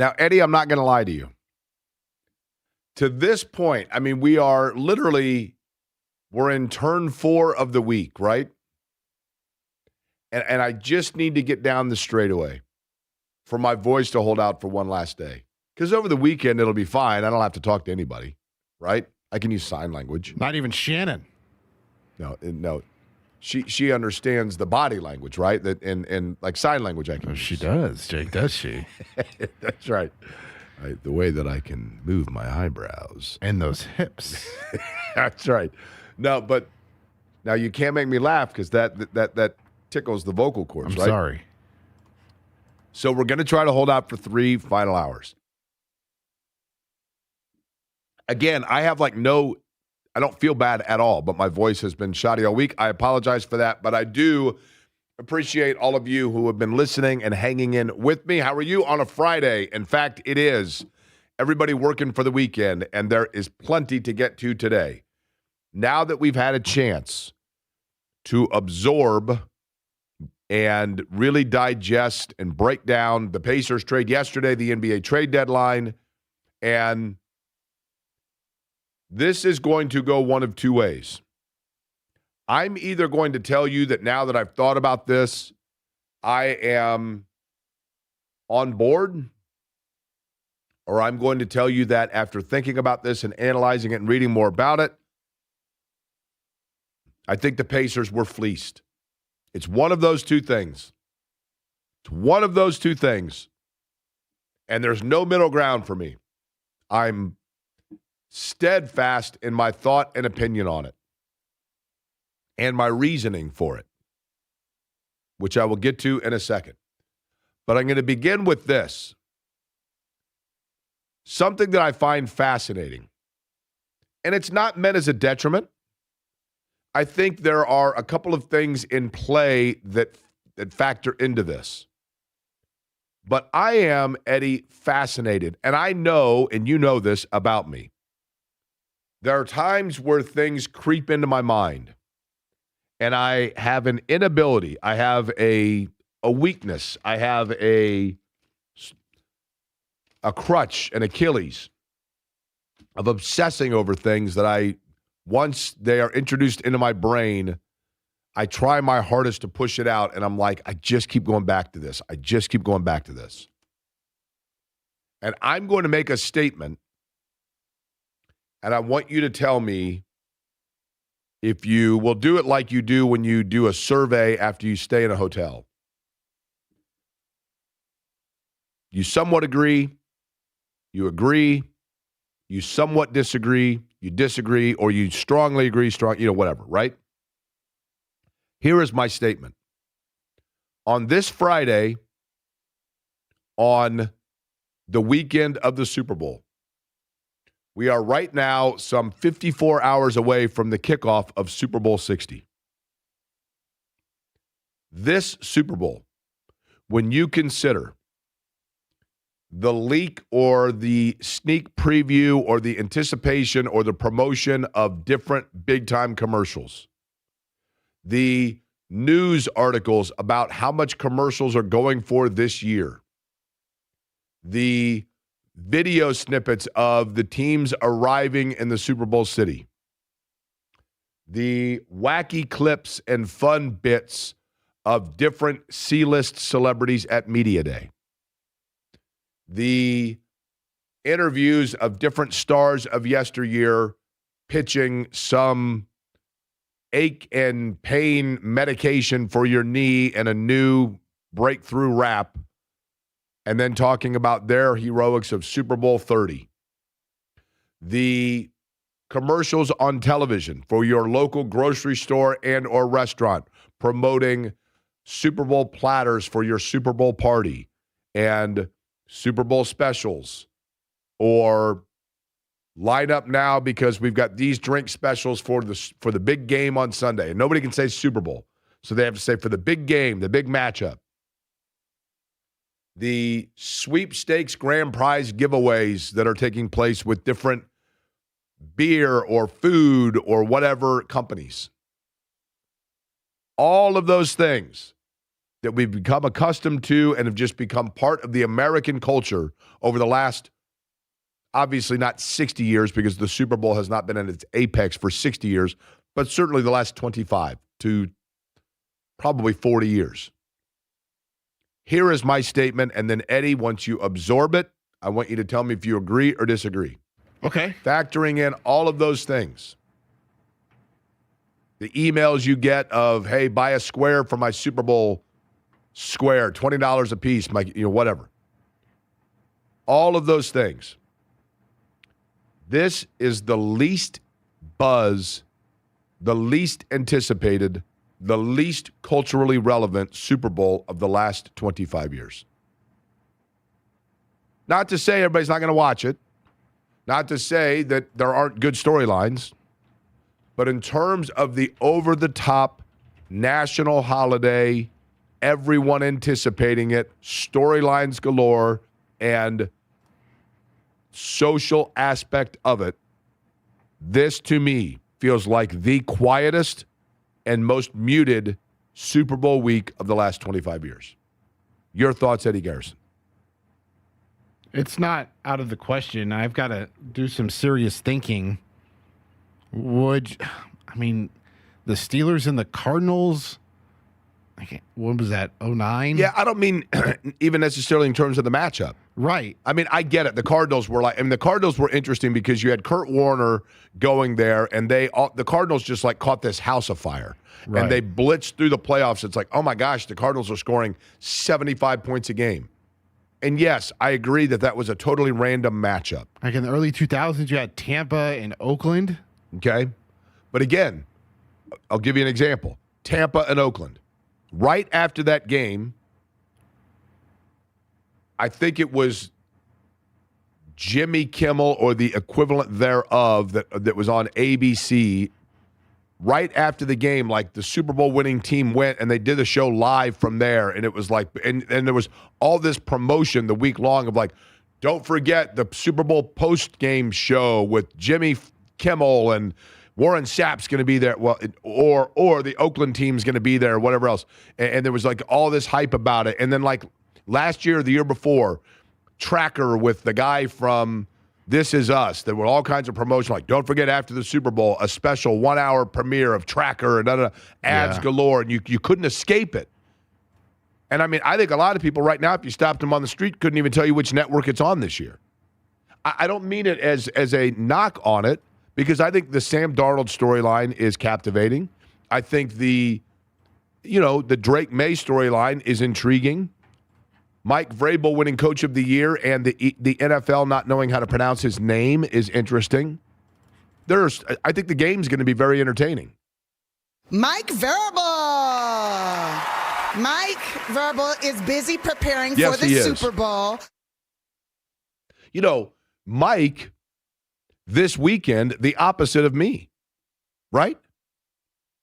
Now, Eddie, I'm not going to lie to you. To this point, I mean, we're in turn 4 of the week, right? And I just need to get down the straightaway for my voice to hold out for one last day. Because over the weekend, it'll be fine. I don't have to talk to anybody, right? I can use sign language. Not even Shannon. No. She understands the body language, right? That and like sign language I can use. She does, Jake, does she? That's right. The way that I can move my eyebrows. And those hips. That's right. No, but now you can't make me laugh because that tickles the vocal cords, right? I'm sorry. So we're going to try to hold out for 3 final hours. Again, I have I don't feel bad at all, but my voice has been shoddy all week. I apologize for that, but I do appreciate all of you who have been listening and hanging in with me. How are you on a Friday? In fact, it is. Everybody working for the weekend, and there is plenty to get to today. Now that we've had a chance to absorb and really digest and break down the Pacers trade yesterday, the NBA trade deadline, and this is going to go one of two ways. I'm either going to tell you that now that I've thought about this, I am on board, or I'm going to tell you that after thinking about this and analyzing it and reading more about it, I think the Pacers were fleeced. It's one of those two things. It's one of those two things. And there's no middle ground for me. I'm steadfast in my thought and opinion on it and my reasoning for it, which I will get to in a second. But I'm going to begin with this. Something that I find fascinating, and it's not meant as a detriment. I think there are a couple of things in play that factor into this. But I am, Eddie, fascinated, and I know, and you know this about me. There are times where things creep into my mind, and I have an inability. I have a weakness. I have a crutch, an Achilles of obsessing over things that once they are introduced into my brain, I try my hardest to push it out, and I'm like, I just keep going back to this. I just keep going back to this. And I'm going to make a statement, and I want you to tell me if you will do it like you do when you do a survey after you stay in a hotel. You somewhat agree, you agree, you somewhat disagree, you disagree, or you strongly agree, whatever, right? Here is my statement. On this Friday, on the weekend of the Super Bowl, we are right now some 54 hours away from the kickoff of Super Bowl 60. This Super Bowl, when you consider the leak or the sneak preview or the anticipation or the promotion of different big-time commercials, the news articles about how much commercials are going for this year, the video snippets of the teams arriving in the Super Bowl city, the wacky clips and fun bits of different C-list celebrities at Media Day, the interviews of different stars of yesteryear pitching some ache and pain medication for your knee and a new breakthrough rap, and then talking about their heroics of Super Bowl 30. The commercials on television for your local grocery store and or restaurant promoting Super Bowl platters for your Super Bowl party and Super Bowl specials, or line up now because we've got these drink specials for the big game on Sunday. And nobody can say Super Bowl, so they have to say for the big game, the big matchup. The sweepstakes grand prize giveaways that are taking place with different beer or food or whatever companies. All of those things that we've become accustomed to and have just become part of the American culture over the last, obviously not 60 years because the Super Bowl has not been at its apex for 60 years, but certainly the last 25 to probably 40 years. Here is my statement, and then Eddie, once you absorb it, I want you to tell me if you agree or disagree. Okay. Factoring in all of those things, the emails you get of, hey, buy a square for my Super Bowl square, $20 a piece, whatever. All of those things. This is the least buzz, the least anticipated, the least culturally relevant Super Bowl of the last 25 years. Not to say everybody's not going to watch it. Not to say that there aren't good storylines. But in terms of the over-the-top national holiday, everyone anticipating it, storylines galore, and social aspect of it, this to me feels like the quietest and most muted Super Bowl week of the last 25 years. Your thoughts, Eddie Garrison? It's not out of the question. I've got to do some serious thinking. The Steelers and the Cardinals, what was that, 09? Yeah, I don't mean even necessarily in terms of the matchup. Right. I mean, I get it. The Cardinals were interesting because you had Kurt Warner going there, and the Cardinals just caught this house afire. Right. And they blitzed through the playoffs. It's like, oh my gosh, the Cardinals are scoring 75 points a game. And yes, I agree that was a totally random matchup. Like in the early 2000s, you had Tampa and Oakland. Okay. But again, I'll give you an example. Tampa and Oakland. Right after that game, I think it was Jimmy Kimmel or the equivalent thereof that was on ABC. Right after the game, the Super Bowl winning team went and they did the show live from there. And it was and there was all this promotion the week long of don't forget the Super Bowl post-game show with Jimmy Kimmel and Warren Sapp's going to be there. Well, or the Oakland team's going to be there, whatever else. And there was all this hype about it. And then last year or the year before, Tracker with the guy from This Is Us. There were all kinds of promotion. Don't forget after the Super Bowl, a special 1-hour premiere of Tracker and ads galore. And you couldn't escape it. And I think a lot of people right now, if you stopped them on the street, couldn't even tell you which network it's on this year. I don't mean it as a knock on it, because I think the Sam Darnold storyline is captivating. I think the Drake May storyline is intriguing. Mike Vrabel winning Coach of the Year and the NFL not knowing how to pronounce his name is interesting. I think the game's going to be very entertaining. Mike Vrabel is busy preparing for the Super Bowl. Mike, this weekend, the opposite of me, right?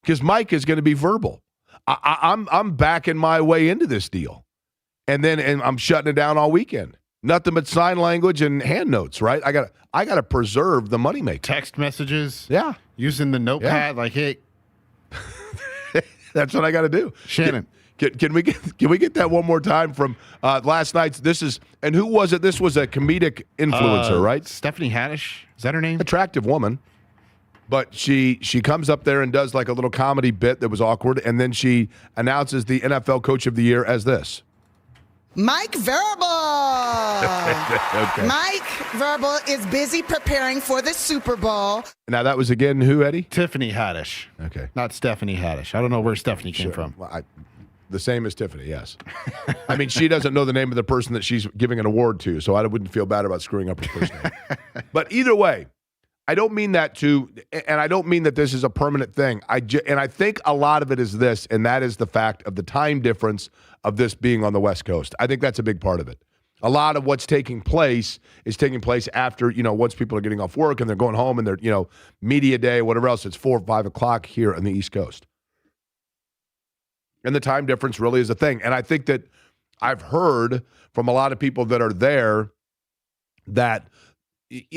Because Mike is going to be verbal. I'm backing my way into this deal. And I'm shutting it down all weekend. Nothing but sign language and hand notes, right? I got to preserve the moneymaker. Text messages. Yeah. Using the notepad hey. That's what I got to do. Shannon. Can we get that one more time from last night's? And who was it? This was a comedic influencer, right? Stephanie Haddish. Is that her name? Attractive woman. But she comes up there and does a little comedy bit that was awkward, and then she announces the NFL Coach of the Year as this. Mike Vrabel. Okay. Mike Vrabel is busy preparing for the Super Bowl. Now, that was again who, Eddie? Tiffany Haddish. Okay. Not Stephanie Haddish. I don't know where Stephanie came from. Well, the same as Tiffany, yes. She doesn't know the name of the person that she's giving an award to, so I wouldn't feel bad about screwing up her first name. But either way, I don't mean that and I don't mean that this is a permanent thing. And I think a lot of it is this, and that is the fact of the time difference of this being on the West Coast. I think that's a big part of it. A lot of what's taking place is taking place after, once people are getting off work and they're going home and they're, media day, whatever else. It's 4 or 5 o'clock here on the East Coast. And the time difference really is a thing. And I think that I've heard from a lot of people that are there that,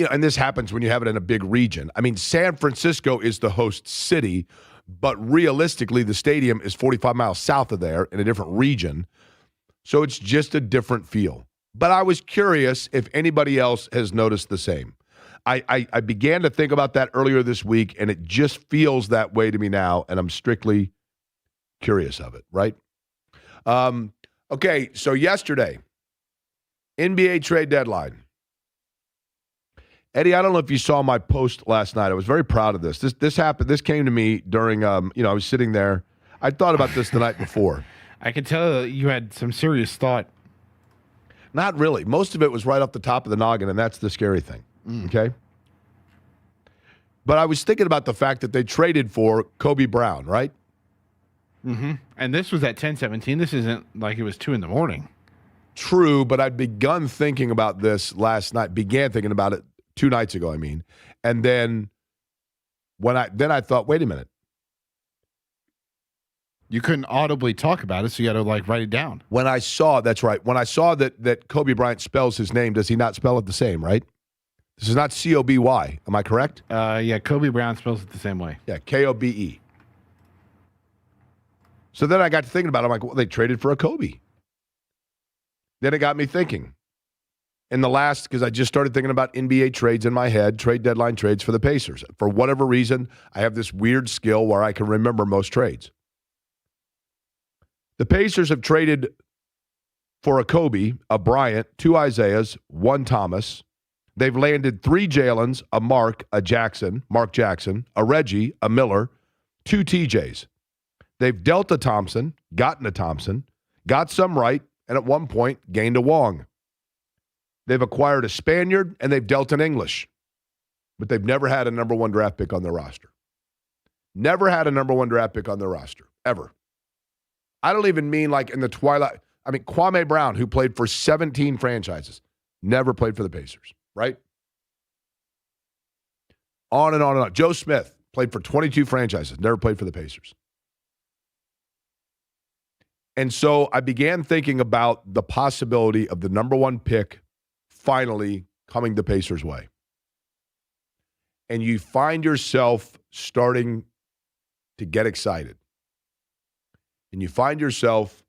and this happens when you have it in a big region. San Francisco is the host city, But realistically, the stadium is 45 miles south of there in a different region. So it's just a different feel. But I was curious if anybody else has noticed the same. I began to think about that earlier this week, and it just feels that way to me now, and I'm strictly curious of it, right? Okay, so yesterday, NBA trade deadline. Eddie, I don't know if you saw my post last night. I was very proud of this. This happened. This came to me during, I was sitting there. I thought about this the night before. I could tell you had some serious thought. Not really. Most of it was right off the top of the noggin, and that's the scary thing. Okay? But I was thinking about the fact that they traded for Kobe Brown, right? Mm-hmm. And this was at 10:17. This isn't like it was 2 a.m. True, but I'd begun thinking about this last night. Began thinking about it 2 nights ago, I mean. And then I thought, wait a minute. You couldn't audibly talk about it, so you had to write it down. That's right. When I saw that Kobe Bryant spells his name, does he not spell it the same, right? This is not C-O-B-Y. Am I correct? Yeah, Kobe Brown spells it the same way. Yeah, K-O-B-E. So then I got to thinking about it. I'm like, well, they traded for a Kobe. Then it got me thinking. Because I just started thinking about NBA trades in my head, trade deadline trades for the Pacers. For whatever reason, I have this weird skill where I can remember most trades. The Pacers have traded for a Kobe, a Bryant, 2 Isaiahs, 1 Thomas. They've landed 3 Jalens, a Mark Jackson, a Reggie, a Miller, 2 TJs. They've dealt a Thompson, gotten a Thompson, got some right, and at one point gained a Wong. They've acquired a Spaniard, and they've dealt an English. But they've never had a number 1 draft pick on their roster. Never had a number 1 draft pick on their roster, ever. I don't even mean like in the twilight. I mean, Kwame Brown, who played for 17 franchises, never played for the Pacers, right? On and on and on. Joe Smith played for 22 franchises, never played for the Pacers. And so I began thinking about the possibility of the number 1 pick finally coming the Pacers' way. And you find yourself starting to get excited. And you find yourself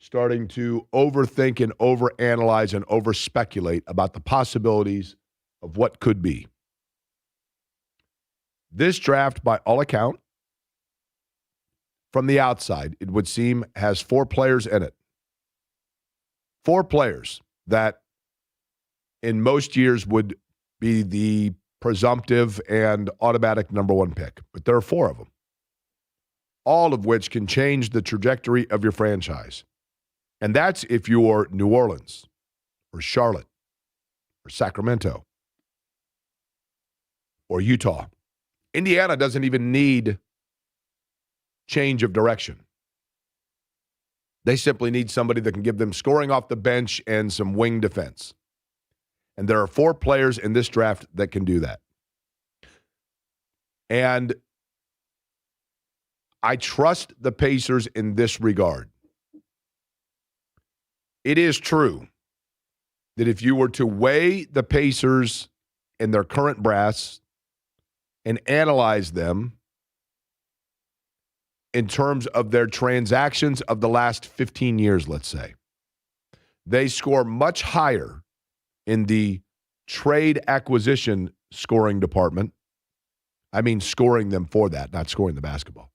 starting to overthink and overanalyze and overspeculate about the possibilities of what could be. This draft, by all account, from the outside, it would seem, has 4 players in it. 4 players that in most years would be the presumptive and automatic number 1 pick. But there are 4 of them, all of which can change the trajectory of your franchise. And that's if you're New Orleans or Charlotte or Sacramento or Utah. Indiana doesn't even need change of direction. They simply need somebody that can give them scoring off the bench and some wing defense. And there are 4 players in this draft that can do that. And I trust the Pacers in this regard. It is true that if you were to weigh the Pacers in their current brass and analyze them in terms of their transactions of the last 15 years, let's say, they score much higher in the trade acquisition scoring department. I mean scoring them for that, not scoring the basketball.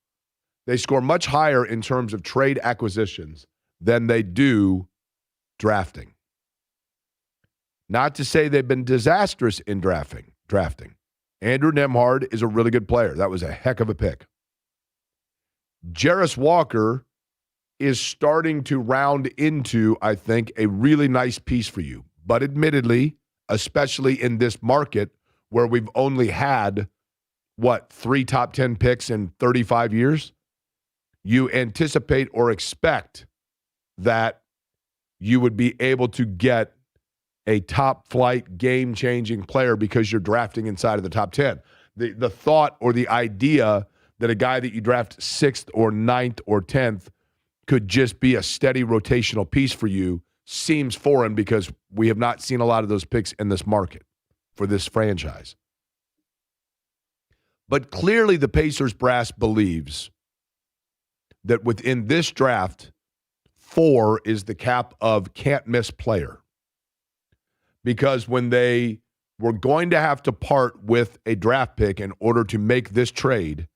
They score much higher in terms of trade acquisitions than they do drafting. Not to say they've been disastrous in drafting. Andrew Nembhard is a really good player. That was a heck of a pick. Jarris Walker is starting to round into, I think, a really nice piece for you. But admittedly, especially in this market where we've only had, 3 top 10 picks in 35 years, you anticipate or expect that you would be able to get a top-flight, game-changing player because you're drafting inside of the top 10. The thought or the idea that a guy that you draft 6th or 9th or 10th could just be a steady rotational piece for you seems foreign because we have not seen a lot of those picks in this market for this franchise. But clearly the Pacers brass believes that within this draft, 4 is the cap of can't-miss player. Because when they were going to have to part with a draft pick in order to make this trade,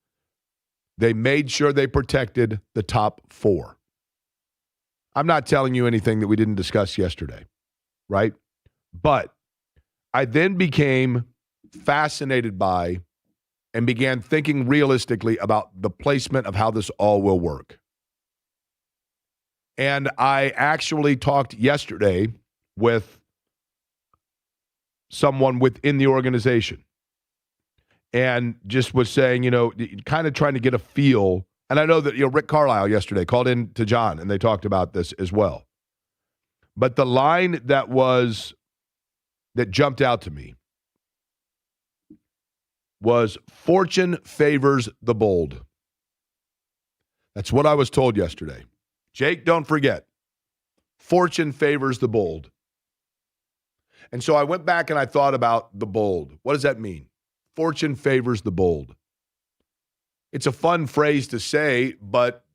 they made sure they protected the top 4. I'm not telling you anything that we didn't discuss yesterday, right? But I then became fascinated by and began thinking realistically about the placement of how this all will work. And I actually talked yesterday with someone within the organization and just was saying, kind of trying to get a feel. And I know that, Rick Carlisle yesterday called in to John and they talked about this as well. But the line that jumped out to me was fortune favors the bold. That's what I was told yesterday. Jake, don't forget, fortune favors the bold. And so I went back and I thought about the bold. What does that mean? Fortune favors the bold. It's a fun phrase to say, but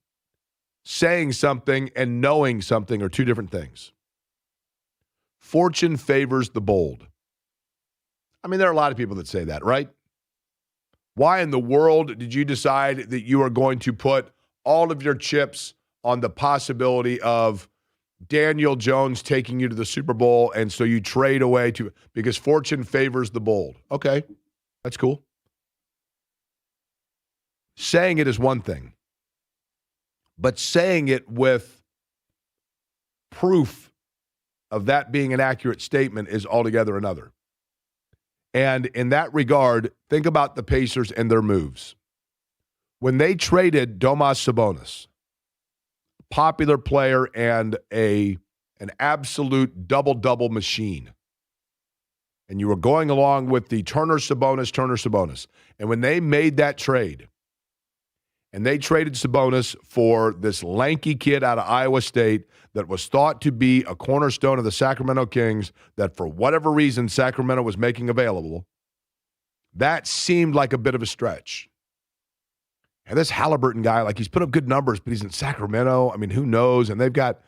saying something and knowing something are two different things. Fortune favors the bold. I mean, there are a lot of people that say that, right? Why in the world did you decide that you are going to put all of your chips on the possibility of Daniel Jones taking you to the Super Bowl, and so you trade away because fortune favors the bold? Okay, that's cool. Saying it is one thing, but saying it with proof of that being an accurate statement is altogether another. And in that regard, think about the Pacers and their moves. When they traded Domas Sabonis, popular player and an absolute double-double machine, and you were going along with the Turner-Sabonis, and when they made that trade, and they traded Sabonis for this lanky kid out of Iowa State that was thought to be a cornerstone of the Sacramento Kings that for whatever reason Sacramento was making available, that seemed like a bit of a stretch. And this Halliburton guy, he's put up good numbers, but he's in Sacramento. I mean, who knows? And they've got,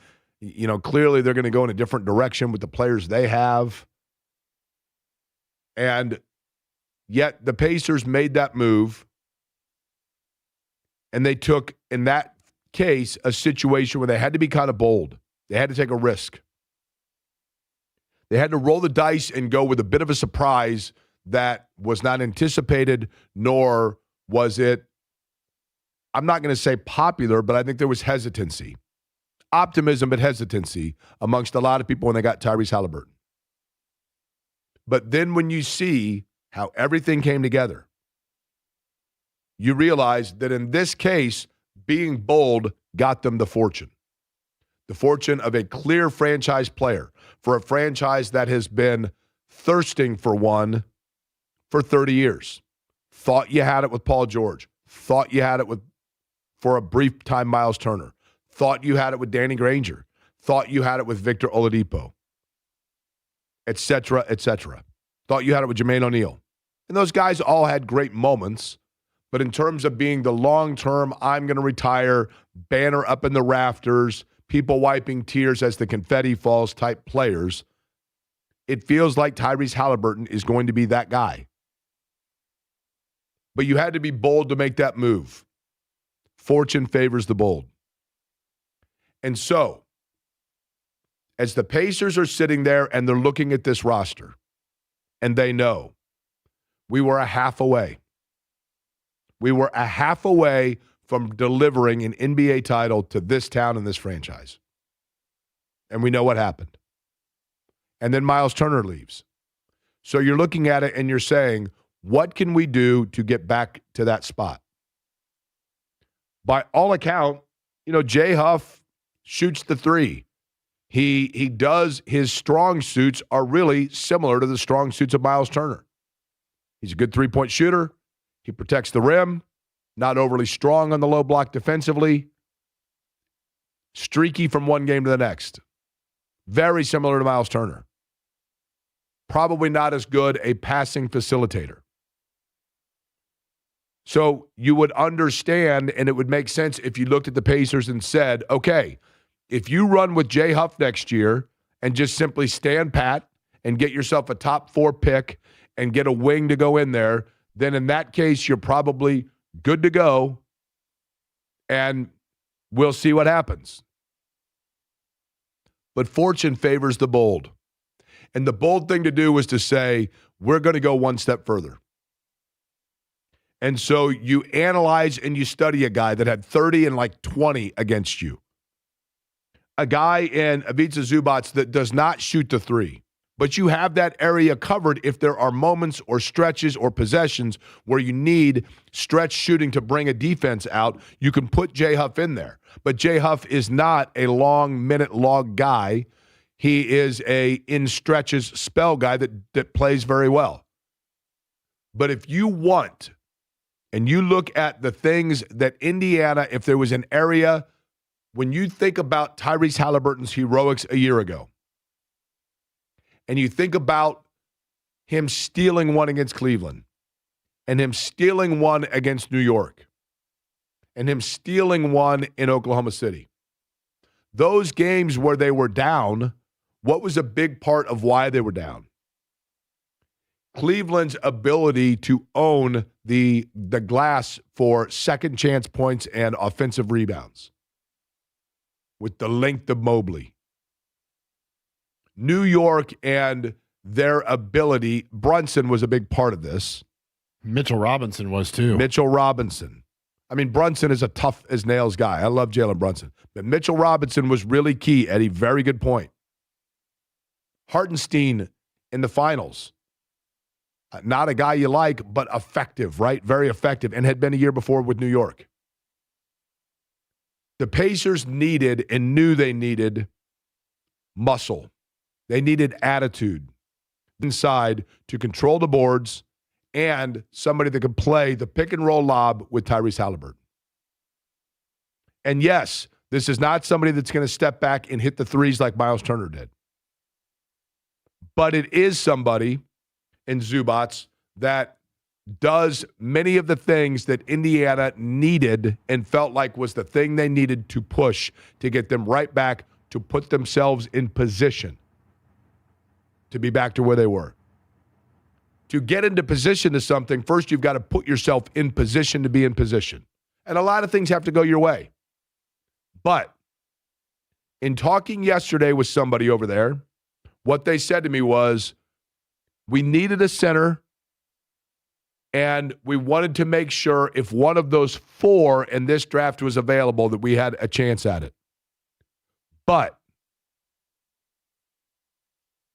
clearly they're going to go in a different direction with the players they have. And yet the Pacers made that move. And they took, in that case, a situation where they had to be kind of bold. They had to take a risk. They had to roll the dice and go with a bit of a surprise that was not anticipated, nor was it, I'm not going to say popular, but I think there was hesitancy. Optimism, but hesitancy amongst a lot of people when they got Tyrese Halliburton. But then when you see how everything came together, you realize that in this case, being bold got them the fortune. The fortune of a clear franchise player for a franchise that has been thirsting for one for 30 years. Thought you had it with Paul George. Thought you had it for a brief time, Miles Turner. Thought you had it with Danny Granger. Thought you had it with Victor Oladipo, et cetera, et cetera. Thought you had it with Jermaine O'Neal. And those guys all had great moments. But in terms of being the long-term, I'm going to retire, banner up in the rafters, people wiping tears as the confetti falls type players, it feels like Tyrese Halliburton is going to be that guy. But you had to be bold to make that move. Fortune favors the bold. And so, as the Pacers are sitting there and they're looking at this roster, and they know we were a half away. We were a half away from delivering an NBA title to this town and this franchise. And we know what happened. And then Miles Turner leaves. So you're looking at it and you're saying, what can we do to get back to that spot? By all account, Jay Huff shoots the three. He does, his strong suits are really similar to the strong suits of Miles Turner. He's a good three-point shooter. He protects the rim, not overly strong on the low block defensively, streaky from one game to the next. Very similar to Miles Turner. Probably not as good a passing facilitator. So you would understand, and it would make sense if you looked at the Pacers and said, okay, if you run with Jay Huff next year and just simply stand pat and get yourself a top 4 pick and get a wing to go in there, then in that case, you're probably good to go, and we'll see what happens. But fortune favors the bold. And the bold thing to do was to say, we're going to go one step further. And so you analyze and you study a guy that had 30 and like 20 against you. A guy in Ivica Zubac that does not shoot the three. But you have that area covered if there are moments or stretches or possessions where you need stretch shooting to bring a defense out. You can put Jay Huff in there. But Jay Huff is not a long minute log guy. He is a in stretches spell guy that plays very well. But if you want, and you look at the things that Indiana, if there was an area, when you think about Tyrese Halliburton's heroics a year ago, and you think about him stealing one against Cleveland, and him stealing one against New York, and him stealing one in Oklahoma City, those games where they were down, what was a big part of why they were down? Cleveland's ability to own the glass for second chance points and offensive rebounds with the length of Mobley. New York and their ability, Brunson was a big part of this. Mitchell Robinson was too. Mitchell Robinson. I mean, Brunson is a tough as nails guy. I love Jalen Brunson. But Mitchell Robinson was really key, Eddie. Very good point. Hartenstein in the finals. Not a guy you like, but effective, right? Very effective, and had been a year before with New York. The Pacers needed and knew they needed muscle. They needed attitude inside to control the boards and somebody that could play the pick and roll lob with Tyrese Halliburton. And yes, this is not somebody that's going to step back and hit the threes like Miles Turner did. But it is somebody in Zubac that does many of the things that Indiana needed and felt like was the thing they needed to push to get them right back to put themselves in position to be back to where they were. To get into position to something, first you've got to put yourself in position to be in position. And a lot of things have to go your way. But in talking yesterday with somebody over there, what they said to me was, we needed a center, and we wanted to make sure if one of those 4 in this draft was available that we had a chance at it. But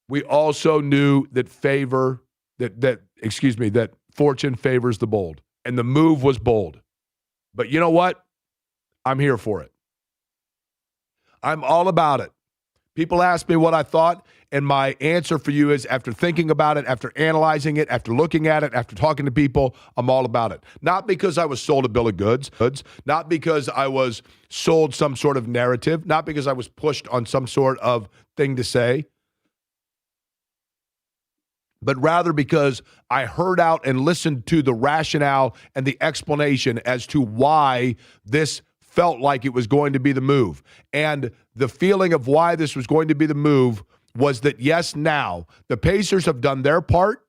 we also knew that fortune favors the bold, and the move was bold. But you know what? I'm here for it. I'm all about it. People ask me what I thought, and my answer for you is, after thinking about it, after analyzing it, after looking at it, after talking to people, I'm all about it. Not because I was sold a bill of goods, not because I was sold some sort of narrative, not because I was pushed on some sort of thing to say, but rather because I heard out and listened to the rationale and the explanation as to why this felt like it was going to be the move. And the feeling of why this was going to be the move was that, yes, now the Pacers have done their part,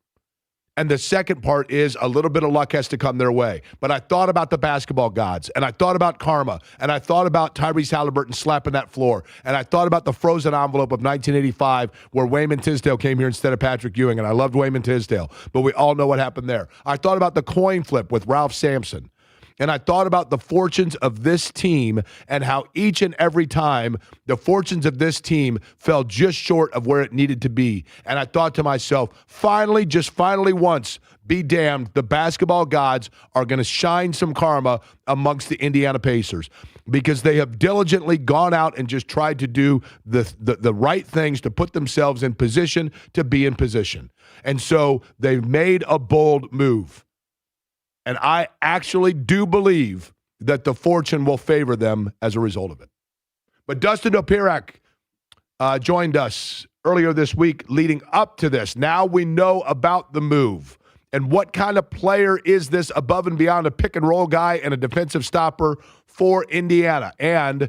and the second part is a little bit of luck has to come their way. But I thought about the basketball gods, and I thought about karma, and I thought about Tyrese Halliburton slapping that floor, and I thought about the frozen envelope of 1985 where Wayman Tisdale came here instead of Patrick Ewing, and I loved Wayman Tisdale, but we all know what happened there. I thought about the coin flip with Ralph Sampson. And I thought about the fortunes of this team and how each and every time the fortunes of this team fell just short of where it needed to be. And I thought to myself, finally, just finally once, be damned, the basketball gods are going to shine some karma amongst the Indiana Pacers, because they have diligently gone out and just tried to do the right things to put themselves in position to be in position. And so they've made a bold move. And I actually do believe that the fortune will favor them as a result of it. But Dustin Dopirak joined us earlier this week leading up to this. Now we know about the move. And what kind of player is this above and beyond a pick and roll guy and a defensive stopper for Indiana? And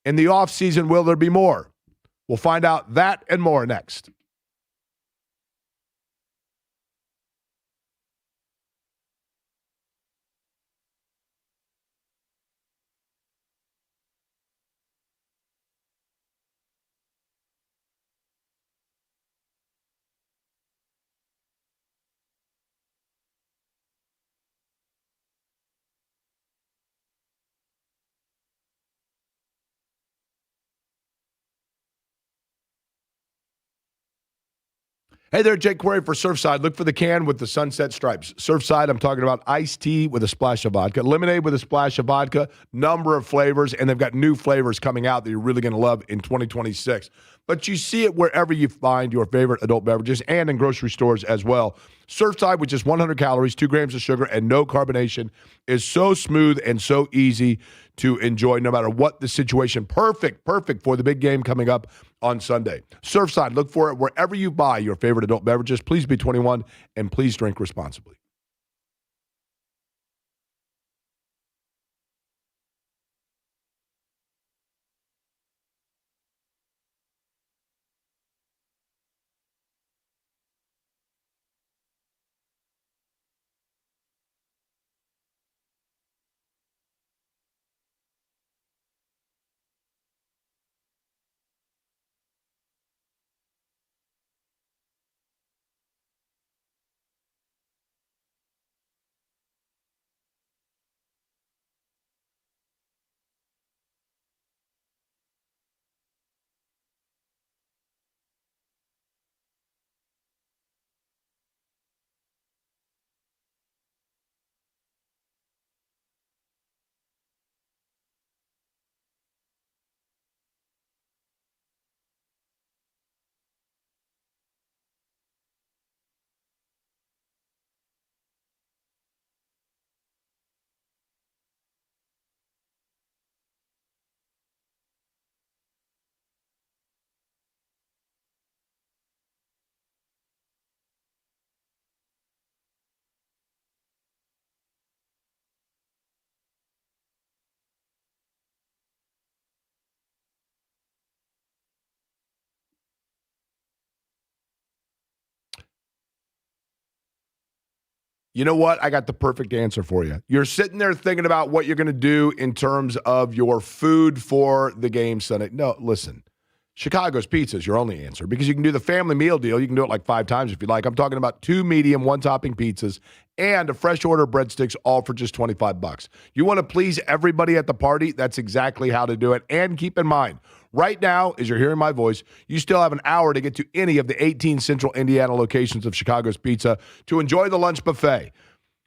in the offseason, will there be more? We'll find out that and more next. Hey there, Jake Query for Surfside. Look for the can with the sunset stripes. Surfside, I'm talking about iced tea with a splash of vodka, lemonade with a splash of vodka, number of flavors, and they've got new flavors coming out that you're really going to love in 2026. But you see it wherever you find your favorite adult beverages and in grocery stores as well. Surfside, with just 100 calories, 2 grams of sugar, and no carbonation, is so smooth and so easy to enjoy no matter what the situation. Perfect for the big game coming up on Sunday. Surfside, look for it wherever you buy your favorite adult beverages. Please be 21 and please drink responsibly. You know what? I got the perfect answer for you. You're sitting there thinking about what you're going to do in terms of your food for the game Sunday. No, listen. Chicago's Pizza is your only answer because you can do the family meal deal. You can do it like 5 times if you like. I'm talking about 2 medium, 1 topping pizzas and a fresh order of breadsticks, all for just $25. You want to please everybody at the party? That's exactly how to do it. And keep in mind, right now, as you're hearing my voice, you still have an hour to get to any of the 18 Central Indiana locations of Chicago's Pizza to enjoy the lunch buffet.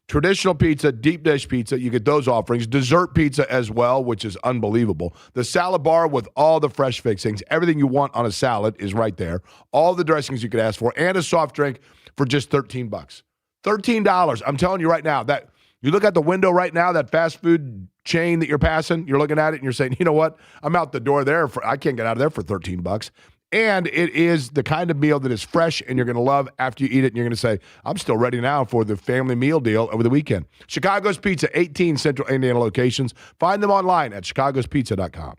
Traditional pizza, deep dish pizza, you get those offerings. Dessert pizza as well, which is unbelievable. The salad bar with all the fresh fixings. Everything you want on a salad is right there. All the dressings you could ask for, and a soft drink for just $13. $13. I'm telling you right now, that you look at the window right now, that fast food chain that you're passing, you're looking at it and you're saying, you know what? I'm out the door there. I can't get out of there for $13. And it is the kind of meal that is fresh and you're going to love after you eat it. And you're going to say, I'm still ready now for the family meal deal over the weekend. Chicago's Pizza, 18 Central Indiana locations. Find them online at chicagospizza.com.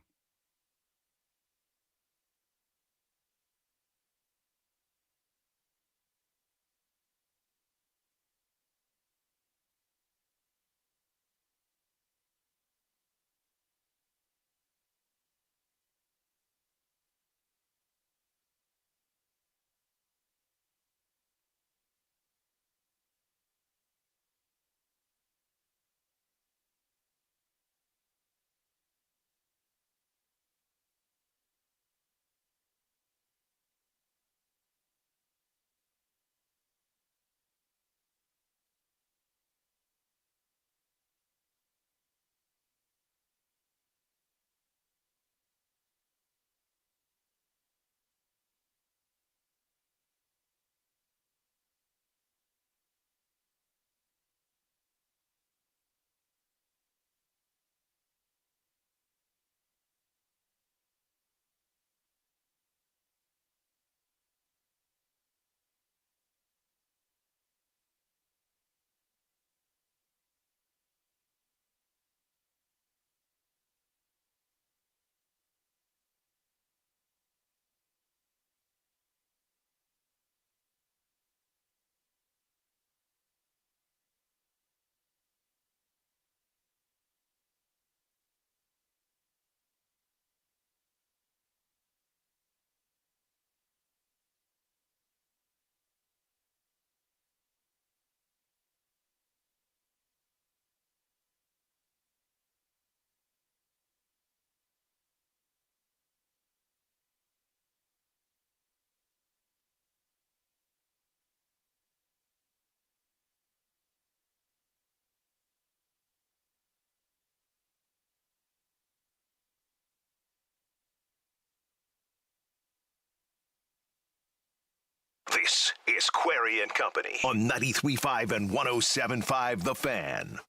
is Query and Company on 93.5 and 107.5 The Fan.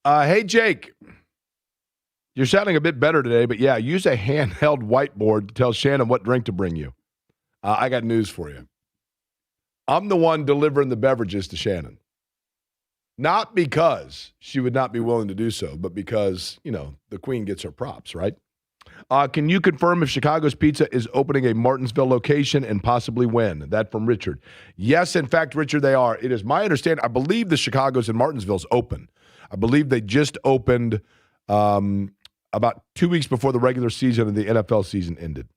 Hey, Jake. You're sounding a bit better today, but yeah, use a handheld whiteboard to tell Shannon what drink to bring you. I got news for you. I'm the one delivering the beverages to Shannon. Not because she would not be willing to do so, but because, the queen gets her props, right? Can you confirm if Chicago's Pizza is opening a Martinsville location and possibly when? That from Richard. Yes, in fact, Richard, they are. It is my understanding. I believe the Chicago's and Martinsville's open. I believe they just opened about 2 weeks before the regular season and the NFL season ended.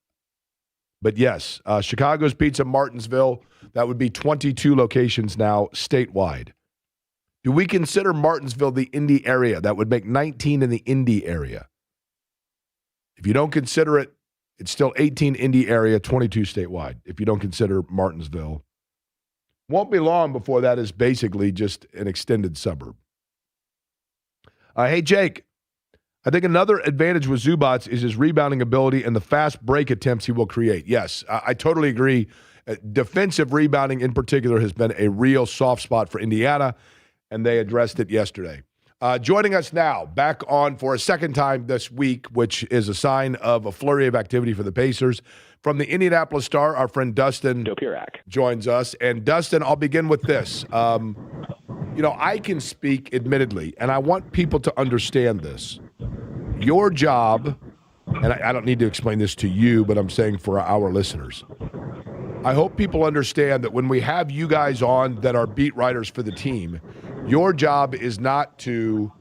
But yes, Chicago's Pizza, Martinsville, that would be 22 locations now statewide. Do we consider Martinsville the Indy area? That would make 19 in the Indy area. If you don't consider it, it's still 18 Indy area, 22 statewide, if you don't consider Martinsville. Won't be long before that is basically just an extended suburb. Hey, Jake. I think another advantage with Zubac is his rebounding ability and the fast break attempts he will create. Yes, I totally agree. Defensive rebounding in particular has been a real soft spot for Indiana, and they addressed it yesterday. Joining us now, back on for a second time this week, which is a sign of a flurry of activity for the Pacers. From the Indianapolis Star, our friend Dustin Dopirak joins us. And Dustin, I'll begin with this. I can speak admittedly, and I want people to understand this. Your job, and I don't need to explain this to you, but I'm saying for our listeners, I hope people understand that when we have you guys on that are beat writers for the team, your job is not to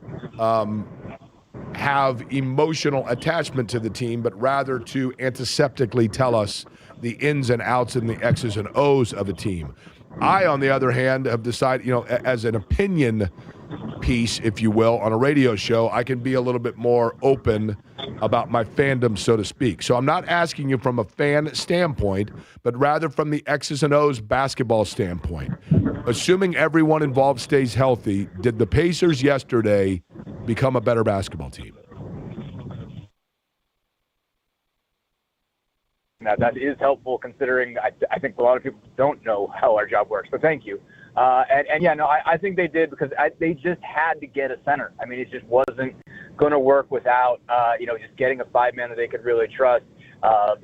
have emotional attachment to the team, but rather to antiseptically tell us the ins and outs and the X's and O's of a team. I, on the other hand, have decided, as an opinion piece, if you will, on a radio show, I can be a little bit more open about my fandom, so to speak. So I'm not asking you from a fan standpoint, but rather from the X's and O's basketball standpoint. Assuming everyone involved stays healthy, did the Pacers yesterday become a better basketball team? Now, that is helpful considering I think a lot of people don't know how our job works, so thank you. I think they did because they just had to get a center. I mean, it just wasn't going to work without, just getting a five-man that they could really trust. A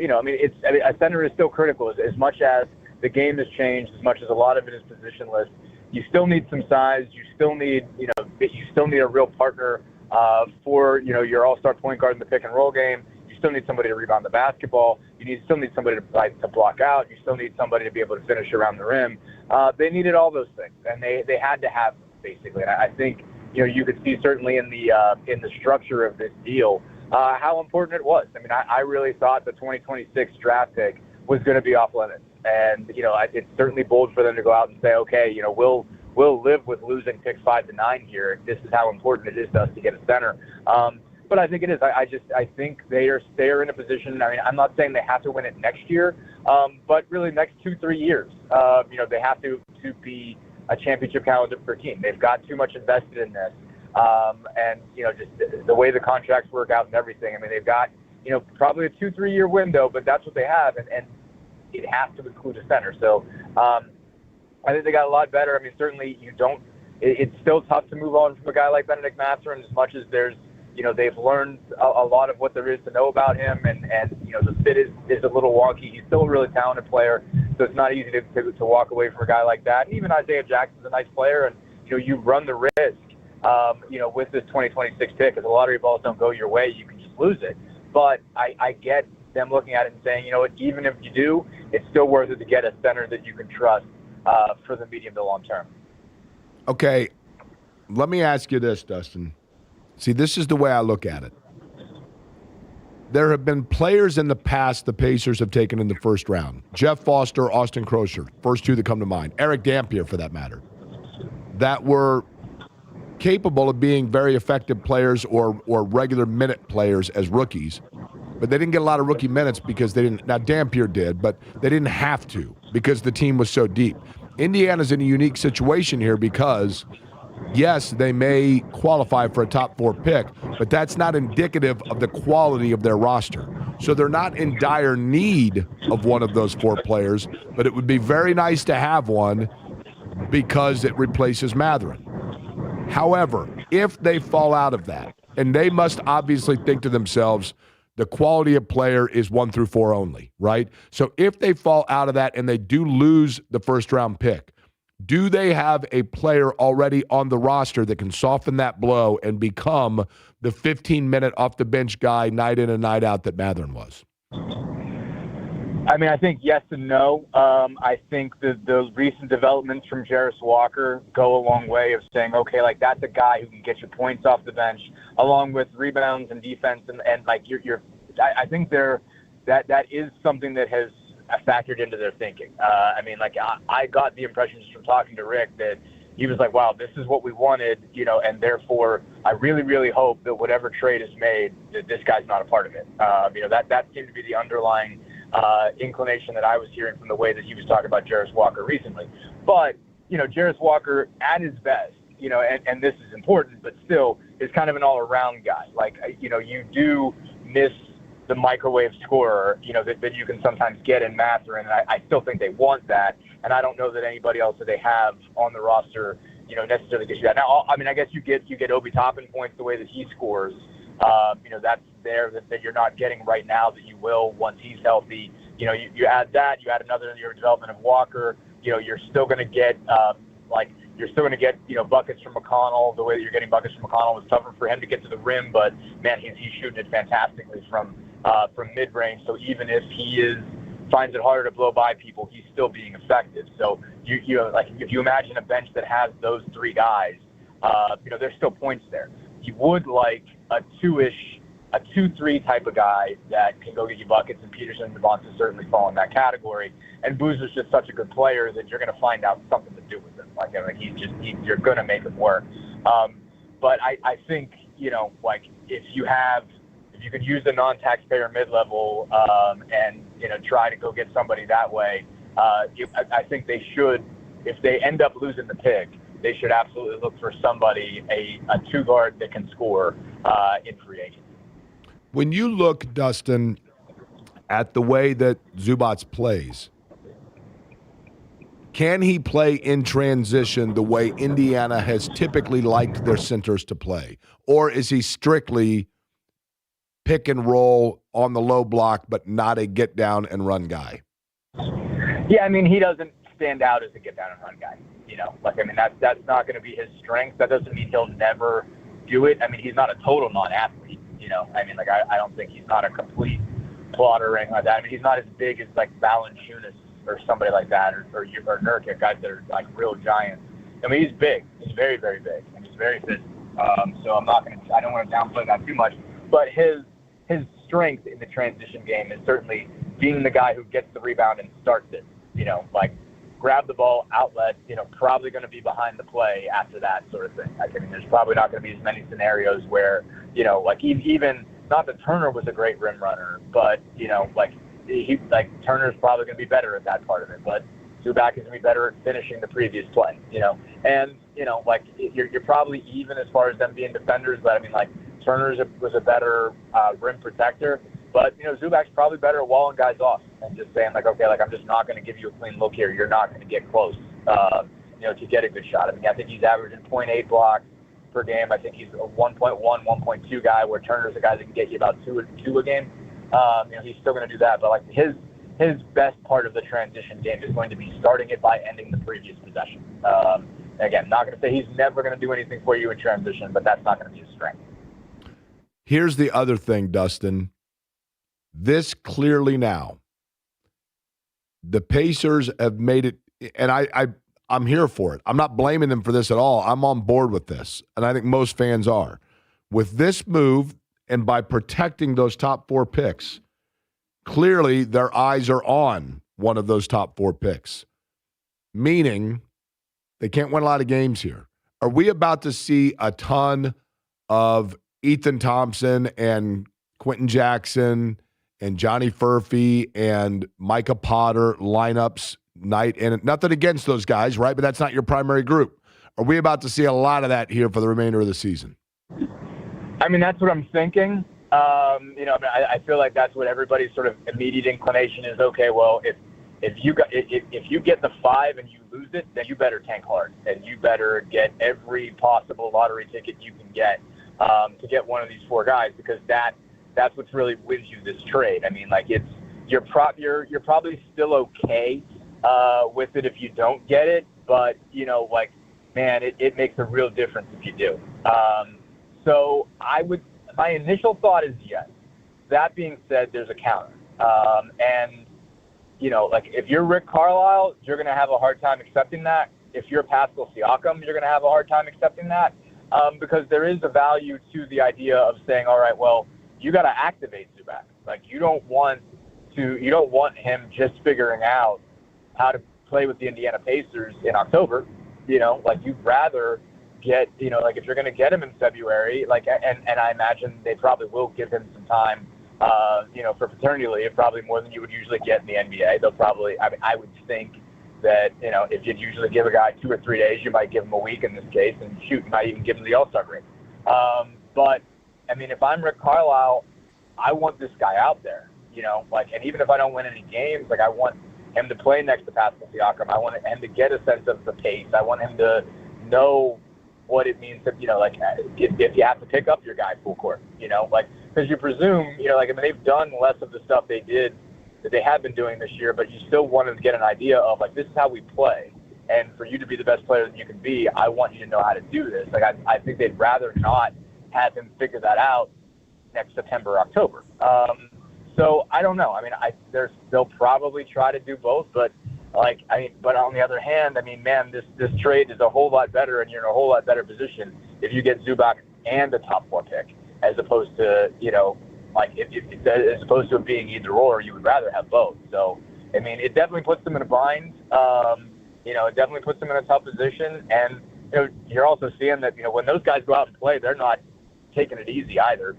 center is still critical as much as the game has changed, as much as a lot of it is positionless. You still need some size. You still need, a real partner for, your all-star point guard in the pick and roll game. You still need somebody to rebound the basketball. You still need somebody to block out. You still need somebody to be able to finish around the rim. They needed all those things, and they had to have them, basically. And I think you could see certainly in the structure of this deal how important it was. I mean, I really thought the 2026 draft pick was going to be off limits, and it's certainly bold for them to go out and say, okay, we'll live with losing picks 5 to 9 here. This is how important it is to us to get a center. But I think it is. I think they are in a position. I mean, I'm not saying they have to win it next year, but really next 2-3 years. They have to be a championship caliber team. They've got too much invested in this, and just the way the contracts work out and everything. I mean, they've got probably a 2-3 year window, but that's what they have, and it has to include a center. So I think they got a lot better. I mean, certainly it's still tough to move on from a guy like Benedict Mathurin, as much as there's. They've learned a lot of what there is to know about him, and the fit is a little wonky. He's still a really talented player, so it's not easy to walk away from a guy like that. And even Isaiah Jackson's a nice player, and you run the risk, with this 2026 pick. If the lottery balls don't go your way, you can just lose it. But I get them looking at it and saying, even if you do, it's still worth it to get a center that you can trust for the medium to long term. Okay, let me ask you this, Dustin. See, this is the way I look at it. There have been players in the past the Pacers have taken in the first round. Jeff Foster, Austin Crosher, first two that come to mind. Eric Dampier, for that matter, that were capable of being very effective players or regular minute players as rookies, but they didn't get a lot of rookie minutes because they didn't. Now, Dampier did, but they didn't have to because the team was so deep. Indiana's in a unique situation here because yes, they may qualify for a top 4 pick, but that's not indicative of the quality of their roster. So they're not in dire need of one of those 4 players, but it would be very nice to have one because it replaces Matherin. However, if they fall out of that, and they must obviously think to themselves, the quality of player is 1 through 4 only, right? So if they fall out of that and they do lose the first-round pick, do they have a player already on the roster that can soften that blow and become the 15-minute off-the-bench guy night in and night out that Matherin was? I mean, I think yes and no. I think the recent developments from Jarris Walker go a long way of saying, okay, like that's a guy who can get you points off the bench, along with rebounds and defense, and like I think that is something that has factored into their thinking. I mean, like I got the impression just from talking to Rick that he was like, wow, this is what we wanted, and therefore I really, really hope that whatever trade is made, that this guy's not a part of it. That seemed to be the underlying inclination that I was hearing from the way that he was talking about Jarris Walker recently. But, Jarris Walker at his best, and this is important, but still is kind of an all-around guy. Like, you do miss the microwave scorer, that you can sometimes get in Matherin, and I still think they want that, and I don't know that anybody else that they have on the roster, necessarily gets you that. Now, I mean, I guess you get Obi Toppin points the way that he scores. That's there that you're not getting right now that you will once he's healthy. You add that, you add another year of development of Walker. You're still going to get buckets from McConnell. The way that you're getting buckets from McConnell was tougher for him to get to the rim, but man, he's shooting it fantastically from mid range. So even if he finds it harder to blow by people, he's still being effective. So if you imagine a bench that has those 3 guys, there's still points there. You would like a 2-3 type of guy that can go get you buckets, and Peterson and Devonta certainly fall in that category. And Boozer's just such a good player that you're going to find out something to do with him. You're going to make him work. But I think, if you could use the non-taxpayer mid-level and try to go get somebody that way, I think they should, if they end up losing the pick, they should absolutely look for somebody, a 2-guard that can score in free agency. When you look, Dustin, at the way that Zubac plays, can he play in transition the way Indiana has typically liked their centers to play? Or is he strictly pick and roll on the low block, but not a get down and run guy? Yeah, I mean, he doesn't stand out as a get down and run guy. That's not going to be his strength. That doesn't mean he'll never do it. I mean, he's not a total non-athlete. I don't think he's not a complete plotter or anything like that. I mean, he's not as big as Valanciunas or somebody like that, or Nurkic, guys that are like real giants. I mean, he's big. He's very, very big, and he's very physical. So I don't want to downplay that too much. But his strength in the transition game is certainly being the guy who gets the rebound and starts it. Grab the ball, outlet, probably going to be behind the play after that sort of thing. I mean, there's probably not going to be as many scenarios where, even not that Turner was a great rim runner, but, Turner's probably going to be better at that part of it. But Zubac is going to be better at finishing the previous play, And, you're probably even as far as them being defenders, but I mean, Turner was a better rim protector. But, Zubac's probably better at walling guys off and just saying, I'm just not going to give you a clean look here. You're not going to get close, to get a good shot. I mean, I think he's averaging 0.8 blocks per game. I think he's a 1.1, 1.2 guy, where Turner's a guy that can get you about two a game. He's still going to do that. But, his best part of the transition game is going to be starting it by ending the previous possession. Again, not going to say he's never going to do anything for you in transition, but that's not going to be his strength. Here's the other thing, Dustin. This clearly now, the Pacers have made it, and I'm here for it. I'm not blaming them for this at all. I'm on board with this, and I think most fans are. With this move, and by protecting those top 4 picks, clearly their eyes are on one of those top 4 picks, meaning they can't win a lot of games here. Are we about to see a ton of Ethan Thompson and Quentin Jackson and Johnny Furphy and Micah Potter lineups night in? Nothing against those guys, right? But that's not your primary group. Are we about to see a lot of that here for the remainder of the season? I mean, that's what I'm thinking. I feel like that's what everybody's sort of immediate inclination is. Okay, well, if you get the 5 and you lose it, then you better tank hard and you better get every possible lottery ticket you can get to get one of these 4 guys, because that's what's really wins you this trade. I mean, like you're probably still okay with it if you don't get it, but man, it makes a real difference if you do. So my initial thought is yes. That being said, there's a counter. If you're Rick Carlisle, you're going to have a hard time accepting that. If you're Pascal Siakam, you're going to have a hard time accepting that because there is a value to the idea of saying, all right, well, you got to activate Zubac. Like you don't want him just figuring out how to play with the Indiana Pacers in October. You'd rather get, if you're going to get him in February, and I imagine they probably will give him some time, for paternity leave, probably more than you would usually get in the NBA. They'll probably, I would think that, if you'd usually give a guy 2 or 3 days, you might give him a week in this case, and you might even give him the All-Star break. But, I mean, if I'm Rick Carlisle, I want this guy out there, and even if I don't win any games, I want him to play next to Pascal Siakam. I want him to get a sense of the pace. I want him to know what it means to, if you have to pick up your guy full court, because you presume, they've done less of the stuff they have been doing this year, but you still want to get an idea of, this is how we play. And for you to be the best player that you can be, I want you to know how to do this. I think they'd rather not have him figure that out next September, October. So I don't know. I mean, they'll probably try to do both, but but on the other hand, man, this trade is a whole lot better, and you're in a whole lot better position if you get Zubac and a top 4 pick, as opposed to, as opposed to it being either or. You would rather have both. So, I mean, it definitely puts them in a bind. It definitely puts them in a tough position, and you're also seeing that when those guys go out and play, they're not taking it easy either.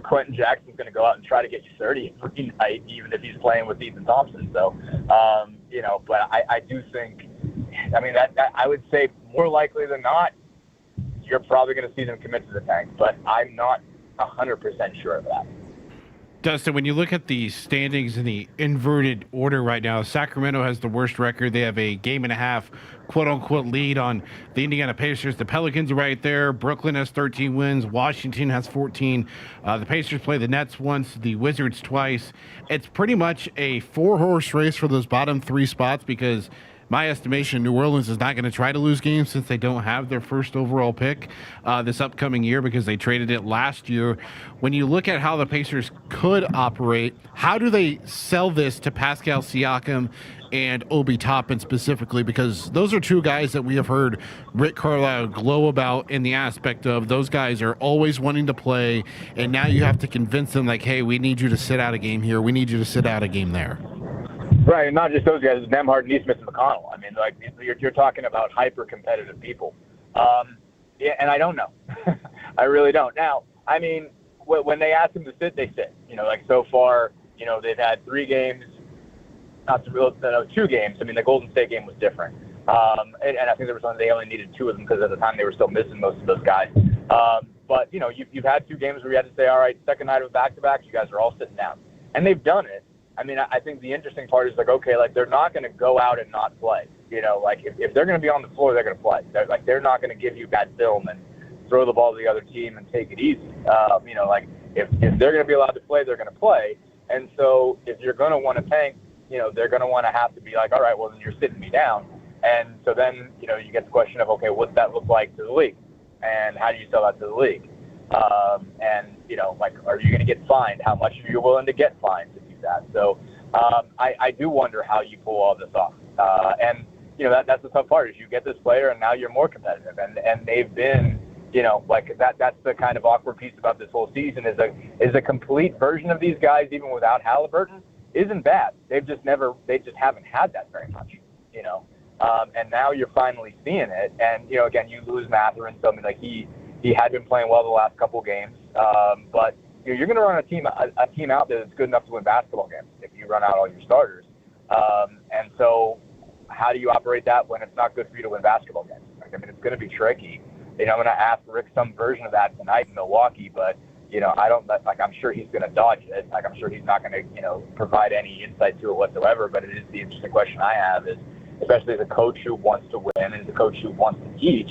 Quentin Jackson's going to go out and try to get you 30 every night, even if he's playing with Ethan Thompson. So, but I do think, that I would say more likely than not, you're probably going to see them commit to the tank, but I'm not 100% sure of that. Dustin, when you look at the standings in the inverted order right now, Sacramento has the worst record. They have a 1.5 game, quote-unquote, lead on the Indiana Pacers. The Pelicans are right there. Brooklyn has 13 wins. Washington has 14. The Pacers play the Nets once, the Wizards twice. It's pretty much a 4-horse race for those bottom 3 spots because my estimation, New Orleans is not going to try to lose games since they don't have their first overall pick this upcoming year because they traded it last year. When you look at how the Pacers could operate, how do they sell this to Pascal Siakam and Obi Toppin specifically? Because those are 2 guys that we have heard Rick Carlisle glow about in the aspect of those guys are always wanting to play, and now you have to convince them hey, we need you to sit out a game here. We need you to sit out a game there. Right, and not just those guys, Nembhard, Neesmith, and McConnell. You're talking about hyper-competitive people. And I don't know. I really don't. Now, when they ask them to sit, they sit. So far, they've had 3 games, 2 games. The Golden State game was different. And I think there was one, they only needed 2 of them because at the time they were still missing most of those guys. But, you've had 2 games where you had to say, all right, second night of a back-to-back, you guys are all sitting down. And they've done it. I think the interesting part is they're not going to go out and not play. If they're going to be on the floor, they're going to play. They're not going to give you bad film and throw the ball to the other team and take it easy. If they're going to be allowed to play, they're going to play. And so if you're going to want to tank, they're going to want to have to be all right, well, then you're sitting me down. And so then, you get the question of, okay, what's that look like to the league? And how do you sell that to the league? Are you going to get fined? How much are you willing to get fined to do that? So I do wonder how you pull all this off. That's the tough part is you get this player and now you're more competitive. And they've been, that's the kind of awkward piece about this whole season is a complete version of these guys, even without Halliburton, isn't bad. They just haven't had that very much, and now you're finally seeing it. And, again, you lose Mathurin, so he had been playing well the last couple of games. But you're going to run a team out there that's good enough to win basketball games if you run out all your starters. And so how do you operate that when it's not good for you to win basketball games? I mean, it's going to be tricky. I'm going to ask Rick some version of that tonight in Milwaukee, but I don't I'm sure he's going to dodge it. I'm sure he's not going to provide any insight to it whatsoever. But it is the interesting question I have is, especially as a coach who wants to win and as a coach who wants to teach,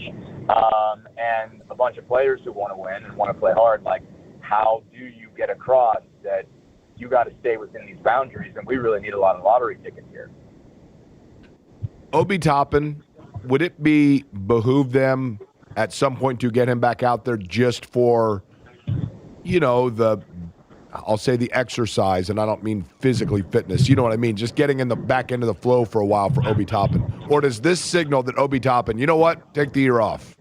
and a bunch of players who want to win and want to play hard, how do you get across that you got to stay within these boundaries, and we really need a lot of lottery tickets here. Obi Toppin, would it behoove them at some point to get him back out there just for, I'll say the exercise, and I don't mean physically fitness. You know what I mean? Just getting in the back end of the flow for a while for Obi Toppin. Or does this signal that Obi Toppin, you know what, take the year off?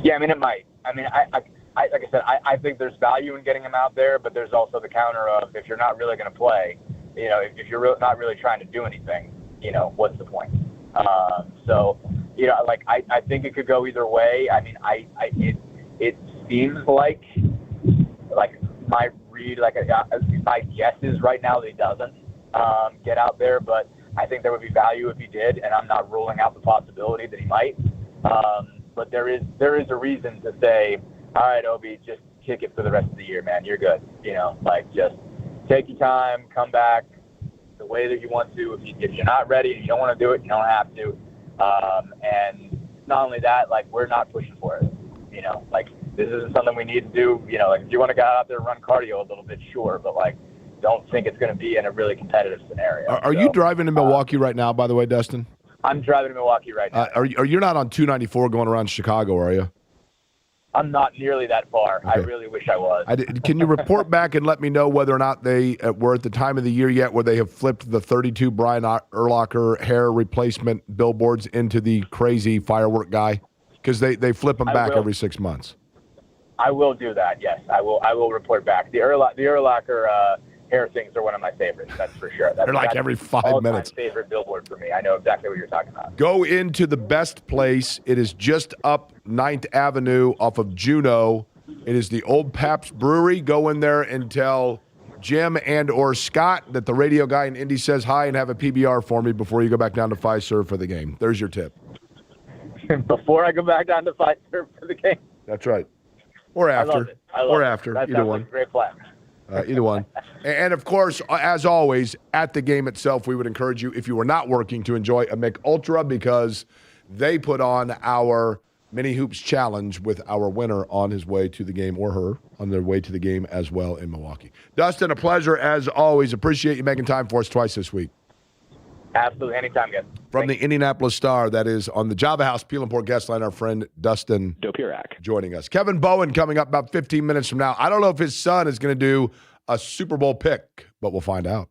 Yeah, I mean, it might. I mean, like I said, I think there's value in getting him out there, but there's also the counter of if you're not really going to play, if you're not really trying to do anything, what's the point? So, I think it could go either way. I mean, it seems like my read, my guess is right now that he doesn't get out there, but I think there would be value if he did, and I'm not ruling out the possibility that he might. But there is a reason to say, all right, Obi, just kick it for the rest of the year, man. You're good. Just take your time, come back the way that you want to. If you're not ready and you don't want to do it, you don't have to. And not only that, we're not pushing for it. This isn't something we need to do. If you want to go out there and run cardio a little bit, sure, but don't think it's going to be in a really competitive scenario. Are you driving to Milwaukee right now, by the way, Dustin? I'm driving to Milwaukee right now. Are you not on 294 going around Chicago, are you? I'm not nearly that far. Okay. I really wish I was. Can you report back and let me know whether or not they were at the time of the year yet where they have flipped the 32 Brian Urlacher hair replacement billboards into the crazy firework guy? Because they flip them back every 6 months. I will do that, yes. I will report back. The Urlacher hair things are one of my favorites, that's for sure. They're every 5 minutes. Favorite billboard for me. I know exactly what you're talking about. Go into the best place. It is just up 9th Avenue off of Juneau. It is the Old Pabst Brewery. Go in there and tell Jim and or Scott that the radio guy in Indy says hi and have a PBR for me before you go back down to Fiserv for the game. There's your tip. Before I go back down to Fiserv for the game? That's right. Or after. I love it. Or after. That either one. Like a great plan. Either one. And, of course, as always, at the game itself, we would encourage you, if you were not working, to enjoy a Mick Ultra because they put on our Mini Hoops Challenge with our winner on his way to the game, or her on their way to the game as well in Milwaukee. Dustin, a pleasure as always. Appreciate you making time for us twice this week. Absolutely. Anytime, guys. From the Indianapolis Star, that is on the Java House Peel and Port guest line, our friend Dustin Dopirak joining us. Kevin Bowen coming up about 15 minutes from now. I don't know if his son is going to do a Super Bowl pick, but we'll find out.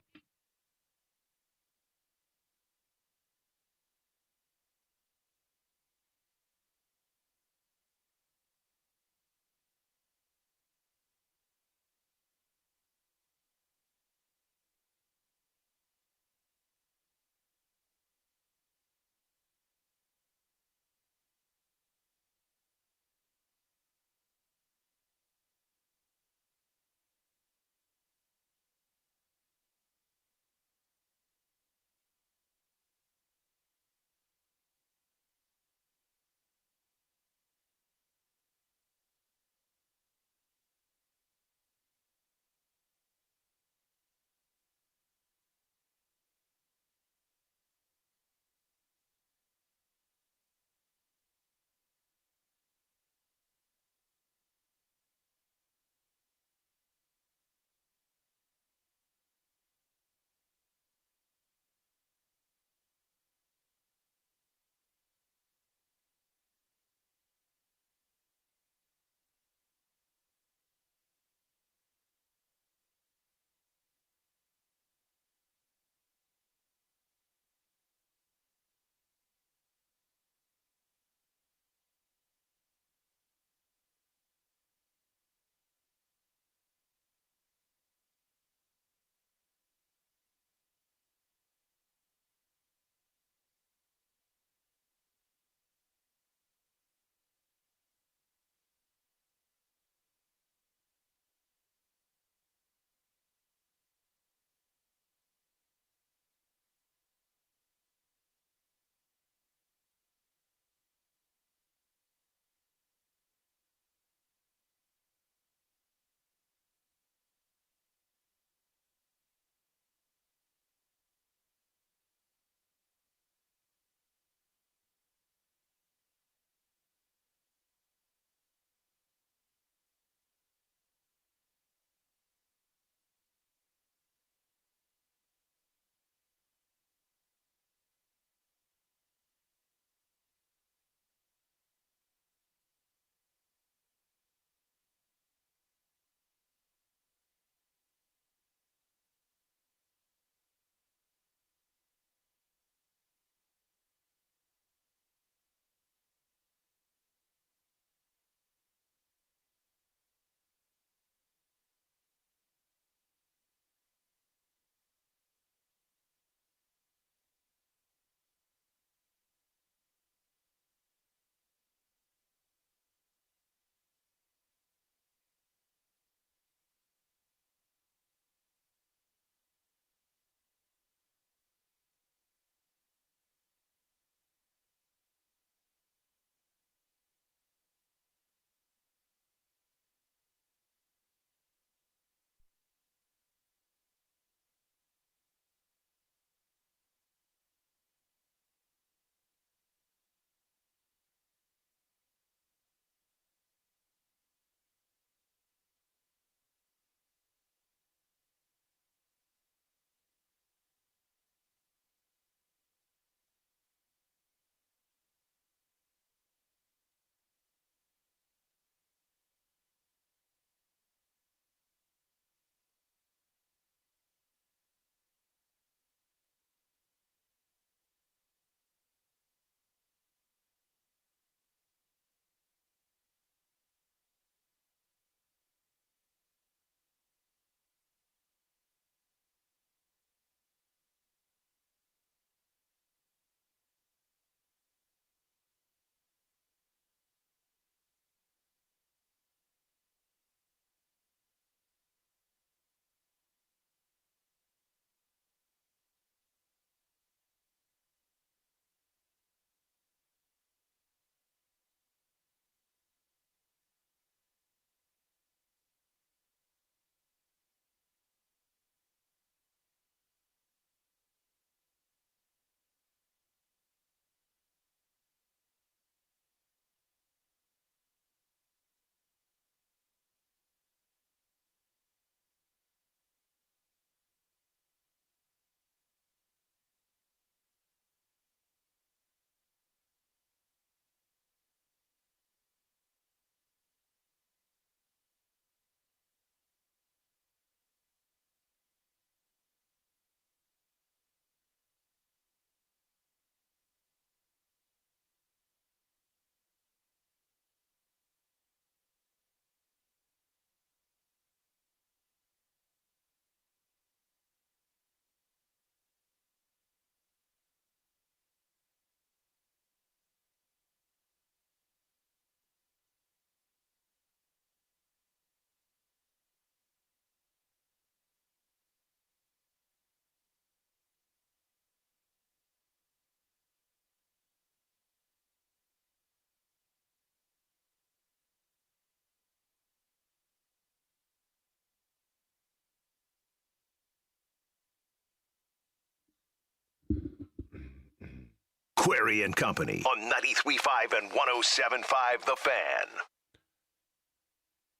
Query and Company on 93.5 and 107.5 The Fan.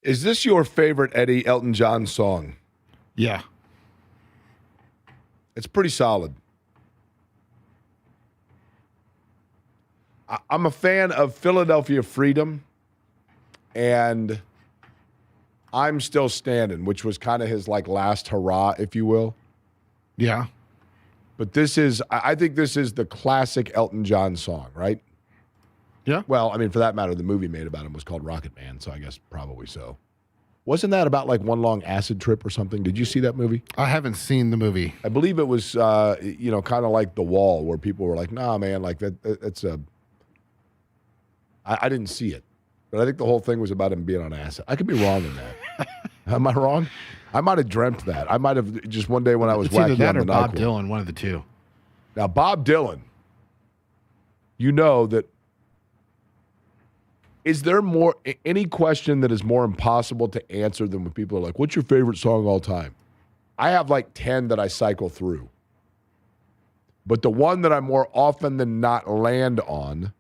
Is this your favorite Eddie Elton John song? Yeah. It's pretty solid. I'm a fan of Philadelphia Freedom and I'm Still Standing, which was kind of his like last hurrah, if you will. Yeah. But I think this is the classic Elton John song, right? Yeah. Well, I mean, for that matter, the movie made about him was called Rocket Man, so I guess probably so. Wasn't that about like one long acid trip or something? Did you see that movie? I haven't seen the movie. I believe it was, kind of like The Wall, where people were like, nah, man, like that's a... I didn't see it, but I think the whole thing was about him being on acid. I could be wrong in that. Am I wrong? I might have dreamt that. I might have just one day when I was It's either wacky that on or the Bob NyQuil. Dylan, one of the two. Now, Bob Dylan, you know that is there any question that is more impossible to answer than when people are like, what's your favorite song of all time? I have like 10 that I cycle through. But the one that I more often than not land on,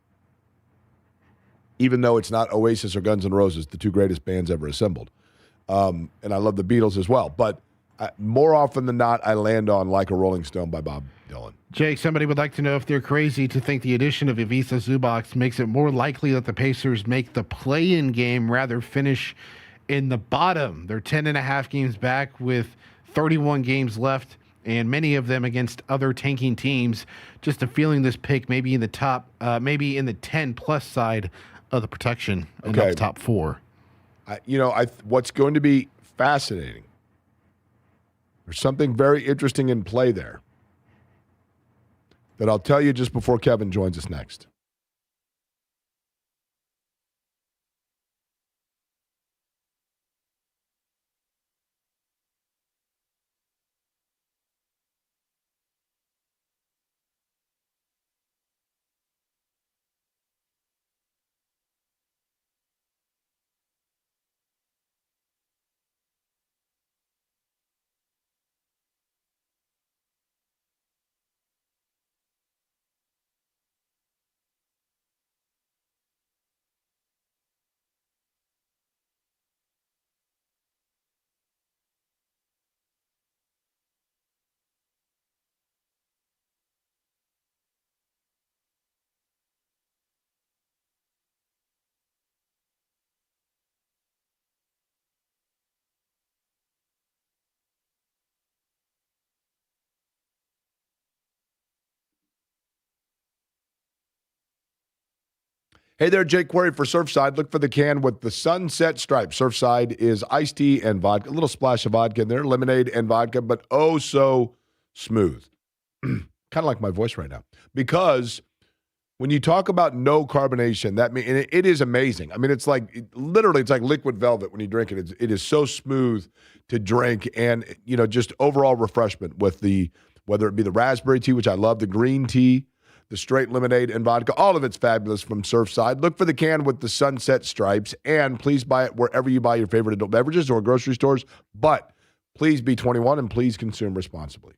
even though it's not Oasis or Guns N' Roses, the two greatest bands ever assembled, and I love the Beatles as well, but more often than not, I land on Like a Rolling Stone by Bob Dylan. Jake, somebody would like to know if they're crazy to think the addition of Ivica Zubac makes it more likely that the Pacers make the play-in game rather finish in the bottom. They're 10.5 games back with 31 games left, and many of them against other tanking teams. Just a feeling this pick maybe in the top, maybe in the 10-plus side of the protection and not the top 4. What's going to be fascinating, there's something very interesting in play there that I'll tell you just before Kevin joins us next. Hey there, Jake Query for Surfside. Look for the can with the sunset stripe. Surfside is iced tea and vodka, a little splash of vodka in there, lemonade and vodka, but oh so smooth. Kind of like my voice right now. Because when you talk about no carbonation, that means it is amazing. I mean, it's like literally, it's like liquid velvet when you drink it. It is so smooth to drink, and just overall refreshment with whether it be the raspberry tea, which I love, the green tea, the straight lemonade and vodka, all of it's fabulous from Surfside. Look for the can with the sunset stripes, and please buy it wherever you buy your favorite adult beverages or grocery stores. But please be 21 and please consume responsibly.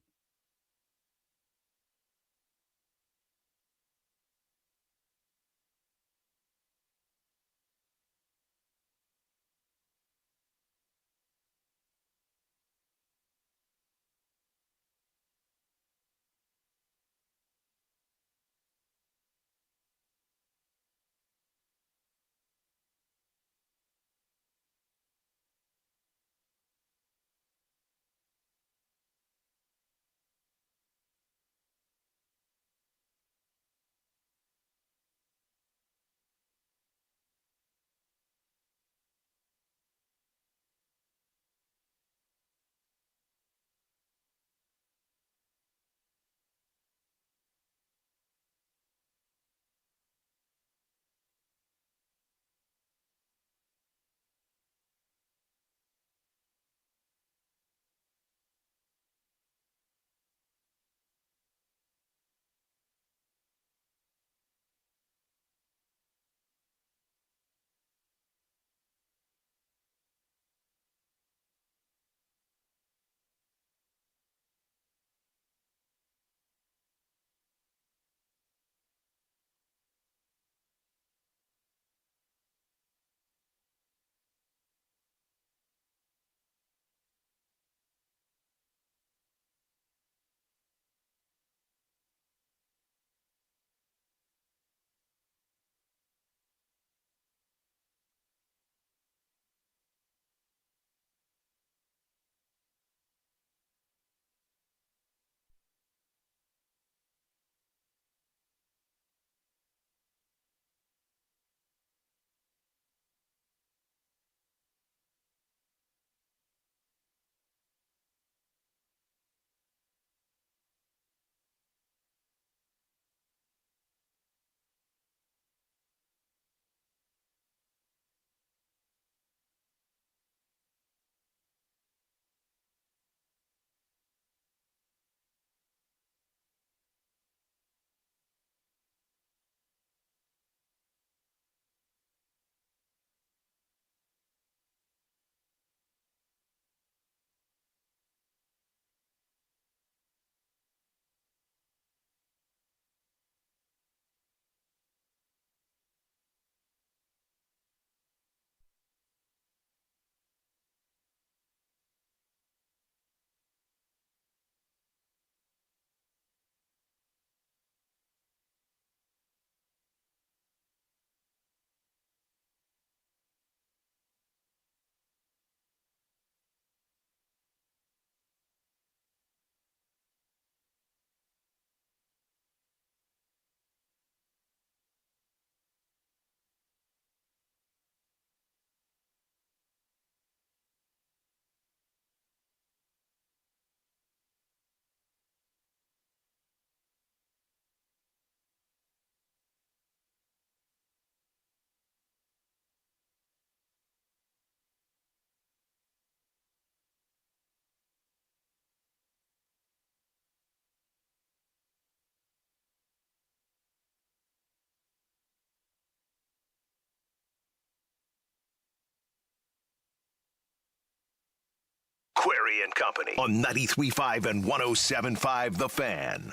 Corey and Company on 93.5 and 107.5 The Fan.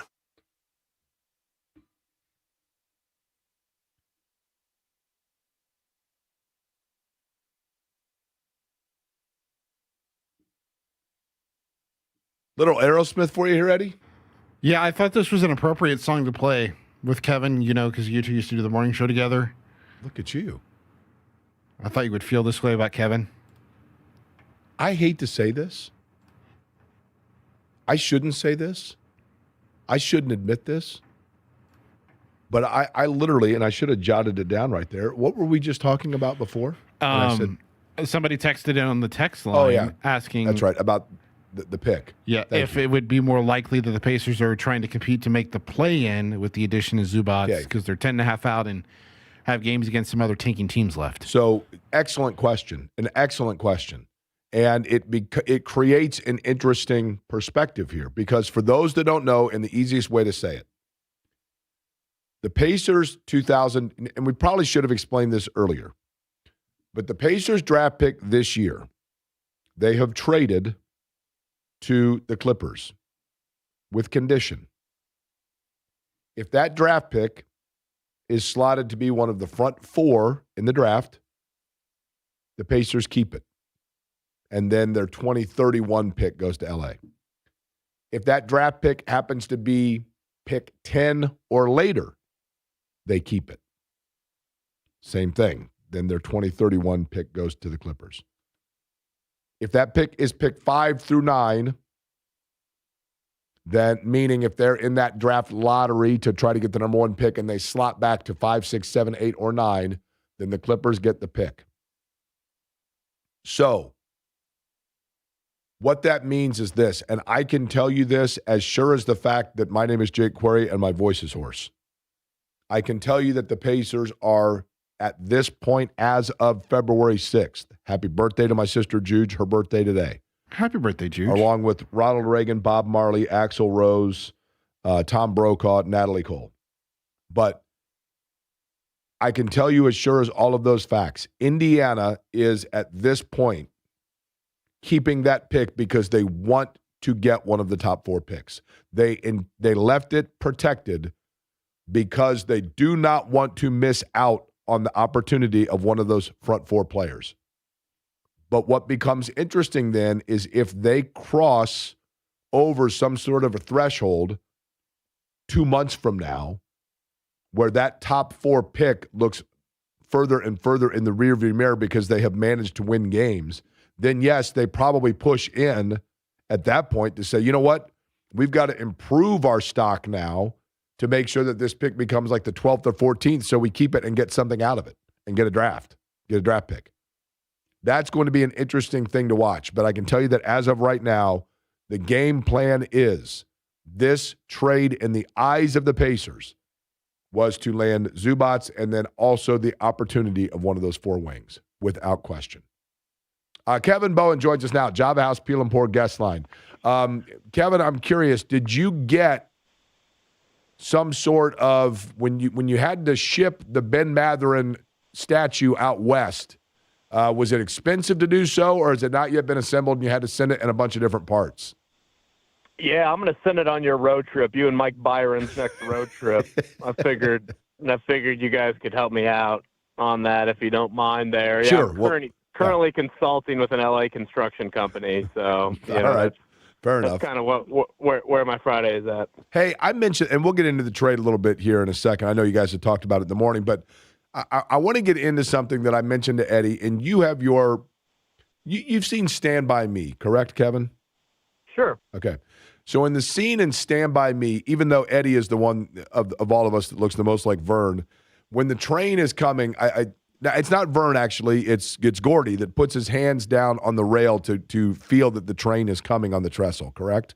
Little Aerosmith for you here, Eddie? Yeah, I thought this was an appropriate song to play with Kevin, because you two used to do the morning show together. Look at you. I thought you would feel this way about Kevin. I hate to say this. I shouldn't say this. I shouldn't admit this. But I literally, and I should have jotted it down right there. What were we just talking about before? Somebody texted in on the text line asking. That's right, about the pick. Yeah, if it would be more likely that the Pacers are trying to compete to make the play-in with the addition of Zubac because they're 10.5 out and have games against some other tanking teams left. So, excellent question. An excellent question. And it creates an interesting perspective here because for those that don't know, and the easiest way to say it, the Pacers 2000, and we probably should have explained this earlier, but the Pacers draft pick this year, they have traded to the Clippers with condition. If that draft pick is slotted to be one of the front four in the draft, the Pacers keep it. And then their 2031 pick goes to LA. If that draft pick happens to be pick 10 or later, they keep it. Same thing. Then their 2031 pick goes to the Clippers. If that pick is pick 5 through 9, then meaning if they're in that draft lottery to try to get the number 1 pick and they slot back to 5, 6, 7, 8, or 9, then the Clippers get the pick. So, what that means is this, and I can tell you this as sure as the fact that my name is Jake Query and my voice is hoarse. I can tell you that the Pacers are, at this point, as of February 6th. Happy birthday to my sister Juge, her birthday today. Happy birthday, Juge. Along with Ronald Reagan, Bob Marley, Axl Rose, Tom Brokaw, Natalie Cole. But I can tell you as sure as all of those facts, Indiana is, at this point, keeping that pick because they want to get one of the top 4 picks. They left it protected because they do not want to miss out on the opportunity of one of those front 4 players. But what becomes interesting then is if they cross over some sort of a threshold 2 months from now, where that top 4 pick looks further and further in the rearview mirror because they have managed to win games, then yes, they probably push in at that point to say, you know what? We've got to improve our stock now to make sure that this pick becomes like the 12th or 14th so we keep it and get something out of it and get a draft pick. That's going to be an interesting thing to watch. But I can tell you that as of right now, the game plan is this trade in the eyes of the Pacers was to land Zubac and then also the opportunity of one of those 4 wings, without question. Kevin Bowen joins us now, Java House Peel and Pour guest line. Kevin, I'm curious, did you get some sort of, when you had to ship the Ben Matherin statue out west, was it expensive to do so, or has it not yet been assembled and you had to send it in a bunch of different parts? Yeah, I'm going to send it on your road trip, you and Mike Byron's next road trip. I figured you guys could help me out on that if you don't mind there. Sure. Yeah, currently consulting with an LA construction company, so all right. Fair enough. That's kind of where my Friday is at. Hey, I mentioned, and we'll get into the trade a little bit here in a second. I know you guys have talked about it in the morning, but I want to get into something that I mentioned to Eddie, and you have you've seen Stand By Me, correct, Kevin? Sure. Okay. So in the scene in Stand By Me, even though Eddie is the one of all of us that looks the most like Vern, when the train is coming, now, it's not Vern, actually. It's Gordy that puts his hands down on the rail to feel that the train is coming on the trestle, correct?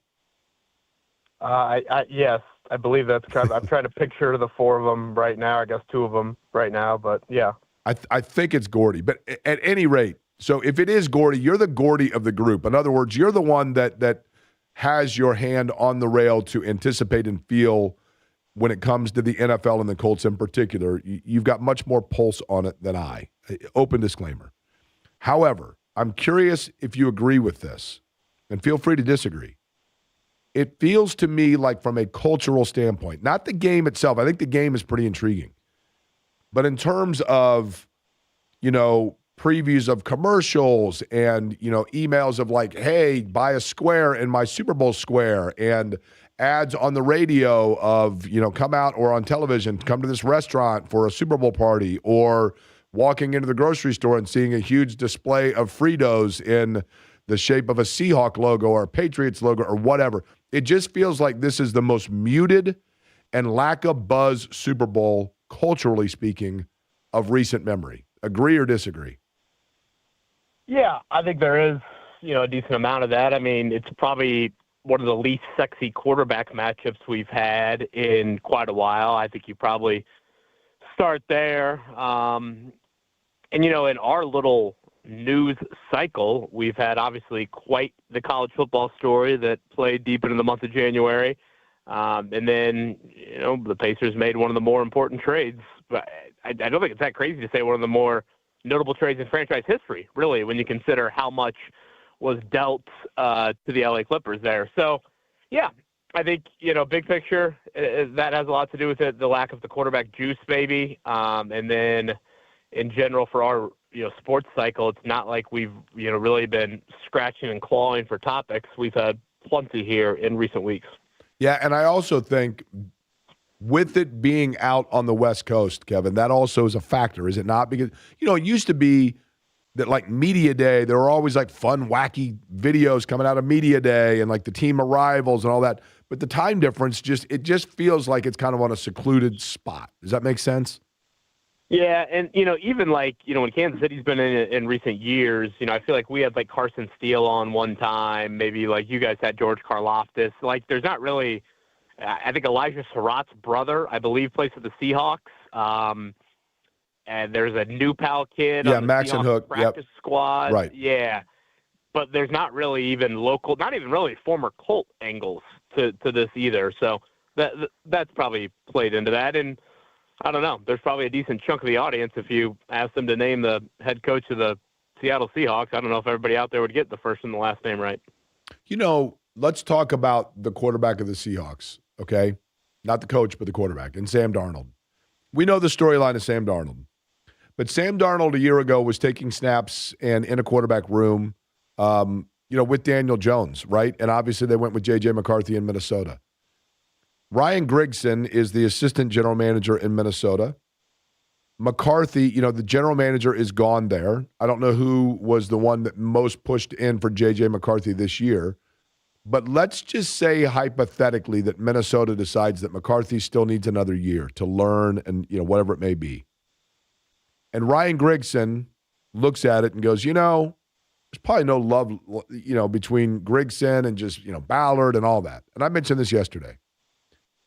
Yes, I believe that's correct. I'm trying to picture the 4 of them right now. I guess 2 of them right now, but yeah. I think it's Gordy. But at any rate, so if it is Gordy, you're the Gordy of the group. In other words, you're the one that has your hand on the rail to anticipate and feel when it comes to the NFL and the Colts in particular. You've got much more pulse on it than I. Open disclaimer. However, I'm curious if you agree with this. and feel free to disagree. It feels to me like from a cultural standpoint, not the game itself. I think the game is pretty intriguing. But in terms of, previews of commercials and, emails of like, hey, buy a square in my Super Bowl square, and ads on the radio of, come out, or on television, come to this restaurant for a Super Bowl party, or walking into the grocery store and seeing a huge display of Fritos in the shape of a Seahawk logo or a Patriots logo or whatever. It just feels like this is the most muted and lack of buzz Super Bowl, culturally speaking, of recent memory. Agree or disagree? Yeah, I think there is, a decent amount of that. I mean, it's probably one of the least sexy quarterback matchups we've had in quite a while. I think you probably start there. And, in our little news cycle, we've had obviously quite the college football story that played deep into the month of January. And then, the Pacers made one of the more important trades. But I don't think it's that crazy to say one of the more notable trades in franchise history, really, when you consider how much was dealt to the LA Clippers there. So, yeah, I think, big picture, that has a lot to do with it, the lack of the quarterback juice, maybe. And then in general for our, sports cycle, it's not like we've, really been scratching and clawing for topics. We've had plenty here in recent weeks. Yeah, and I also think with it being out on the West Coast, Kevin, that also is a factor, is it not? Because, it used to be that like media day, there were always like fun, wacky videos coming out of media day and like the team arrivals and all that. But the time difference it just feels like it's kind of on a secluded spot. Does that make sense? Yeah, and, even like, when Kansas City's been in recent years, I feel like we had like Carson Steele on one time, maybe like you guys had George Karlaftis. Like there's not really, I think Elijah Surratt's brother, I believe, plays for the Seahawks. And there's a new pal kid on the Max Seahawks and Hook practice squad. Right. Yeah. But there's not really even local, not even really former Colt angles to this either. So that's probably played into that. And I don't know. There's probably a decent chunk of the audience, if you ask them to name the head coach of the Seattle Seahawks, I don't know if everybody out there would get the first and the last name right. Let's talk about the quarterback of the Seahawks, okay? Not the coach, but the quarterback, and Sam Darnold. We know the storyline of Sam Darnold. But Sam Darnold a year ago was taking snaps and in a quarterback room, with Daniel Jones, right? And obviously they went with J.J. McCarthy in Minnesota. Ryan Grigson is the assistant general manager in Minnesota. McCarthy, the general manager is gone there. I don't know who was the one that most pushed in for J.J. McCarthy this year. But let's just say hypothetically that Minnesota decides that McCarthy still needs another year to learn and, whatever it may be. And Ryan Grigson looks at it and goes, there's probably no love, between Grigson and just, Ballard and all that. And I mentioned this yesterday.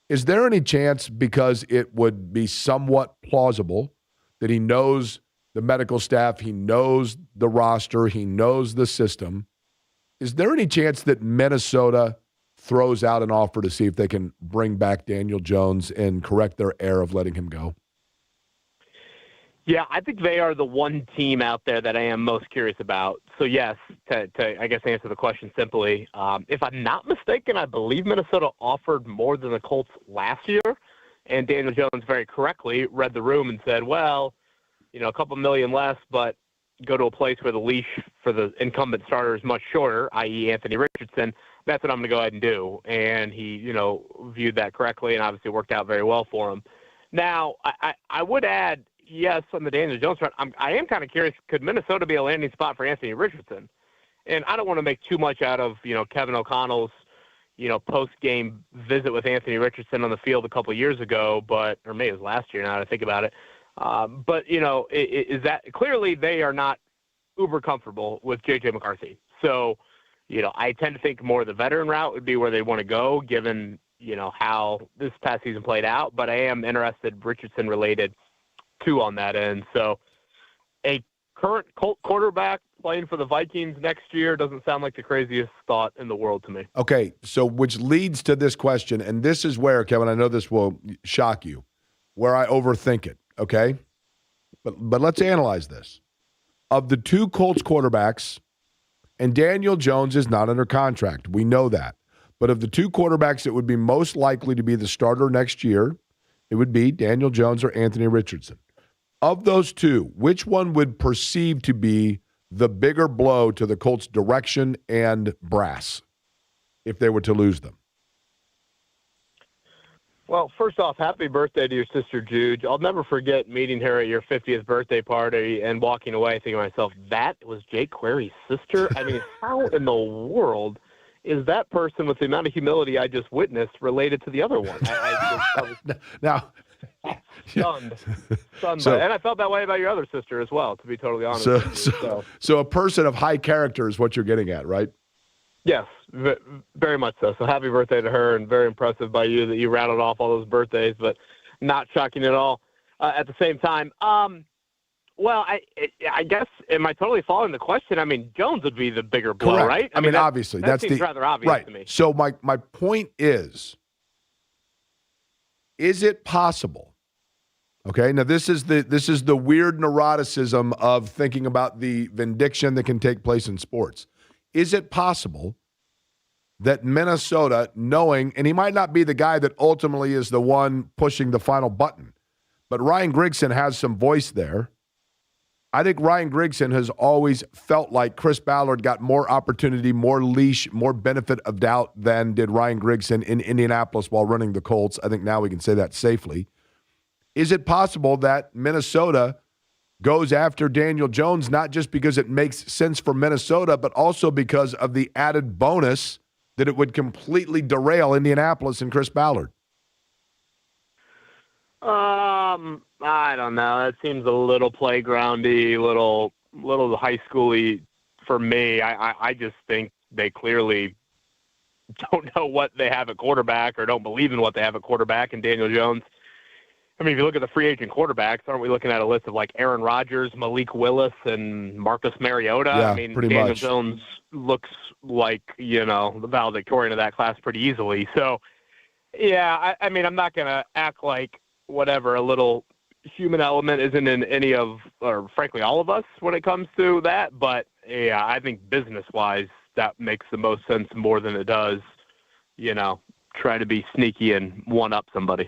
Is there any chance, because it would be somewhat plausible that he knows the medical staff, he knows the roster, he knows the system, is there any chance that Minnesota throws out an offer to see if they can bring back Daniel Jones and correct their error of letting him go? Yeah, I think they are the one team out there that I am most curious about. So, yes, to I guess answer the question simply, if I'm not mistaken, I believe Minnesota offered more than the Colts last year. And Daniel Jones very correctly read the room and said, well, a couple million less, but go to a place where the leash for the incumbent starter is much shorter, i.e. Anthony Richardson. That's what I'm going to go ahead and do. And he, viewed that correctly and obviously worked out very well for him. Now, I would add, yes, on the Daniel Jones front, I am kind of curious, could Minnesota be a landing spot for Anthony Richardson? And I don't want to make too much out of, Kevin O'Connell's, post-game visit with Anthony Richardson on the field a couple of years ago, or maybe it was last year now that I think about it. But, is that clearly they are not uber comfortable with J.J. McCarthy. So, I tend to think more the veteran route would be where they want to go, given, how this past season played out. But I am interested, Richardson related, too, on that end. So a current Colt quarterback playing for the Vikings next year doesn't sound like the craziest thought in the world to me. Okay, so which leads to this question, and this is where, Kevin, I know this will shock you, where I overthink it, okay? But let's analyze this. Of the two Colts quarterbacks, And Daniel Jones is not under contract. We know that. But of the two quarterbacks that would be most likely to be the starter next year, it would be Daniel Jones or Anthony Richardson. Of those two, which one would perceive to be the bigger blow to the Colts' direction and brass if they were to lose them? Well, first off, happy birthday to your sister, Juge. I'll never forget meeting her at your 50th birthday party and walking away thinking to myself, that was Jake Query's sister? I mean, how in the world is that person, with the amount of humility I just witnessed, related to the other one? I was now, stunned. And I felt that way about your other sister as well, to be totally honest with you. So a person of high character is what you're getting at, right? Yes, very much so. So happy birthday to her, and very impressive by you that you rattled off all those birthdays, but not shocking at all at the same time. Well, I guess, am I totally following the question? I mean, Jones would be the bigger blow, Correct. right? I mean, obviously. That seems rather obvious to me. So my point is it possible? Okay, now this is the weird neuroticism of thinking about the vindication that can take place in sports. Is it possible that Minnesota, knowing, and he might not be the guy that ultimately is the one pushing the final button, but Ryan Grigson has some voice there. I think Ryan Grigson has always felt like Chris Ballard got more opportunity, more leash, more benefit of doubt than did Ryan Grigson in Indianapolis while running the Colts. I think now we can say that safely. Is it possible that Minnesota goes after Daniel Jones, not just because it makes sense for Minnesota, but also because of the added bonus that it would completely derail Indianapolis and Chris Ballard? I don't know. That seems a little playgroundy, little high schooly for me. I just think they clearly don't know what they have at quarterback, or don't believe in what they have at quarterback in Daniel Jones. I mean, if you look at the free agent quarterbacks, aren't we looking at a list of like Aaron Rodgers, Malik Willis, and Marcus Mariota? Yeah, I mean, pretty Daniel much. Jones looks like, the valedictorian of that class pretty easily. So, yeah, I mean, I'm not going to act like whatever, a little human element isn't in any of, or frankly, all of us when it comes to that. But, yeah, I think business-wise, that makes the most sense more than it does, try to be sneaky and one-up somebody.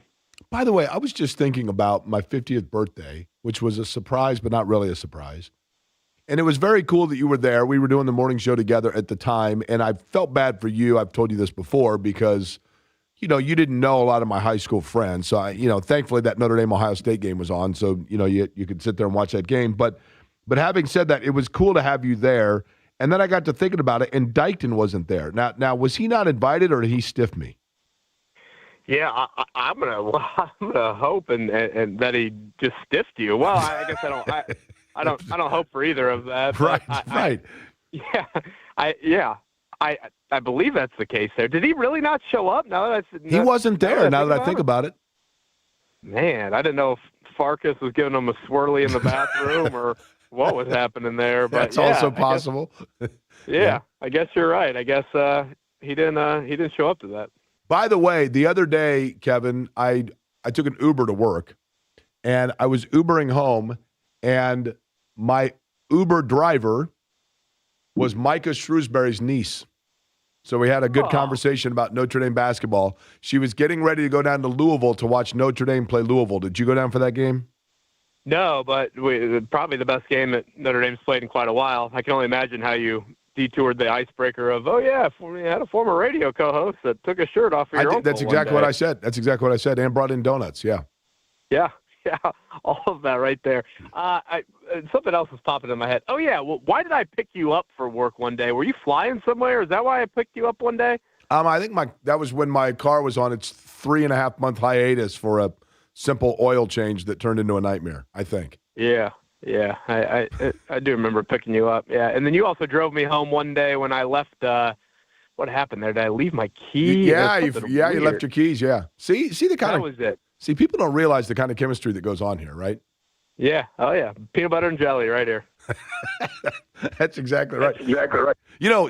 By the way, I was just thinking about my 50th birthday, which was a surprise, but not really a surprise. And it was very cool that you were there. We were doing the morning show together at the time, and I felt bad for you. I've told you this before because, you didn't know a lot of my high school friends. So, thankfully that Notre Dame-Ohio State game was on, so, you could sit there and watch that game. But having said that, it was cool to have you there. And then I got to thinking about it, and Dykton wasn't there. Now, was he not invited, or did he stiff me? Yeah, I'm gonna hope and that he just stiffed you. Well, I guess I don't hope for either of that. Right, right. I believe that's the case there. Did he really not show up? He wasn't there. Now that I think about it. Man, I didn't know if Farkas was giving him a swirly in the bathroom or what was happening there. But that's also possible. I guess you're right. I guess he didn't show up to that. By the way, the other day, Kevin, I took an Uber to work, and I was Ubering home, and my Uber driver was Micah Shrewsbury's niece. So we had a good conversation about Notre Dame basketball. She was getting ready to go down to Louisville to watch Notre Dame play Louisville. Did you go down for that game? No, but probably the best game that Notre Dame's played in quite a while. I can only imagine how you detoured the icebreaker of, we had a former radio co-host that took a shirt off of your uncle. That's exactly what I said. That's exactly what I said, and brought in donuts, yeah. Yeah, all of that right there. Something else was popping in my head. Oh, yeah, well, why did I pick you up for work one day? Were you flying somewhere? Is that why I picked you up one day? I think that was when my car was on its 3.5-month hiatus for a simple oil change that turned into a nightmare, I think. Yeah, I do remember picking you up. Yeah, and then you also drove me home one day when I left. What happened there? Did I leave my keys? Yeah, you left your keys. Yeah. See the kind that was it. See, people don't realize the kind of chemistry that goes on here, right? Yeah. Oh yeah, peanut butter and jelly right here. That's exactly right.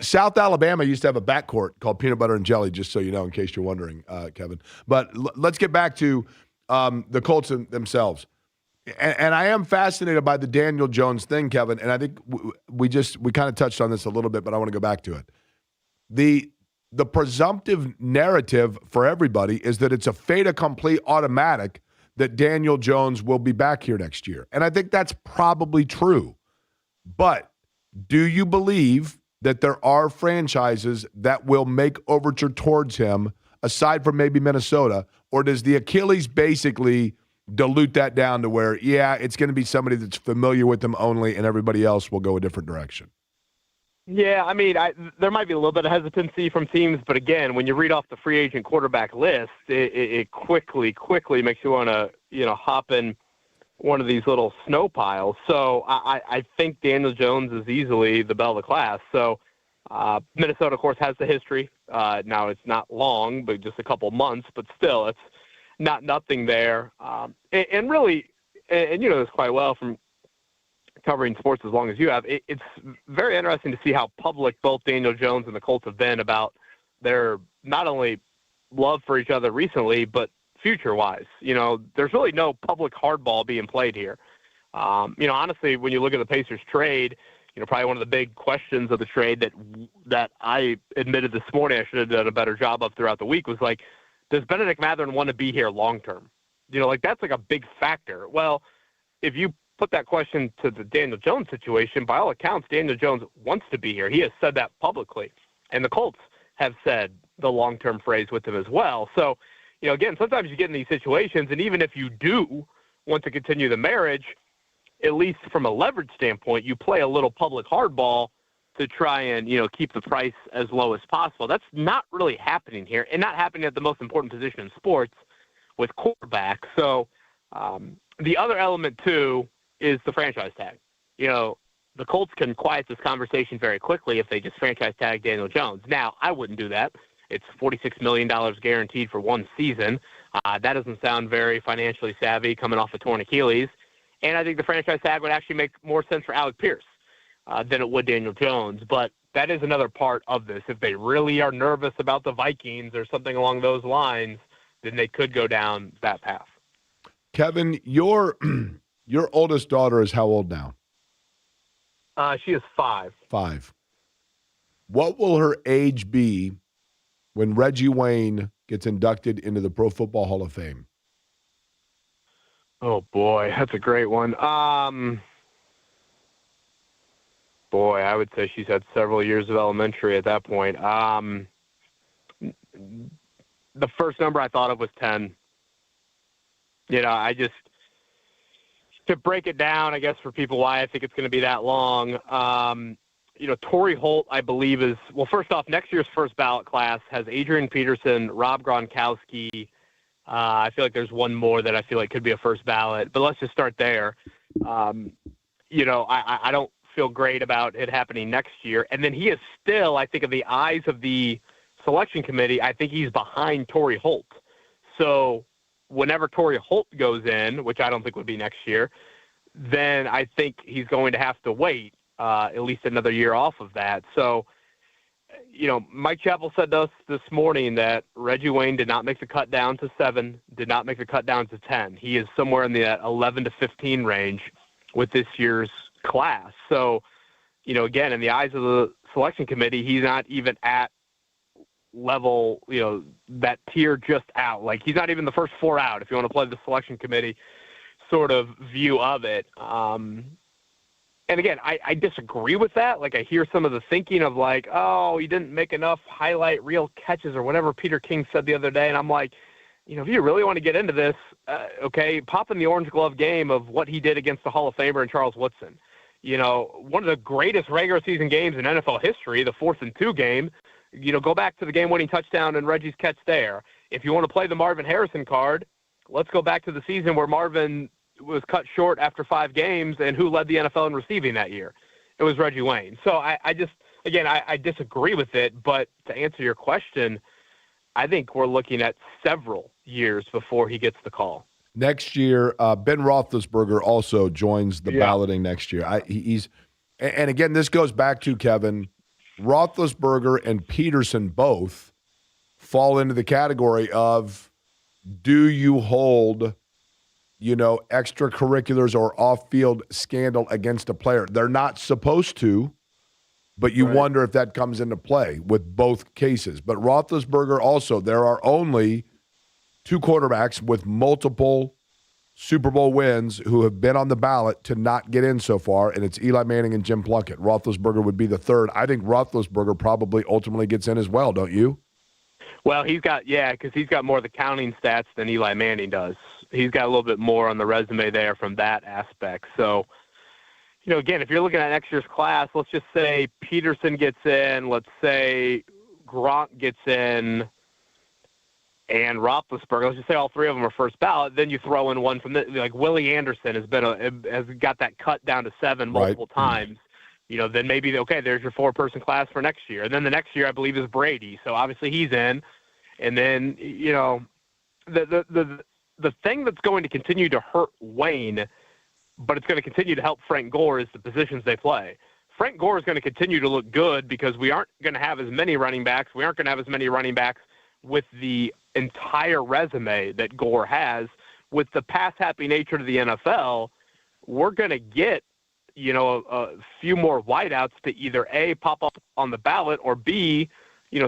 South Alabama used to have a backcourt called peanut butter and jelly. Just so you know, in case you're wondering, Kevin. But let's get back to the Colts themselves. And I am fascinated by the Daniel Jones thing, Kevin. And I think we kind of touched on this a little bit, but I want to go back to it. The presumptive narrative for everybody is that it's a fait accompli automatic that Daniel Jones will be back here next year. And I think that's probably true. But do you believe that there are franchises that will make overture towards him, aside from maybe Minnesota? Or does the Achilles basically dilute that down to where, yeah, it's going to be somebody that's familiar with them only and everybody else will go a different direction? Yeah, I mean, there might be a little bit of hesitancy from teams, but again, when you read off the free agent quarterback list, it quickly makes you want to, hop in one of these little snow piles. So I think Daniel Jones is easily the belle of the class. So Minnesota, of course, has the history. Now it's not long, but just a couple months, but still, it's nothing there. And really, and you know this quite well from covering sports as long as you have, it's very interesting to see how public both Daniel Jones and the Colts have been about their not only love for each other recently, but future-wise. There's really no public hardball being played here. Honestly, when you look at the Pacers trade, probably one of the big questions of the trade that I admitted this morning I should have done a better job of throughout the week was like, does Benedict Mathurin want to be here long-term? That's like a big factor. Well, if you put that question to the Daniel Jones situation, by all accounts, Daniel Jones wants to be here. He has said that publicly. And the Colts have said the long-term phrase with him as well. So, again, sometimes you get in these situations, and even if you do want to continue the marriage, at least from a leverage standpoint, you play a little public hardball to try and, keep the price as low as possible. That's not really happening here, and not happening at the most important position in sports with quarterback. So the other element, too, is the franchise tag. The Colts can quiet this conversation very quickly if they just franchise tag Daniel Jones. Now, I wouldn't do that. It's $46 million guaranteed for one season. That doesn't sound very financially savvy coming off a torn Achilles. And I think the franchise tag would actually make more sense for Alec Pierce than it would Daniel Jones. But that is another part of this. If they really are nervous about the Vikings or something along those lines, then they could go down that path. Kevin, your oldest daughter is how old now? She is 5. 5. What will her age be when Reggie Wayne gets inducted into the Pro Football Hall of Fame? Oh, boy, that's a great one. Boy, I would say she's had several years of elementary at that point. The first number I thought of was 10. To break it down, I guess, for people why I think it's going to be that long, Torrey Holt, I believe, is, well, first off, next year's first ballot class has Adrian Peterson, Rob Gronkowski. I feel like there's one more that I feel like could be a first ballot, but let's just start there. I don't feel great about it happening next year. And then he is still, I think, in the eyes of the selection committee, I think he's behind Torrey Holt. So whenever Torrey Holt goes in, which I don't think would be next year, then I think he's going to have to wait at least another year off of that. So, Mike Chappell said to us this morning that Reggie Wayne did not make the cut down to 7, did not make the cut down to 10. He is somewhere in the 11 to 15 range with this year's class. So, again, in the eyes of the selection committee, he's not even at level, that tier just out. Like, he's not even the first 4 out, if you want to play the selection committee sort of view of it. And again, I disagree with that. Like, I hear some of the thinking of like, oh, he didn't make enough highlight reel catches or whatever Peter King said the other day. And I'm like, if you really want to get into this, okay, pop in the orange glove game of what he did against the Hall of Famer and Charles Woodson. One of the greatest regular season games in NFL history, the 4th and 2 game. Go back to the game-winning touchdown and Reggie's catch there. If you want to play the Marvin Harrison card, let's go back to the season where Marvin was cut short after 5 games, and who led the NFL in receiving that year? It was Reggie Wayne. So I disagree with it, but to answer your question, I think we're looking at several years before he gets the call. Next year, Ben Roethlisberger also joins the balloting next year. And again, this goes back to, Kevin, Roethlisberger and Peterson both fall into the category of, do you hold extracurriculars or off-field scandal against a player. They're not supposed to, but you wonder if that comes into play with both cases. But Roethlisberger also, there are only two quarterbacks with multiple Super Bowl wins who have been on the ballot to not get in so far, and it's Eli Manning and Jim Plunkett. Roethlisberger would be the third. I think Roethlisberger probably ultimately gets in as well, don't you? Well, because he's got more of the counting stats than Eli Manning does. He's got a little bit more on the resume there from that aspect. So, again, if you're looking at next year's class, let's just say Peterson gets in, let's say Gronk gets in, and Roethlisberger, let's just say all three of them are first ballot, then you throw in one from like Willie Anderson has got that cut down to 7 multiple times. Then maybe, there's your 4-person class for next year. And then the next year, I believe, is Brady. So obviously he's in. And then, the thing that's going to continue to hurt Wayne, but it's going to continue to help Frank Gore, is the positions they play. Frank Gore is going to continue to look good because we aren't going to have as many running backs. We aren't going to have as many running backs with the entire resume that Gore has. With the pass-happy nature of the NFL, we're going to get, a few more wideouts to either A, pop up on the ballot, or B,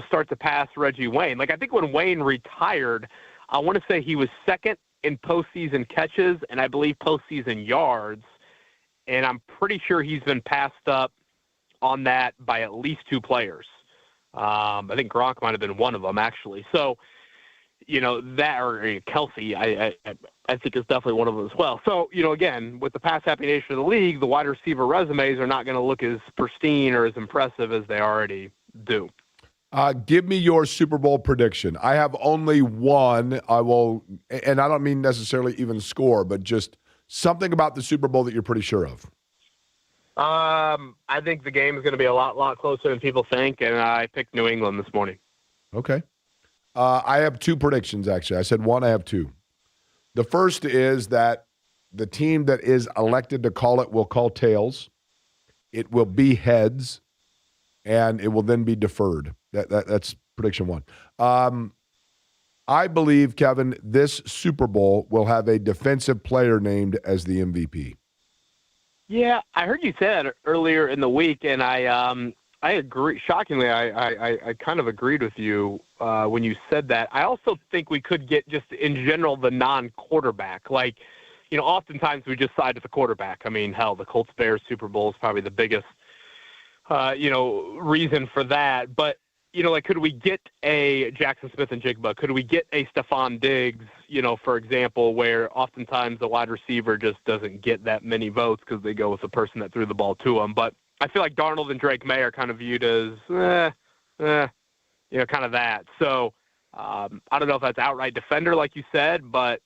start to pass Reggie Wayne. Like, I think when Wayne retired, I want to say he was second in postseason catches and I believe postseason yards. And I'm pretty sure he's been passed up on that by at least 2 players. I think Gronk might have been one of them, actually. So, that, or Kelsey, I think is definitely one of them as well. So, again, with the pass-happy nature of the league, the wide receiver resumes are not going to look as pristine or as impressive as they already do. Give me your Super Bowl prediction. I have only one. And I don't mean necessarily even score, but just something about the Super Bowl that you're pretty sure of. I think the game is going to be a lot closer than people think, and I picked New England this morning. Okay. I have 2 predictions, actually. I said 1, I have 2. The first is that the team that is elected to call it will call tails. It will be heads, and it will then be deferred. That's prediction 1. I believe, Kevin, this Super Bowl will have a defensive player named as the MVP. Yeah, I heard you say that earlier in the week, and I agree. Shockingly, I kind of agreed with you when you said that. I also think we could get, just in general, the non-quarterback. Like, oftentimes we just side with the quarterback. I mean, hell, the Colts-Bears Super Bowl is probably the biggest, reason for that. But, could we get a Jackson Smith and Jigba? Could we get a Stephon Diggs, for example, where oftentimes the wide receiver just doesn't get that many votes because they go with the person that threw the ball to him. But I feel like Darnold and Drake May are kind of viewed as, kind of that. So I don't know if that's outright defender, like you said, but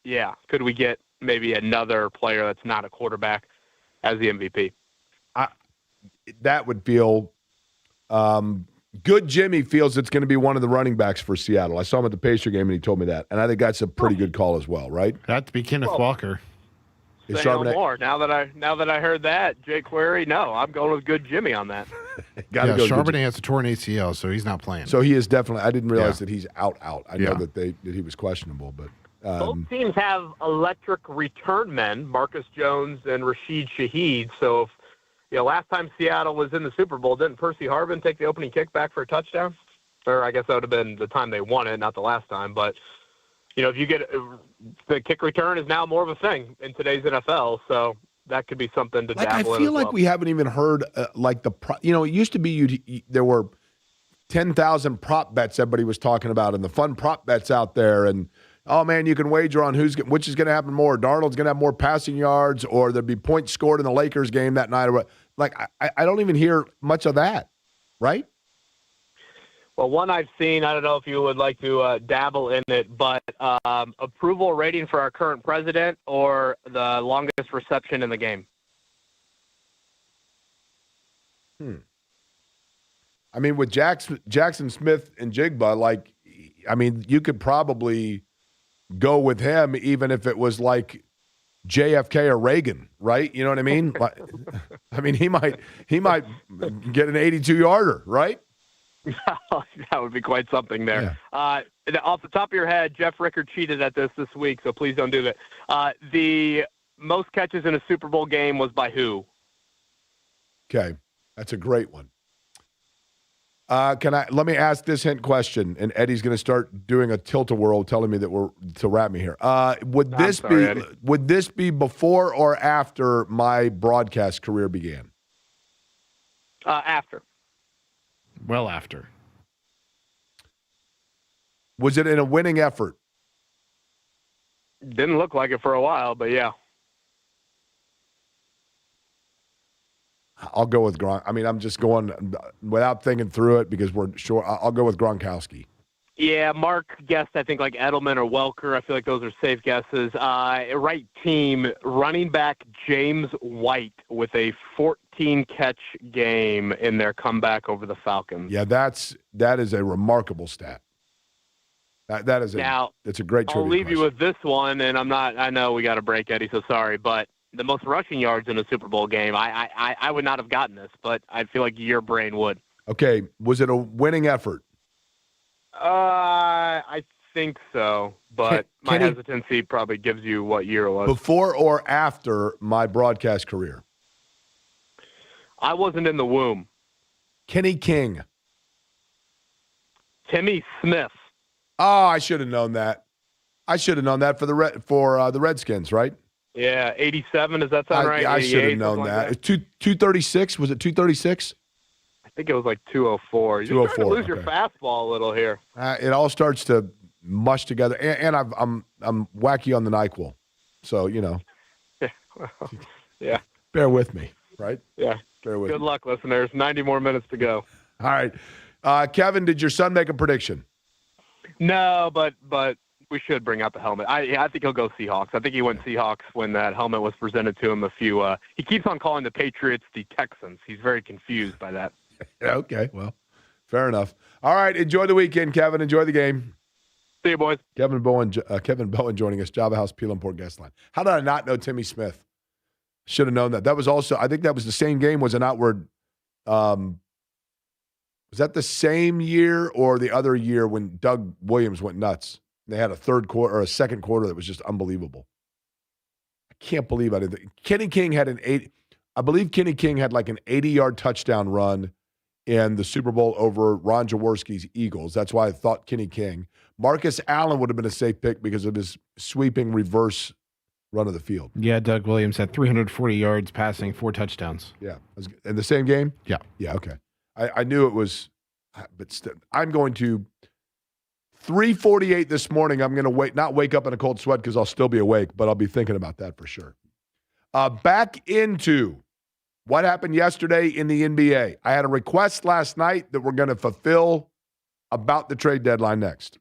yeah, could we get maybe another player that's not a quarterback as the MVP? That would feel good. Jimmy feels it's going to be one of the running backs for Seattle. I saw him at the Pacer game, and he told me that. And I think that's a pretty good call as well, right? That'd be Kenneth Walker. Say no more. Now that I heard that, Jay Query, no, I'm going with good Jimmy on that. Charbonnet has a torn ACL, so he's not playing. So he is definitely. I didn't realize that he's out. I know that he was questionable, but both teams have electric return men, Marcus Jones and Rashid Shaheed. So if last time Seattle was in the Super Bowl, didn't Percy Harvin take the opening kickback for a touchdown? Or I guess that would have been the time they won it, not the last time, but. If you get the kick return is now more of a thing in today's NFL, so that could be something to dabble in. I feel like we haven't even heard it used to be there were 10,000 prop bets everybody was talking about, and the fun prop bets out there, and oh man, you can wager on which is going to happen more. Darnold's going to have more passing yards, or there'd be points scored in the Lakers game that night, or like I don't even hear much of that, right? Well, one I've seen, I don't know if you would like to dabble in it, but approval rating for our current president or the longest reception in the game. I mean, with Jackson Smith and Jigba, you could probably go with him even if it was like JFK or Reagan, right? You know what I mean? I mean, he might get an 82-yarder, right? That would be quite something there. Yeah. Off the top of your head, Jeff Rickard cheated at this week, so please don't do that. The most catches in a Super Bowl game was by who? Okay, that's a great one. Let me ask this hint question, and Eddie's going to start doing a tilt-a-whirl, telling me that we're to wrap me here. Would this be before or after my broadcast career began? After. Well, after. Was it in a winning effort? Didn't look like it for a while, but yeah. I'll go with Gronk. I mean, I'm just going without thinking through it because we're short. I'll go with Gronkowski. Yeah, Mark guessed, I think, like Edelman or Welker. I feel like those are safe guesses. Right team, running back James White with a 14-catch game in their comeback over the Falcons. Yeah, that is a remarkable stat. That is it's a great trivia I'll leave question. You with this one, and I know we got a break, Eddie, so sorry, but the most rushing yards in a Super Bowl game, I would not have gotten this, but I feel like your brain would. Okay, was it a winning effort? I think so, but my hesitancy probably gives you what year it was. Before or after my broadcast career? I wasn't in the womb. Kenny King. Timmy Smith. Oh, I should have known that. I should have known that for the Redskins, right? Yeah, 87. Does that sound right? I should have known that. Like 236. Was it 236? I think it was like 204. You're starting to lose your fastball a little here. It all starts to mush together, and I'm wacky on the NyQuil, so you know. Yeah. Bear with me, right? Yeah. Bear with me. Good luck, listeners. 90 more minutes to go. All right, Kevin, did your son make a prediction? No, but we should bring out the helmet. I think he'll go Seahawks. I think he went Seahawks when that helmet was presented to him he keeps on calling the Patriots the Texans. He's very confused by that. Okay, well, fair enough. All right, enjoy the weekend, Kevin. Enjoy the game. See you, boys. Kevin Bowen joining us, Java House Peel and Port guest line. How did I not know Timmy Smith? Should have known that. That was also, I think that was the same game, was an outward, was that the same year or the other year when Doug Williams went nuts? They had a third quarter or a second quarter that was just unbelievable. I can't believe I didn't. Kenny King had I believe Kenny King had like an 80-yard touchdown run in the Super Bowl over Ron Jaworski's Eagles. That's why I thought Kenny King. Marcus Allen would have been a safe pick because of his sweeping reverse run of the field. Yeah, Doug Williams had 340 yards passing, 4 touchdowns. Yeah. In the same game? Yeah. Yeah, okay. I knew it was, but I'm going to 3:48 this morning. I'm going to not wake up in a cold sweat because I'll still be awake, but I'll be thinking about that for sure. Back into what happened yesterday in the NBA. I had a request last night that we're going to fulfill about the trade deadline next.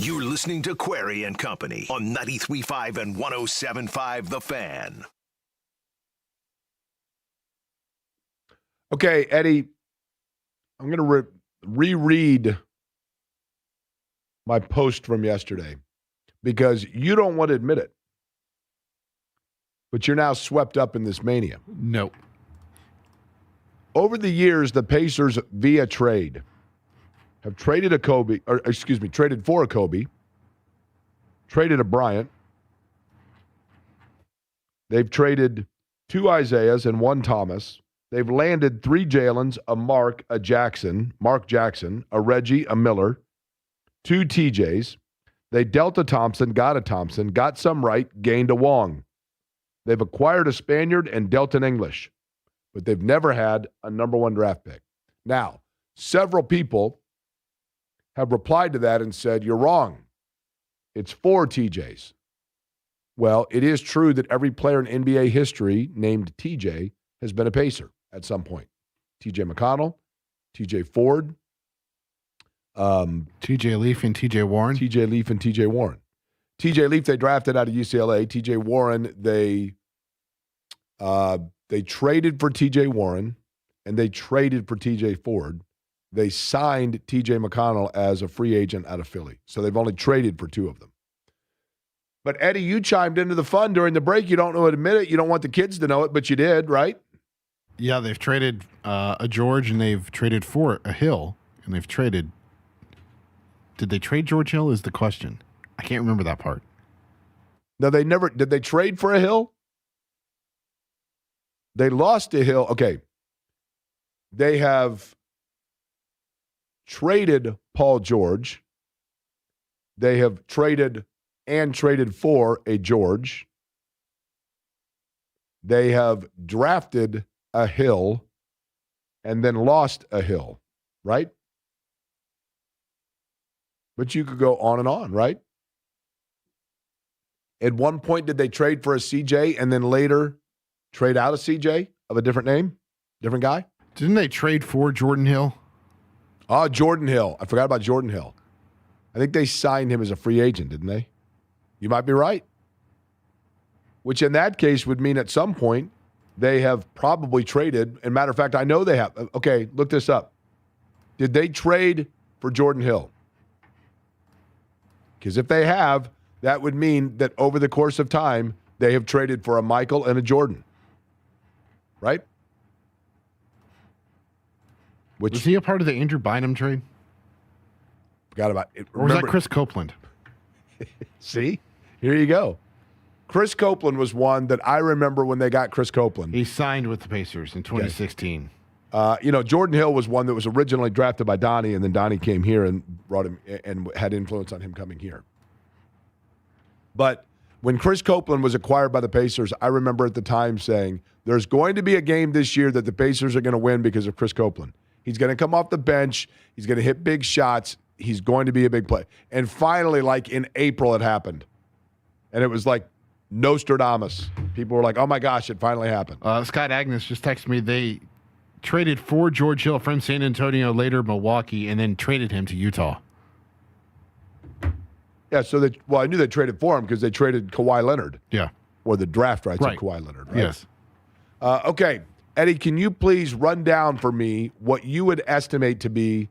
You're listening to Query and Company on 93.5 and 107.5 The Fan. Okay, Eddie, I'm going to reread my post from yesterday because you don't want to admit it. But you're now swept up in this mania. No. Over the years, the Pacers, via trade, have traded traded for a Kobe, traded a Bryant. They've traded 2 Isaiahs and 1 Thomas. They've landed 3 Jalens, a Mark Jackson, a Reggie, a Miller, 2 TJs. They dealt a Thompson, got a Thompson, got some right, gained a Wong. They've acquired a Spaniard and dealt an English, but they've never had a number 1 draft pick. Now, several people have replied to that and said, you're wrong. It's 4 TJs. Well, it is true that every player in NBA history named TJ has been a Pacer at some point. TJ McConnell, TJ Ford, TJ Leaf and TJ Warren. TJ Leaf and TJ Warren. TJ Leaf, they drafted out of UCLA. TJ Warren, they traded for TJ Warren, and they traded for TJ Ford. They signed TJ McConnell as a free agent out of Philly. So they've only traded for 2 of them. But, Eddie, you chimed into the fun during the break. You don't know how to admit it. You don't want the kids to know it, but you did, right? Yeah, they've traded a George, and they've traded for a Hill, and they've traded. Did they trade George Hill is the question. I can't remember that part. No, they never. Did they trade for a Hill? They lost a Hill. Okay. They have traded Paul George. They have traded for a George. They have drafted a Hill and then lost a Hill, right? But you could go on and on, right? At one point, did they trade for a CJ and then later trade out a CJ of a different name, different guy? Didn't they trade for Jordan Hill? Oh, Jordan Hill. I forgot about Jordan Hill. I think they signed him as a free agent, didn't they? You might be right. Which in that case would mean at some point they have probably traded. And matter of fact, I know they have. Okay, look this up. Did they trade for Jordan Hill? Because if they have, that would mean that over the course of time, they have traded for a Michael and a Jordan. Right? Was he a part of the Andrew Bynum trade? Forgot about it. Or was that Chris Copeland? See? Here you go. Chris Copeland was one that I remember when they got Chris Copeland. He signed with the Pacers in 2016. Jordan Hill was one that was originally drafted by Donnie, and then Donnie came here and brought him and had influence on him coming here. But when Chris Copeland was acquired by the Pacers, I remember at the time saying, there's going to be a game this year that the Pacers are going to win because of Chris Copeland. He's going to come off the bench. He's going to hit big shots. He's going to be a big play. And finally, like in April, it happened. And it was like Nostradamus. People were like, oh my gosh, it finally happened. Scott Agnes just texted me they traded for George Hill from San Antonio, later Milwaukee, and then traded him to Utah. Yeah, so I knew they traded for him because they traded Kawhi Leonard. Yeah. Or the draft rights of Kawhi Leonard, right? Yes. Okay, Eddie, can you please run down for me what you would estimate to be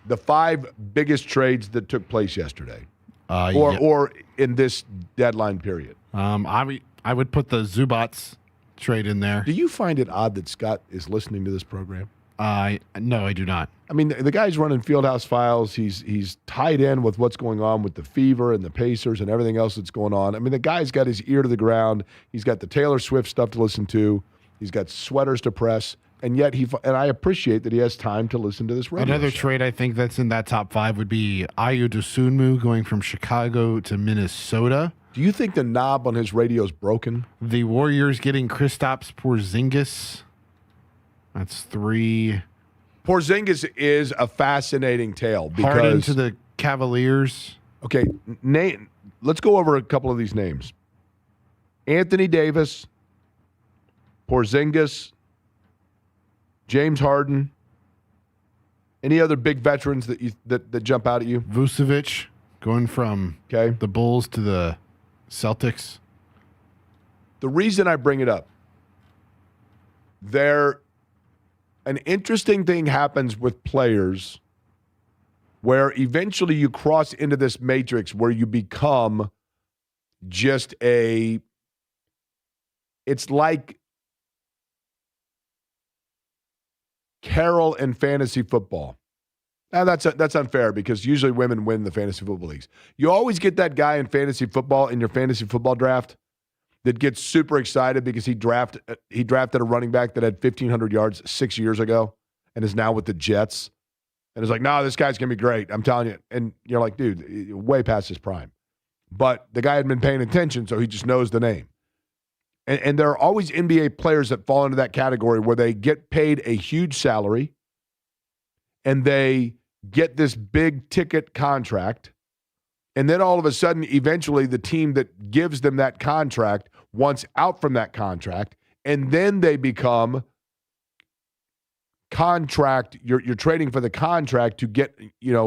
the 5 biggest trades that took place yesterday? Or in this deadline period? I would put the Zubac trade in there. Do you find it odd that Scott is listening to this program? No, I do not. I mean, the guy's running Fieldhouse Files. He's tied in with what's going on with the Fever and the Pacers and everything else that's going on. I mean, the guy's got his ear to the ground. He's got the Taylor Swift stuff to listen to. He's got sweaters to press. And yet, and I appreciate that he has time to listen to this radio Another show. trade I think that's in that top 5 would be Ayo Dosunmu going from Chicago to Minnesota. Do you think the knob on his radio is broken? The Warriors getting Kristaps Porzingis. That's 3. Porzingis is a fascinating tale because Harden to the Cavaliers. Okay, let's go over a couple of these names. Anthony Davis, Porzingis, James Harden. Any other big veterans that jump out at you? Vucevic Going from Okay. the Bulls to the Celtics. The reason I bring it up, an interesting thing happens with players where eventually you cross into this matrix where you become just it's like Carol in fantasy football. Now that's unfair because usually women win the fantasy football leagues. You always get that guy in fantasy football in your fantasy football draft that gets super excited because he drafted a running back that had 1,500 yards 6 years ago and is now with the Jets. And is like, no, this guy's going to be great. I'm telling you. And you're like, dude, way past his prime. But the guy hadn't been paying attention, so he just knows the name. And there are always NBA players that fall into that category where they get paid a huge salary and they get this big ticket contract. And then all of a sudden, eventually, the team that gives them that contract wants out from that contract. And then they become contract. You're trading for the contract to get,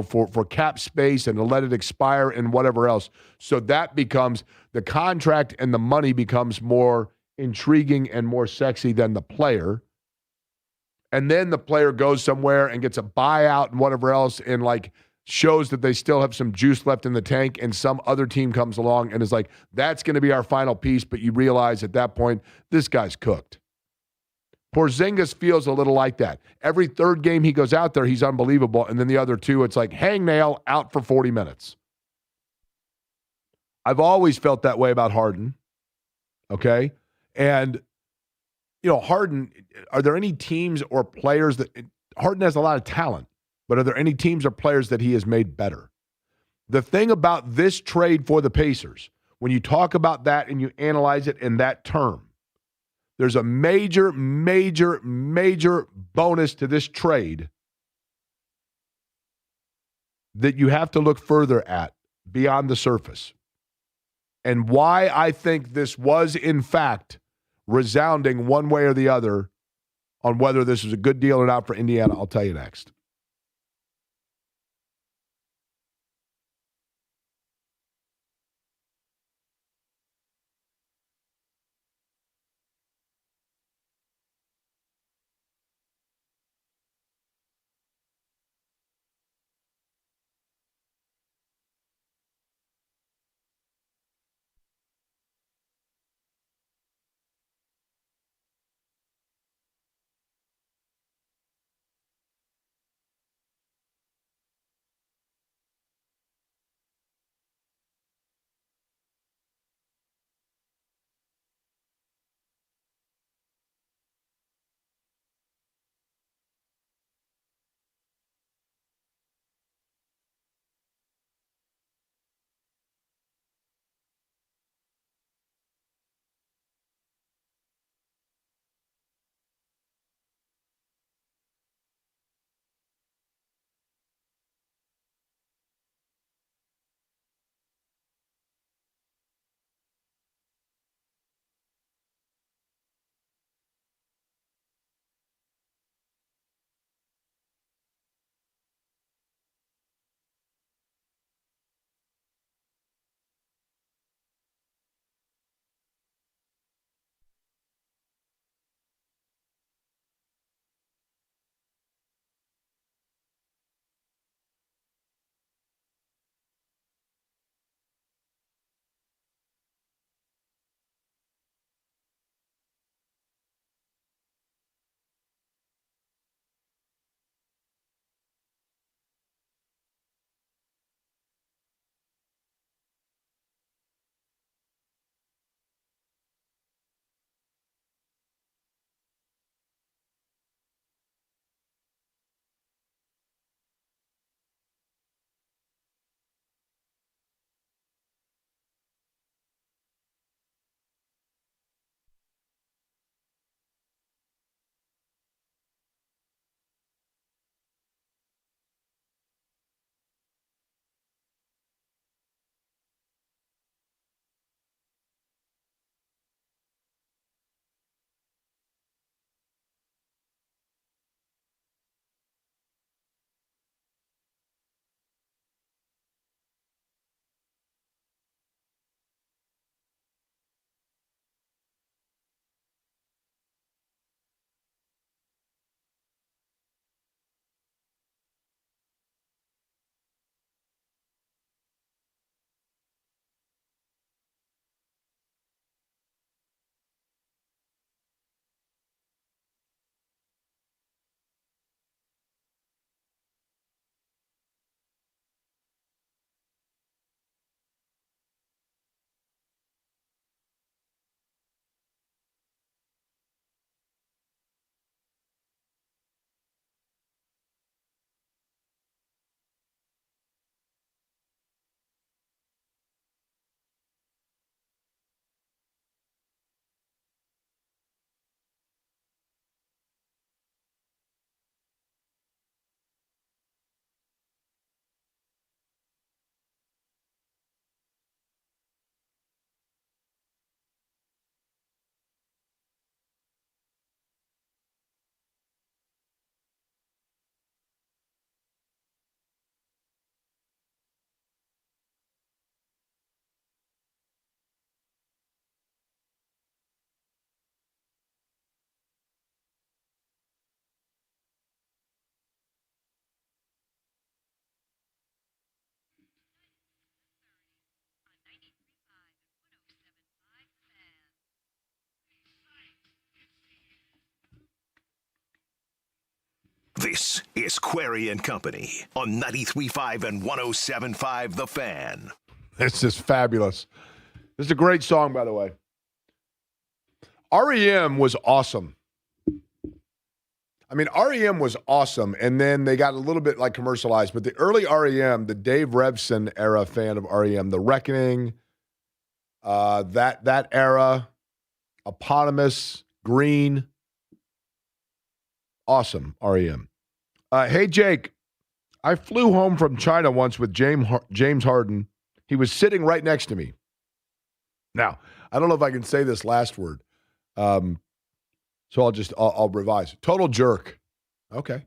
for cap space and to let it expire and whatever else. So that becomes the contract and the money becomes more intriguing and more sexy than the player. And then the player goes somewhere and gets a buyout and whatever else and shows that they still have some juice left in the tank and some other team comes along and is like, that's going to be our final piece. But you realize at that point, this guy's cooked. Porzingis feels a little like that. Every third game he goes out there, he's unbelievable. And then the other two, it's like hangnail out for 40 minutes. I've always felt that way about Harden. Okay? And, Harden, are there any teams or players Harden has a lot of talent, but are there any teams or players that he has made better? The thing about this trade for the Pacers, when you talk about that and you analyze it in that term, there's a major, major, major bonus to this trade that you have to look further at beyond the surface. And why I think this was, in fact, resounding one way or the other on whether this was a good deal or not for Indiana, I'll tell you next. This is Query and Company on 93.5 and 107.5 The Fan. This is fabulous. This is a great song, by the way. REM was awesome. I mean, REM was awesome, and then they got a little bit like commercialized, but the early REM, the Dave Revson era fan of REM, The Reckoning, that era, Eponymous, Green, awesome, REM. Hey, Jake, I flew home from China once with James Harden. He was sitting right next to me. Now, I don't know if I can say this last word, so I'll revise. Total jerk. Okay.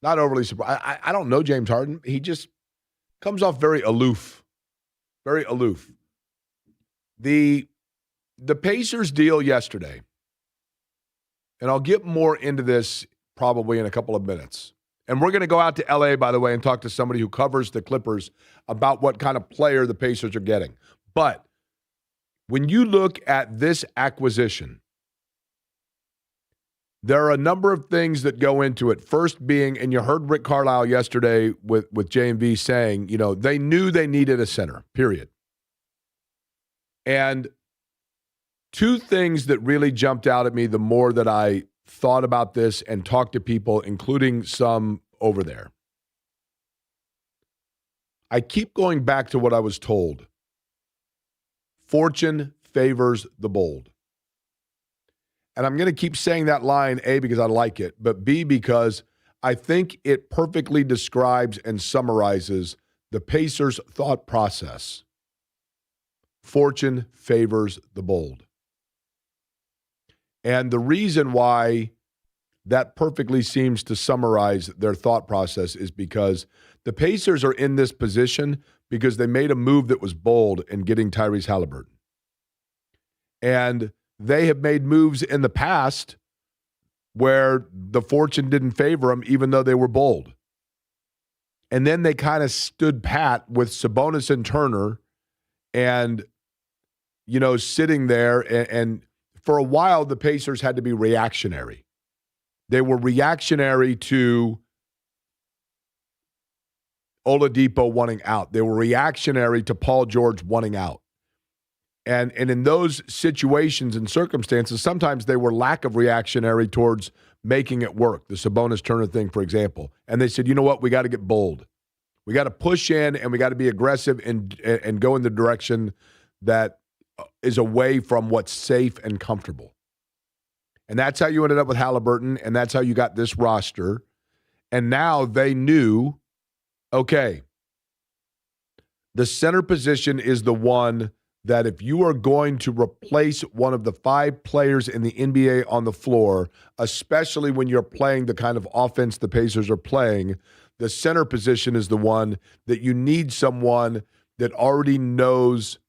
Not overly surprised. I don't know James Harden. He just comes off very aloof. Very aloof. The Pacers deal yesterday, and I'll get more into this probably in a couple of minutes. And we're going to go out to L.A., by the way, and talk to somebody who covers the Clippers about what kind of player the Pacers are getting. But when you look at this acquisition, there are a number of things that go into it. First being, and you heard Rick Carlisle yesterday with J&V saying, they knew they needed a center, period. And two things that really jumped out at me the more that I thought about this and talked to people, including some over there. I keep going back to what I was told. Fortune favors the bold. And I'm going to keep saying that line, A, because I like it, but B, because I think it perfectly describes and summarizes the Pacers' thought process. Fortune favors the bold. And the reason why that perfectly seems to summarize their thought process is because the Pacers are in this position because they made a move that was bold in getting Tyrese Halliburton. And they have made moves in the past where the fortune didn't favor them, even though they were bold. And then they kind of stood pat with Sabonis and Turner and, sitting there. And for a while, the Pacers had to be reactionary. They were reactionary to Oladipo wanting out. They were reactionary to Paul George wanting out. And in those situations and circumstances, sometimes they were lack of reactionary towards making it work. The Sabonis Turner thing, for example. And they said, you know what? We got to get bold. We got to push in and we got to be aggressive and go in the direction that is away from what's safe and comfortable. And that's how you ended up with Halliburton, and that's how you got this roster. And now they knew, okay, the center position is the one that if you are going to replace one of the 5 players in the NBA on the floor, especially when you're playing the kind of offense the Pacers are playing, the center position is the one that you need someone that already knows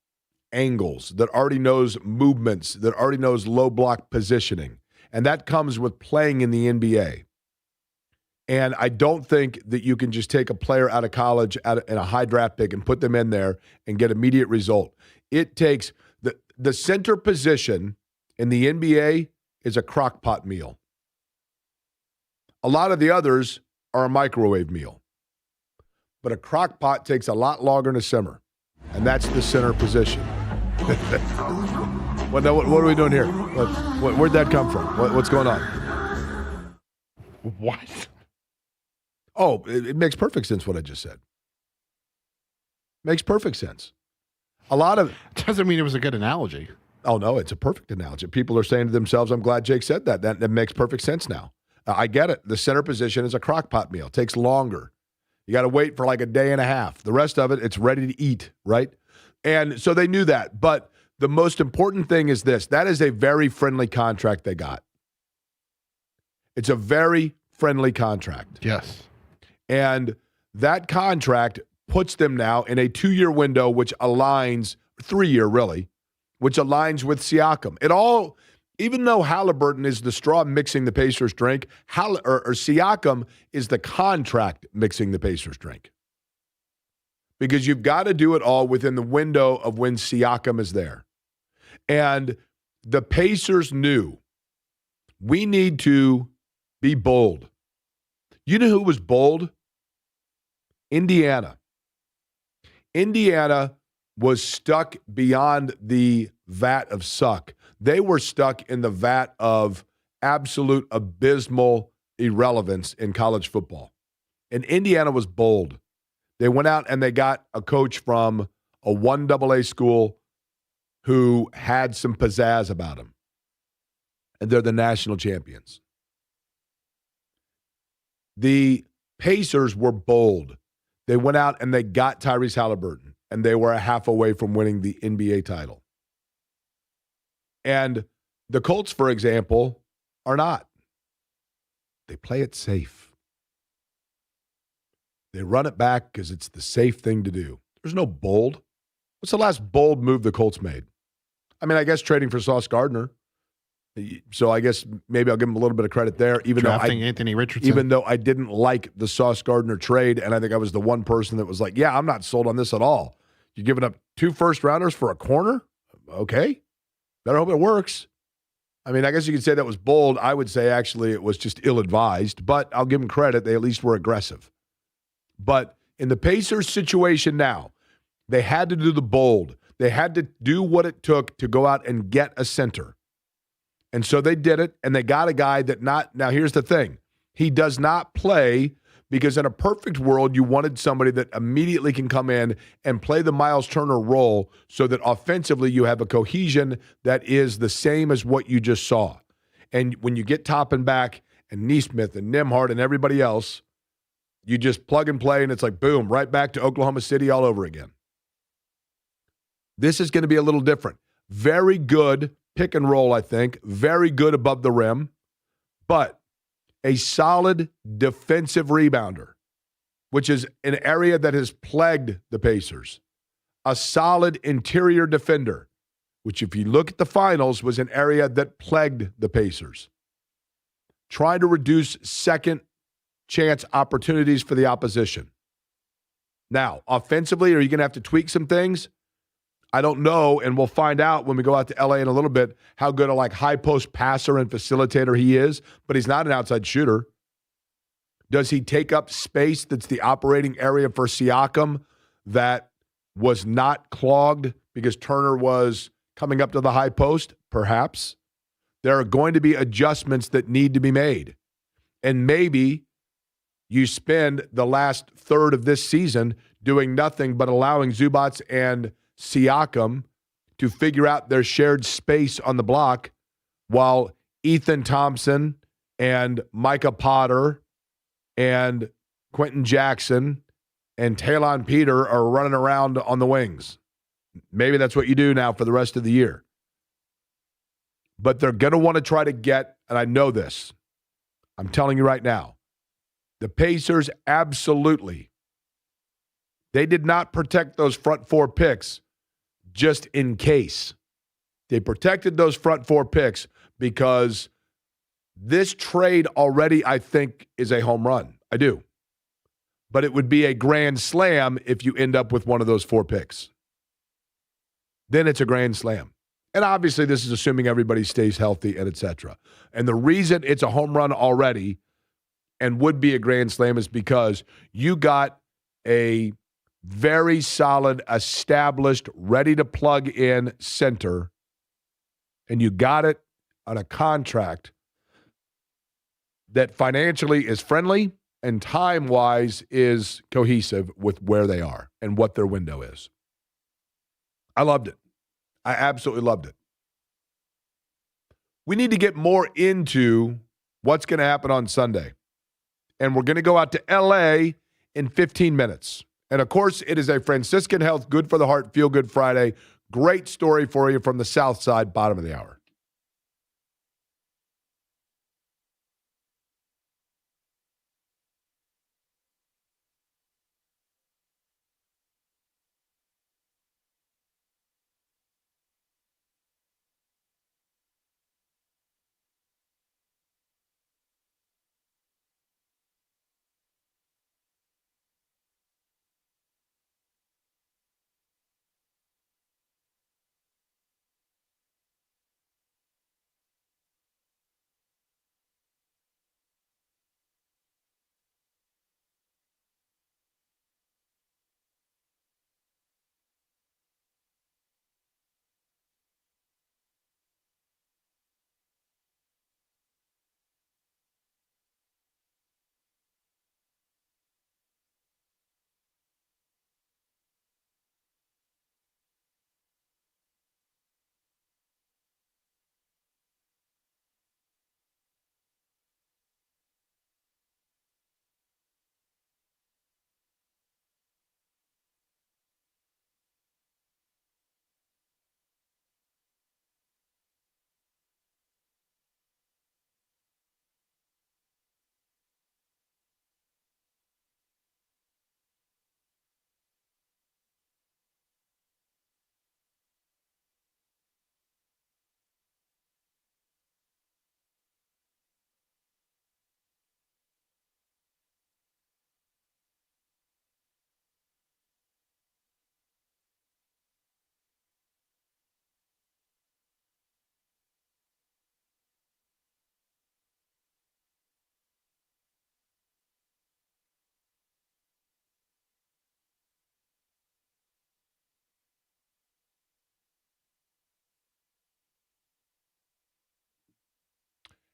angles, that already knows movements, that already knows low block positioning. And that comes with playing in the NBA. And I don't think that you can just take a player out of college in a high draft pick and put them in there and get immediate result. It takes the center position in the NBA is a crock pot meal. A lot of the others are a microwave meal. But a crock pot takes a lot longer to simmer. And that's the center position. What are we doing here? Where'd that come from? What's going on? What? Oh, it makes perfect sense what I just said. Makes perfect sense. A lot of... Doesn't mean it was a good analogy. Oh, no, it's a perfect analogy. People are saying to themselves, I'm glad Jake said that. That makes perfect sense now. I get it. The center position is a crock pot meal. It takes longer. You got to wait for like a day and a half. The rest of it, it's ready to eat, right? And so they knew that. But the most important thing is this. That is a very friendly contract they got. It's a very friendly contract. Yes. And that contract puts them now in a 2-year window, which aligns, 3-year really, which aligns with Siakam. It all, even though Halliburton is the straw mixing the Pacers drink, Siakam is the contract mixing the Pacers drink. Because you've got to do it all within the window of when Siakam is there. And the Pacers knew we need to be bold. You know who was bold? Indiana. Indiana was stuck beyond the vat of suck. They were stuck in the vat of absolute abysmal irrelevance in college football. And Indiana was bold. They went out and they got a coach from a 1AA school who had some pizzazz about him. And they're the national champions. The Pacers were bold. They went out and they got Tyrese Halliburton, and they were a half away from winning the NBA title. And the Colts, for example, are not. They play it safe. They run it back because it's the safe thing to do. There's no bold. What's the last bold move the Colts made? I mean, I guess trading for Sauce Gardner. So I guess maybe I'll give him a little bit of credit there, Drafting Anthony Richardson. Even though I didn't like the Sauce Gardner trade, and I think I was the one person that was like, yeah, I'm not sold on this at all. You're giving up 2 first-rounders for a corner? Okay. Better hope it works. I mean, I guess you could say that was bold. I would say actually it was just ill-advised, but I'll give them credit. They at least were aggressive. But in the Pacers situation now, they had to do the bold. They had to do what it took to go out and get a center. And so they did it, and they got a guy that now here's the thing. He does not play because in a perfect world, you wanted somebody that immediately can come in and play the Miles Turner role so that offensively you have a cohesion that is the same as what you just saw. And when you get Toppin back and Neesmith and Nembhard and everybody else, you just plug and play, and it's like, boom, right back to Oklahoma City all over again. This is going to be a little different. Very good pick and roll, I think. Very good above the rim. But a solid defensive rebounder, which is an area that has plagued the Pacers. A solid interior defender, which if you look at the finals, was an area that plagued the Pacers. Trying to reduce second chance opportunities for the opposition. Now, offensively, are you going to have to tweak some things? I don't know, and we'll find out when we go out to LA in a little bit how good a high post passer and facilitator he is, but he's not an outside shooter. Does he take up space that's the operating area for Siakam that was not clogged because Turner was coming up to the high post? Perhaps. There are going to be adjustments that need to be made. And maybe you spend the last third of this season doing nothing but allowing Zubac and Siakam to figure out their shared space on the block while Ethan Thompson and Micah Potter and Quentin Jackson and Talon Peter are running around on the wings. Maybe that's what you do now for the rest of the year. But they're going to want to try to get, and I know this, I'm telling you right now, the Pacers absolutely, they did not protect those front 4 picks just in case. They protected those front 4 picks because this trade already, I think, is a home run. I do. But it would be a grand slam if you end up with one of those 4 picks. Then it's a grand slam. And obviously, this is assuming everybody stays healthy and et cetera. And the reason it's a home run already and would be a grand slam is because you got a very solid, established, ready to plug in center, and you got it on a contract that financially is friendly and time-wise is cohesive with where they are and what their window is. I loved it. I absolutely loved it. We need to get more into what's going to happen on Sunday. And we're going to go out to LA in 15 minutes. And, of course, it is a Franciscan Health Good for the Heart Feel Good Friday. Great story for you from the South Side, bottom of the hour.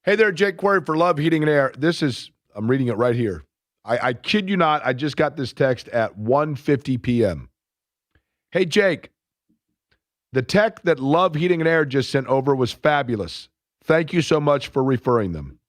Hey there, Jake Query for Love Heating and Air. I'm reading it right here. I kid you not, I just got this text at 1:50 p.m. Hey, Jake, the tech that Love Heating and Air just sent over was fabulous. Thank you so much for referring them.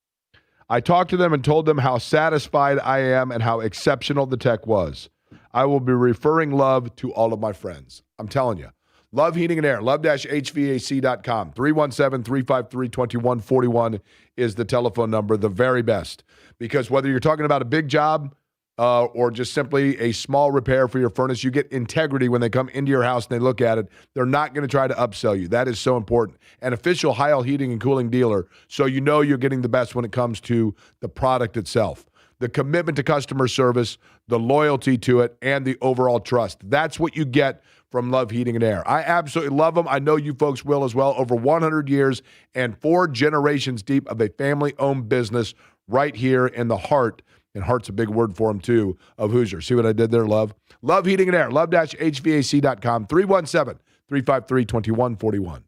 I talked to them and told them how satisfied I am and how exceptional the tech was. I will be referring Love to all of my friends. I'm telling you. Love Heating and Air, love-hvac.com. 317-353-2141 is the telephone number, the very best. Because whether you're talking about a big job or just simply a small repair for your furnace, you get integrity when they come into your house and they look at it. They're not going to try to upsell you. That is so important. An official Heil Heating and Cooling dealer, so you know you're getting the best when it comes to the product itself. The commitment to customer service, the loyalty to it, and the overall trust. That's what you get from Love Heating and Air. I absolutely love them. I know you folks will as well. Over 100 years and 4 generations deep of a family-owned business right here in the heart, and heart's a big word for them too, of Hoosier. See what I did there, Love? Love Heating and Air, love-hvac.com, 317-353-2141.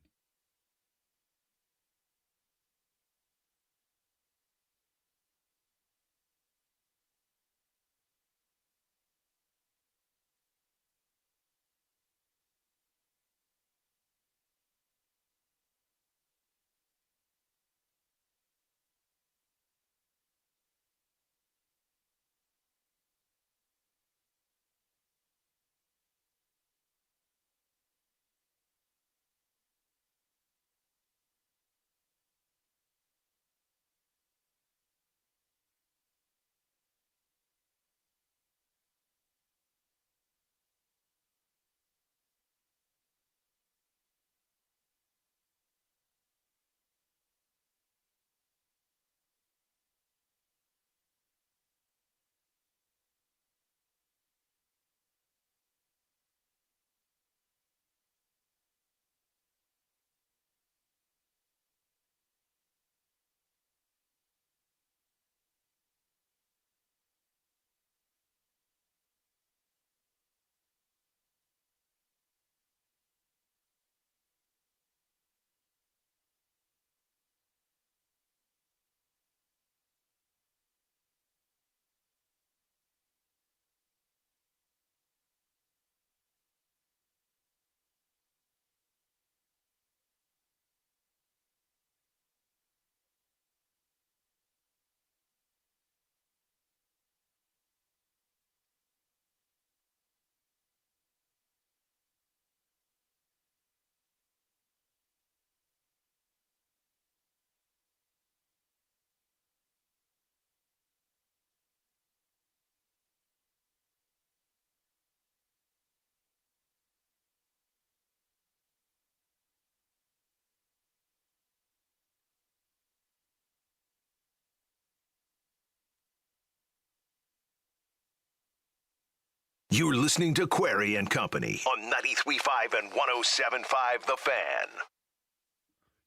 You're listening to Query and Company on 93.5 and 107.5 The Fan.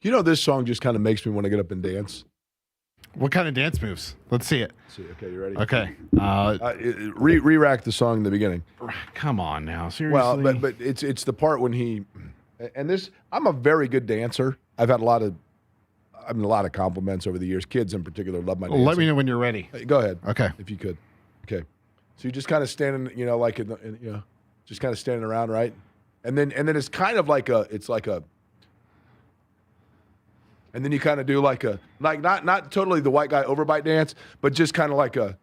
You know, this song just kind of makes me want to get up and dance. What kind of dance moves? Let's see it. Let's see. Okay, you ready? Okay. Re-rack the song in the beginning. Come on now, seriously. Well, but it's the part when he, and this, I'm a very good dancer. I've had a lot of compliments over the years. Kids in particular love my dancing. Let me know when you're ready. Go ahead. Okay. If you could. Okay. So you're just kind of standing, like just kind of standing around, right? And then it's kind of like and then you kind of do like not totally the white guy overbite dance, but just kind of like a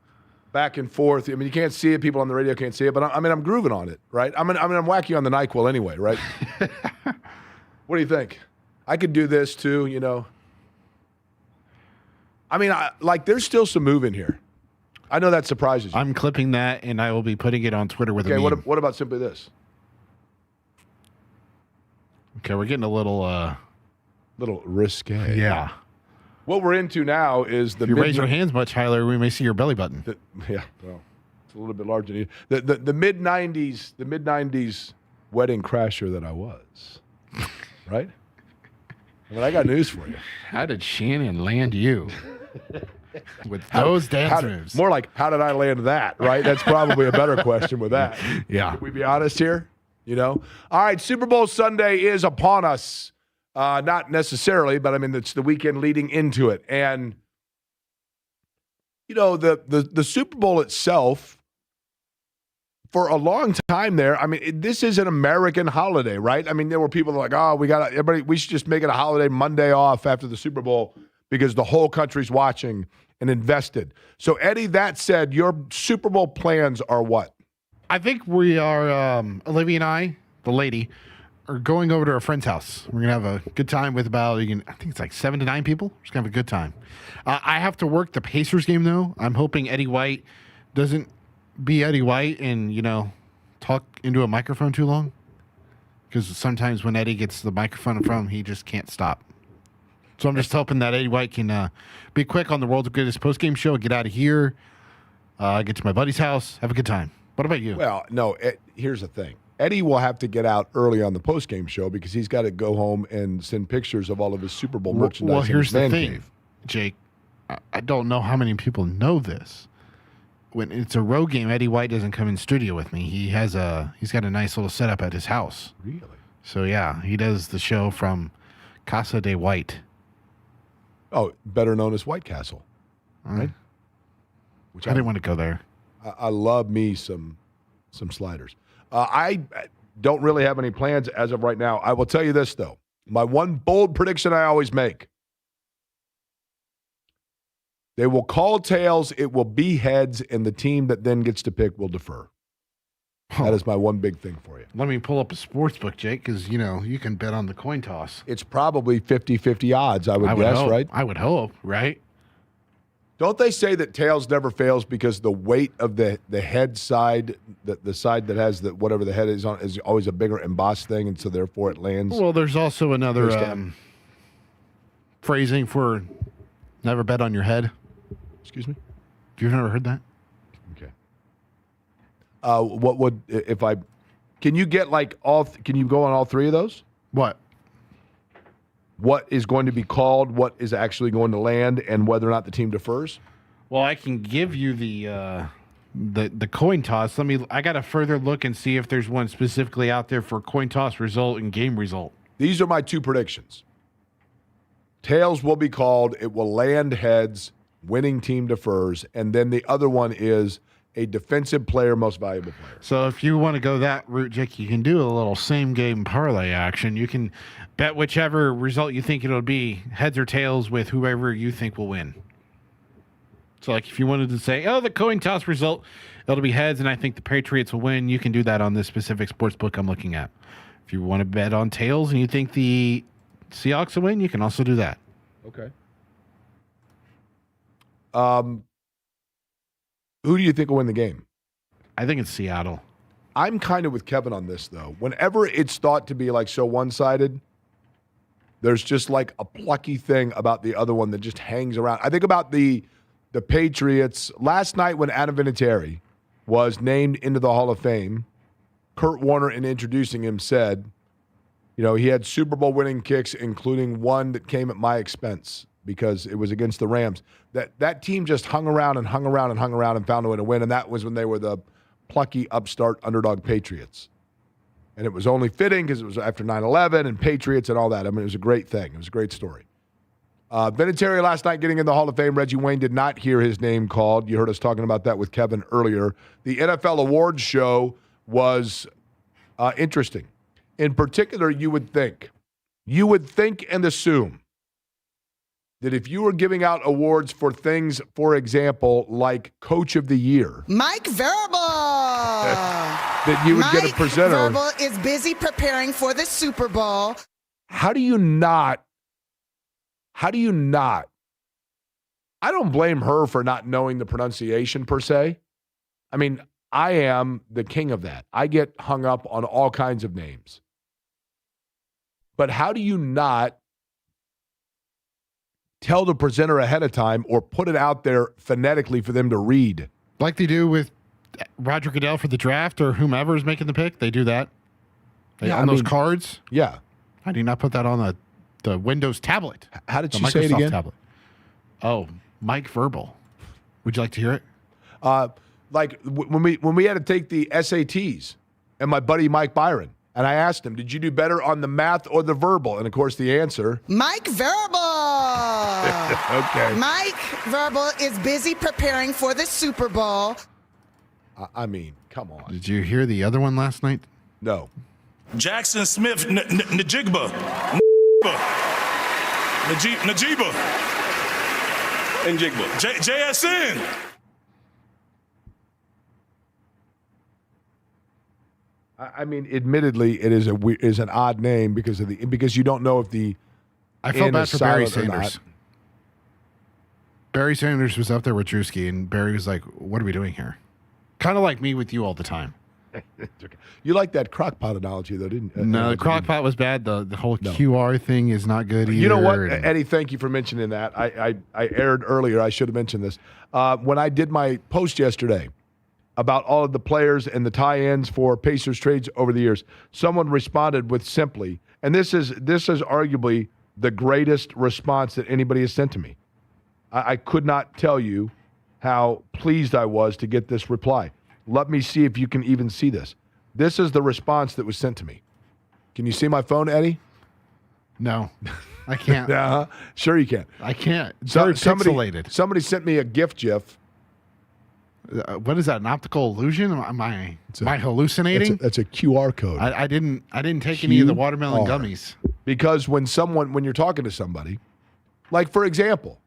back and forth. I mean, you can't see it. People on the radio can't see it, but I'm grooving on it, right? I'm wacky on the NyQuil anyway, right? What do you think? I could do this too, I mean, there's still some move in here. I know that surprises you. I'm clipping that, and I will be putting it on Twitter with a meme. Okay, what about simply this? Okay, we're getting a little risque. Yeah. What we're into now is if you raise your hands much higher, we may see your belly button. Well, it's a little bit larger than you. The mid-90s wedding crasher that I was, right? I mean, I got news for you. How did Shannon land you? With those dance moves. More like, how did I land that, right? That's probably a better question with that. Yeah. Can we be honest here? All right, Super Bowl Sunday is upon us. Not necessarily, but I mean, it's the weekend leading into it. And, the Super Bowl itself, for a long time there, I mean, this is an American holiday, right? I mean, there were people that were like, we should just make it a holiday, Monday off after the Super Bowl because the whole country's watching and invested. So, Eddie, that said, your Super Bowl plans are what? I think we are, Olivia and I, the lady, are going over to a friend's house. We're going to have a good time with I think it's like 7 to 9 people. We're just going to have a good time. I have to work the Pacers game, though. I'm hoping Eddie White doesn't be Eddie White and, talk into a microphone too long. Because sometimes when Eddie gets the microphone in front of him, he just can't stop. So I'm just hoping that Eddie White can be quick on the World's Greatest postgame show, get out of here, get to my buddy's house, have a good time. What about you? Well, no, here's the thing. Eddie will have to get out early on the postgame show because he's got to go home and send pictures of all of his Super Bowl merchandise. Well, here's in his the man thing, cave. Jake. I don't know how many people know this. When it's a road game, Eddie White doesn't come in studio with me. He's got a nice little setup at his house. Really? So yeah, he does the show from Casa de White. Oh, better known as White Castle, right? Which I didn't want to go there. I love me some sliders. I don't really have any plans as of right now. I will tell you this, though. My one bold prediction I always make. They will call tails, it will be heads, and the team that then gets to pick will defer. That is my one big thing for you. Let me pull up a sports book, Jake, because, you can bet on the coin toss. It's probably 50-50 odds, I would guess, hope, right? I would hope, right? Don't they say that tails never fails because the weight of the head side, the side that has whatever the head is on, is always a bigger embossed thing, and so therefore it lands? Well, there's also another phrasing for never bet on your head. Excuse me? You've never heard that? Okay. What would, if I, can you get can you go on all three of those? What? What is going to be called, what is actually going to land, and whether or not the team defers? Well, I can give you the coin toss. I got to further look and see if there's one specifically out there for coin toss result and game result. These are my two predictions. Tails will be called, it will land heads, winning team defers, and then the other one is a defensive player, most valuable player. So if you want to go that route, Jake, you can do a little same game parlay action. You can bet whichever result you think it'll be, heads or tails, with whoever you think will win. So like if you wanted to say, the coin toss result, it'll be heads and I think the Patriots will win, you can do that on this specific sports book I'm looking at. If you want to bet on tails and you think the Seahawks will win, you can also do that. Okay. Who do you think will win the game? I think it's Seattle. I'm kind of with Kevin on this, though. Whenever it's thought to be so one-sided, there's just a plucky thing about the other one that just hangs around. I think about the Patriots. Last night when Adam Vinatieri was named into the Hall of Fame, Kurt Warner, in introducing him, said, he had Super Bowl winning kicks, including one that came at my expense because it was against the Rams. That team just hung around and hung around and hung around and found a way to win, and that was when they were the plucky, upstart, underdog Patriots. And it was only fitting because it was after 9/11 and Patriots and all that. I mean, it was a great thing. It was a great story. Vinatieri last night getting in the Hall of Fame. Reggie Wayne did not hear his name called. You heard us talking about that with Kevin earlier. The NFL awards show was interesting. In particular, you would think and assume that if you were giving out awards for things, for example, like Coach of the Year, Mike Verable, that you would get a presenter. Mike Verable is busy preparing for the Super Bowl. How do you not? I don't blame her for not knowing the pronunciation per se. I mean, I am the king of that. I get hung up on all kinds of names. But how do you not tell the presenter ahead of time or put it out there phonetically for them to read? Like they do with Roger Goodell for the draft or whomever is making the pick. They do that. On those cards. Yeah. How do you not put that on the Windows tablet? How did the you say it Microsoft again? Tablet. Oh, Mike Verbal. Would you like to hear it? When we had to take the SATs, and my buddy Mike Byron, And I asked him, did you do better on the math or the verbal? And, of course, the answer. Mike Verbal. Okay. Mike Verbal is busy preparing for the Super Bowl. I mean, come on. Did you hear the other one last night? No. Jackson Smith Najigba. Najiba. And Jigba. JSN. I mean, admittedly, it is an odd name because you don't know if the. I felt bad for Barry silent or Sanders. not. Barry Sanders was up there with Drewski, and Barry was like, "What are we doing here?" Kind of like me with you all the time. Okay. You like that crock pot analogy, though, didn't you? No, the crock pot was bad. The whole QR thing is not good either. You know what, Eddie? Thank you for mentioning that. I aired earlier. I should have mentioned this when I did my post yesterday about all of the players and the tie-ins for Pacers trades over the years. Someone responded with simply, and this is arguably the greatest response that anybody has sent to me. I could not tell you how pleased I was to get this reply. Let me see if you can even see this. This is the response that was sent to me. Can you see my phone, Eddie? No, I can't. Yeah, sure you can. I can't. It's very pixelated. Somebody sent me a GIF. What is that? An optical illusion? Am I hallucinating? That's a QR code. I didn't take any of the watermelon gummies. Because when you're talking to somebody, like for example,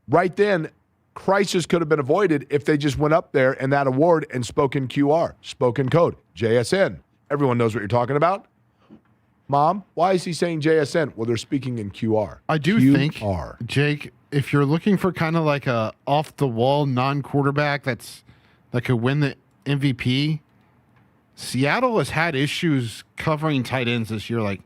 right then, crisis could have been avoided if they just went up there and that award and spoke in QR, spoken code, JSN. Everyone knows what you're talking about. Mom, why is he saying JSN? Well, they're speaking in QR. I do think, Jake, if you're looking for kind of like a off-the-wall non-quarterback that could win the MVP, Seattle has had issues covering tight ends this year. Like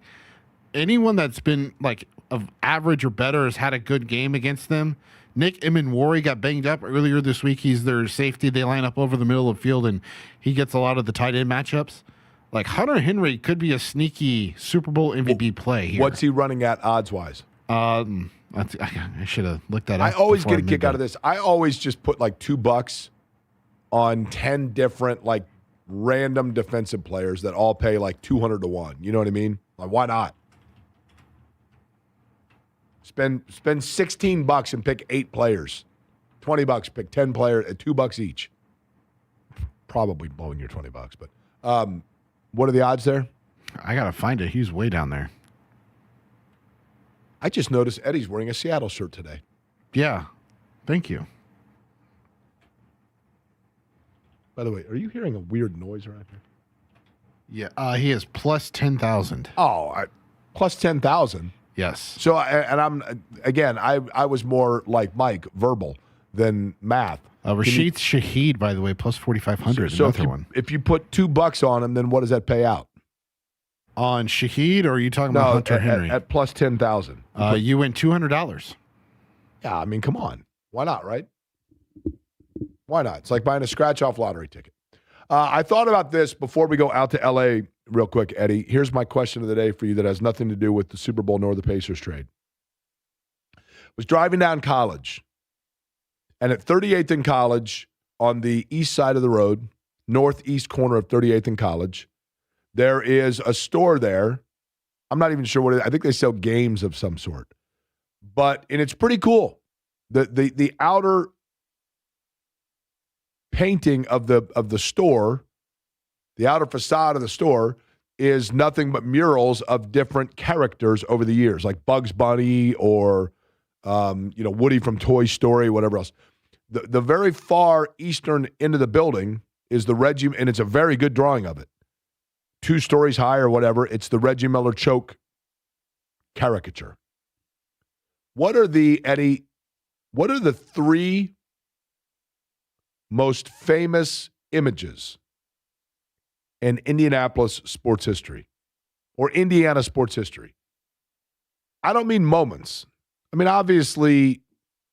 anyone that's been like of average or better has had a good game against them. Nick Imanwari got banged up earlier this week. He's their safety. They line up over the middle of the field, and he gets a lot of the tight end matchups. Like Hunter Henry could be a sneaky Super Bowl MVP play here. What's he running at odds-wise? I should have looked that up. I always get a kick out of this. I always just put like $2 on 10 different like random defensive players that all pay like 200 to 1. You know what I mean? Like, why not? Spend $16 and pick 8 players. $20, pick 10 players at $2 each. Probably blowing your $20, but what are the odds there? I gotta find it. He's way down there. I just noticed Eddie's wearing a Seattle shirt today. Yeah, thank you. By the way, are you hearing a weird noise around Yeah, here? he is plus 10,000. Oh, plus 10,000. Yes. So, I was more like Mike, verbal, than math. Rashid Shaheed, by the way, plus 4,500. So another if you put $2 on him, then what does that pay out? On Shaheed, or are you talking about Hunter Henry? At plus 10,000. You win $200. Yeah, I mean, come on. Why not, right? Why not? It's like buying a scratch-off lottery ticket. I thought about this before we go out to L.A. real quick, Eddie. Here's my question of the day for you that has nothing to do with the Super Bowl nor the Pacers trade. Was driving down College, and at 38th and College, on the east side of the road, northeast corner of 38th and College, there is a store there. I'm not even sure what it is. I think they sell games of some sort. And it's pretty cool. The outer painting of the store, the outer facade of the store, is nothing but murals of different characters over the years, like Bugs Bunny or Woody from Toy Story, whatever else. The very far eastern end of the building is the Reggie, and it's a very good drawing of it. 2 stories high or whatever. It's the Reggie Miller choke caricature. What are the 3 most famous images in Indianapolis sports history or Indiana sports history? I don't mean moments. I mean, obviously,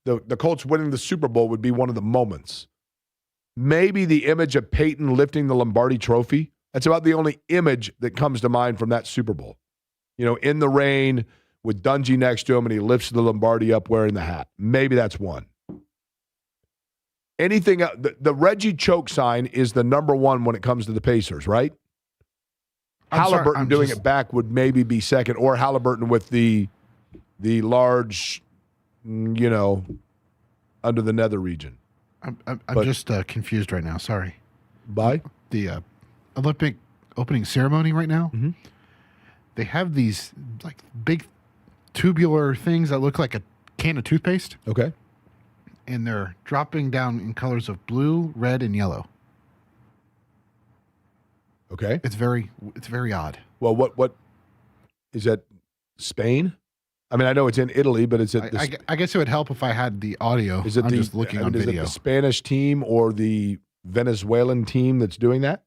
the Colts winning the Super Bowl would be one of the moments. Maybe the image of Peyton lifting the Lombardi trophy. That's about the only image that comes to mind from that Super Bowl. In the rain with Dungy next to him, and he lifts the Lombardi up wearing the hat. Maybe that's one. Anything else? The Reggie choke sign is the number one when it comes to the Pacers, right? Halliburton doing it back would maybe be second, or Halliburton with the large, under the nether region. I'm just confused right now. Sorry. By the Olympic opening ceremony right now. Mm-hmm. They have these like big tubular things that look like a can of toothpaste. Okay. And they're dropping down in colors of blue, red, and yellow. Okay. It's very odd. Well, what is that? Spain? I mean, I know it's in Italy, but it's I guess it would help if I had the audio. Is it just looking on video. Is it the Spanish team or the Venezuelan team that's doing that?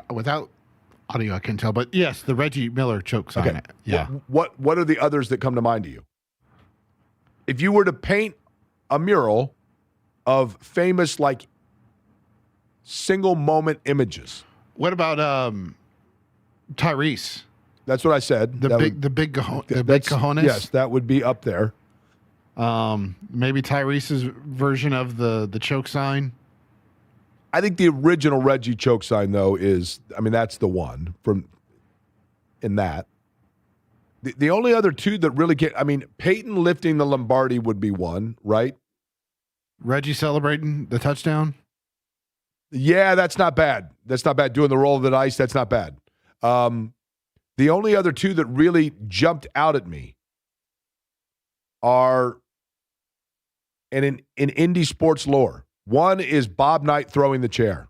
Without audio, I can tell. But yes, the Reggie Miller choke sign. Okay. Yeah. What are the others that come to mind to you? If you were to paint a mural of famous single moment images. What about Tyrese? That's what I said. The big cojones. Yes, that would be up there. Maybe Tyrese's version of the choke sign. I think the original Reggie choke sign though that's the one in that. The only other two that really Peyton lifting the Lombardi would be one, right? Reggie celebrating the touchdown. Yeah, that's not bad. That's not bad. Doing the roll of the dice, that's not bad. The only other two that really jumped out at me are in indie sports lore. One is Bob Knight throwing the chair.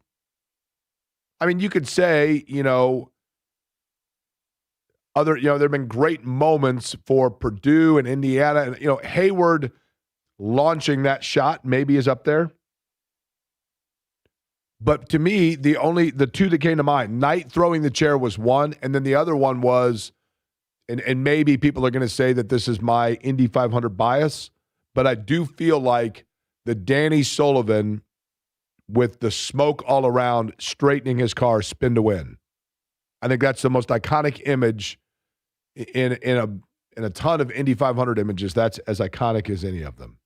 I mean, you could say, there have been great moments for Purdue and Indiana, and Hayward launching that shot maybe is up there. But to me, the two that came to mind, Knight throwing the chair was one, and then the other one was, and maybe people are going to say that this is my Indy 500 bias, but I do feel like the Danny Sullivan with the smoke all around, straightening his car, spin to win. I think that's the most iconic image in a ton of Indy 500 images. That's as iconic as any of them.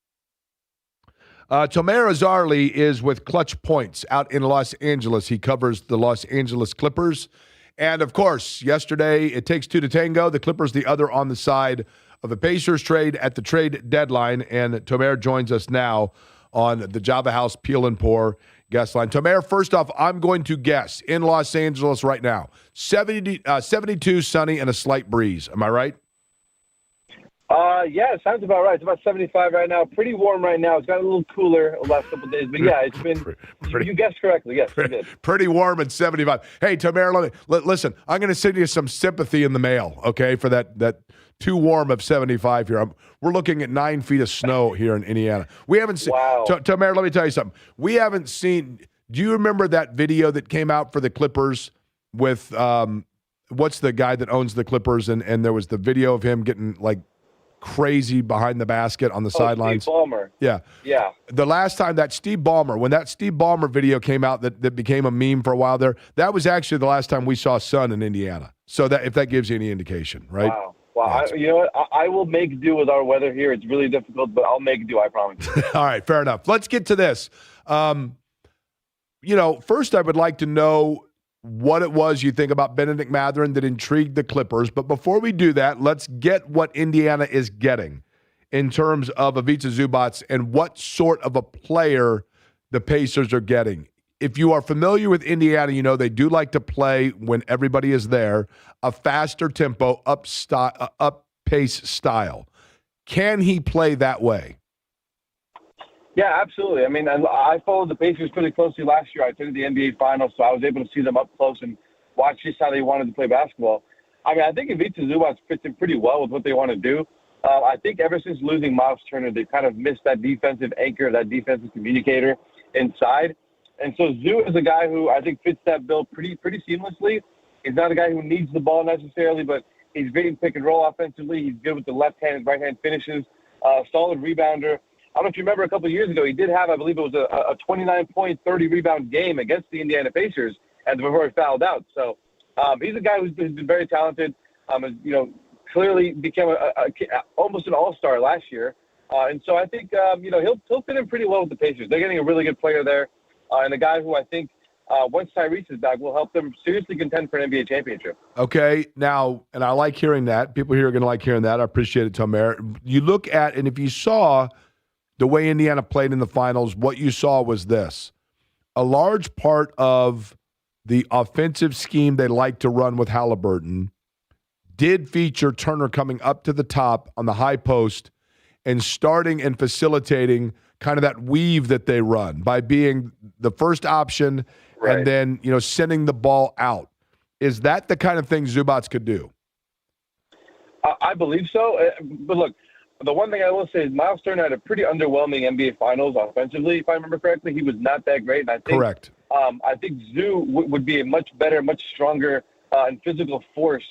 Tomer Azarli is with Clutch Points out in Los Angeles. He covers the Los Angeles Clippers. And, of course, yesterday, it takes two to tango. The Clippers, the other on the side of the Pacers trade at the trade deadline. And Tomer joins us now on the Java House Peel and Pour guest line. Tomer, first off, I'm going to guess in Los Angeles right now, 72 sunny and a slight breeze. Am I right? Yeah, sounds about right. It's about 75 right now. Pretty warm right now. It's got a little cooler the last couple of days, but yeah, it's been. You guessed correctly. Yes, you did. Pretty warm at 75. Hey, Tomer, listen. I'm going to send you some sympathy in the mail, okay, for that too warm of 75 here. We're looking at 9 feet of snow here in Indiana. We haven't seen. Wow. Tomer, let me tell you something. We haven't seen. Do you remember that video that came out for the Clippers with what's the guy that owns the Clippers, and there was the video of him getting crazy behind the basket on the sidelines. Steve Ballmer. Yeah. The last time when that Steve Ballmer video came out that became a meme for a while there, that was actually the last time we saw sun in Indiana. So that if that gives you any indication, right? Wow. Yeah, you know what? I will make do with our weather here. It's really difficult, but I'll make do, I promise. All right, fair enough. Let's get to this. First I would like to know what it was you think about Benedict Mathurin that intrigued the Clippers. But before we do that, let's get what Indiana is getting in terms of Ivica Zubac and what sort of a player the Pacers are getting. If you are familiar with Indiana, they do like to play when everybody is there, a faster tempo, up-pace style. Can he play that way? Yeah, absolutely. I mean, I followed the Pacers pretty closely last year. I attended the NBA Finals, so I was able to see them up close and watch just how they wanted to play basketball. I mean, I think Ivica Zubac fits in pretty well with what they want to do. I think ever since losing Miles Turner, they've kind of missed that defensive anchor, that defensive communicator inside. And so Zoo is a guy who I think fits that bill pretty seamlessly. He's not a guy who needs the ball necessarily, but he's great in pick and roll offensively. He's good with the left hand and right hand finishes, solid rebounder. I don't know if you remember a couple of years ago, he did have, I believe it was a 29-point, 30-rebound game against the Indiana Pacers and before he fouled out. So he's a guy who's been very talented. Clearly became almost an all-star last year. And so I think, he'll fit in pretty well with the Pacers. They're getting a really good player there and a guy who I think once Tyrese is back, will help them seriously contend for an NBA championship. Okay, now, and I like hearing that. People here are going to like hearing that. I appreciate it, Tomer. You look at, and if you saw the way Indiana played in the finals, what you saw was this. A large part of the offensive scheme they like to run with Halliburton did feature Turner coming up to the top on the high post and starting and facilitating kind of that weave that they run by being the first option and then, sending the ball out. Is that the kind of thing Zubac could do? I believe so. But look, the one thing I will say is Miles Turner had a pretty underwhelming NBA Finals offensively, if I remember correctly. He was not that great. And I think, correct. I think Zoo would be a much better, much stronger and physical force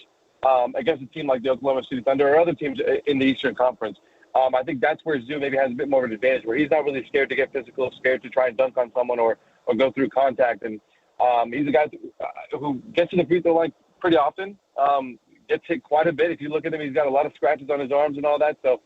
against a team like the Oklahoma City Thunder or other teams in the Eastern Conference. I think that's where Zoo maybe has a bit more of an advantage, where he's not really scared to get physical, scared to try and dunk on someone or go through contact. And he's a guy who gets to the free throw line pretty often, gets hit quite a bit. If you look at him, he's got a lot of scratches on his arms and all that. So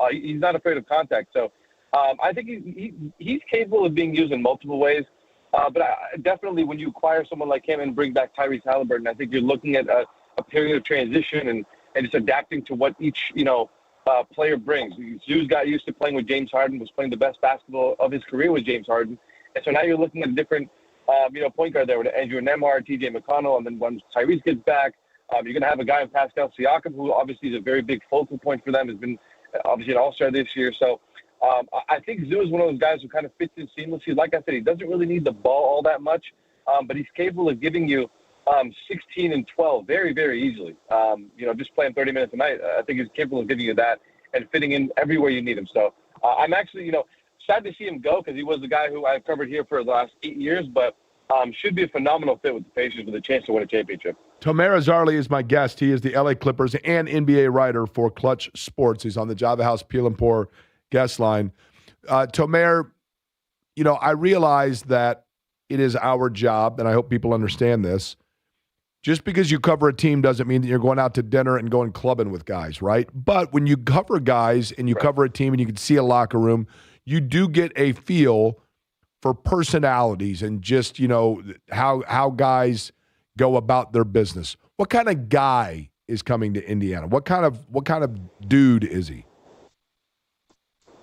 he's not afraid of contact. So I think he's capable of being used in multiple ways. But definitely when you acquire someone like him and bring back Tyrese Halliburton, I think you're looking at a period of transition and just adapting to what each, player brings. Zoo's got used to playing with James Harden, was playing the best basketball of his career with James Harden. And so now you're looking at a different, point guard there with Andrew Nembhard, TJ McConnell, and then once Tyrese gets back, you're going to have a guy in Pascal Siakam, who obviously is a very big focal point for them, has been obviously an all-star this year. So I think Zoo is one of those guys who kind of fits in seamlessly. Like I said, he doesn't really need the ball all that much, but he's capable of giving you 16 and 12 very, very easily. Just playing 30 minutes a night, I think he's capable of giving you that and fitting in everywhere you need him. So I'm actually, sad to see him go because he was the guy who I've covered here for the last 8 years, but should be a phenomenal fit with the Pacers with a chance to win a championship. Tomer Azarly is my guest. He is the LA Clippers and NBA writer for Clutch Sports. He's on the Java House Peel and Pour guest line. Tomer, I realize that it is our job, and I hope people understand this. Just because you cover a team doesn't mean that you're going out to dinner and going clubbing with guys, right? But when you cover guys and you cover a team and you can see a locker room, you do get a feel for personalities and just, how guys go about their business. What kind of guy is coming to Indiana? What kind of dude is he?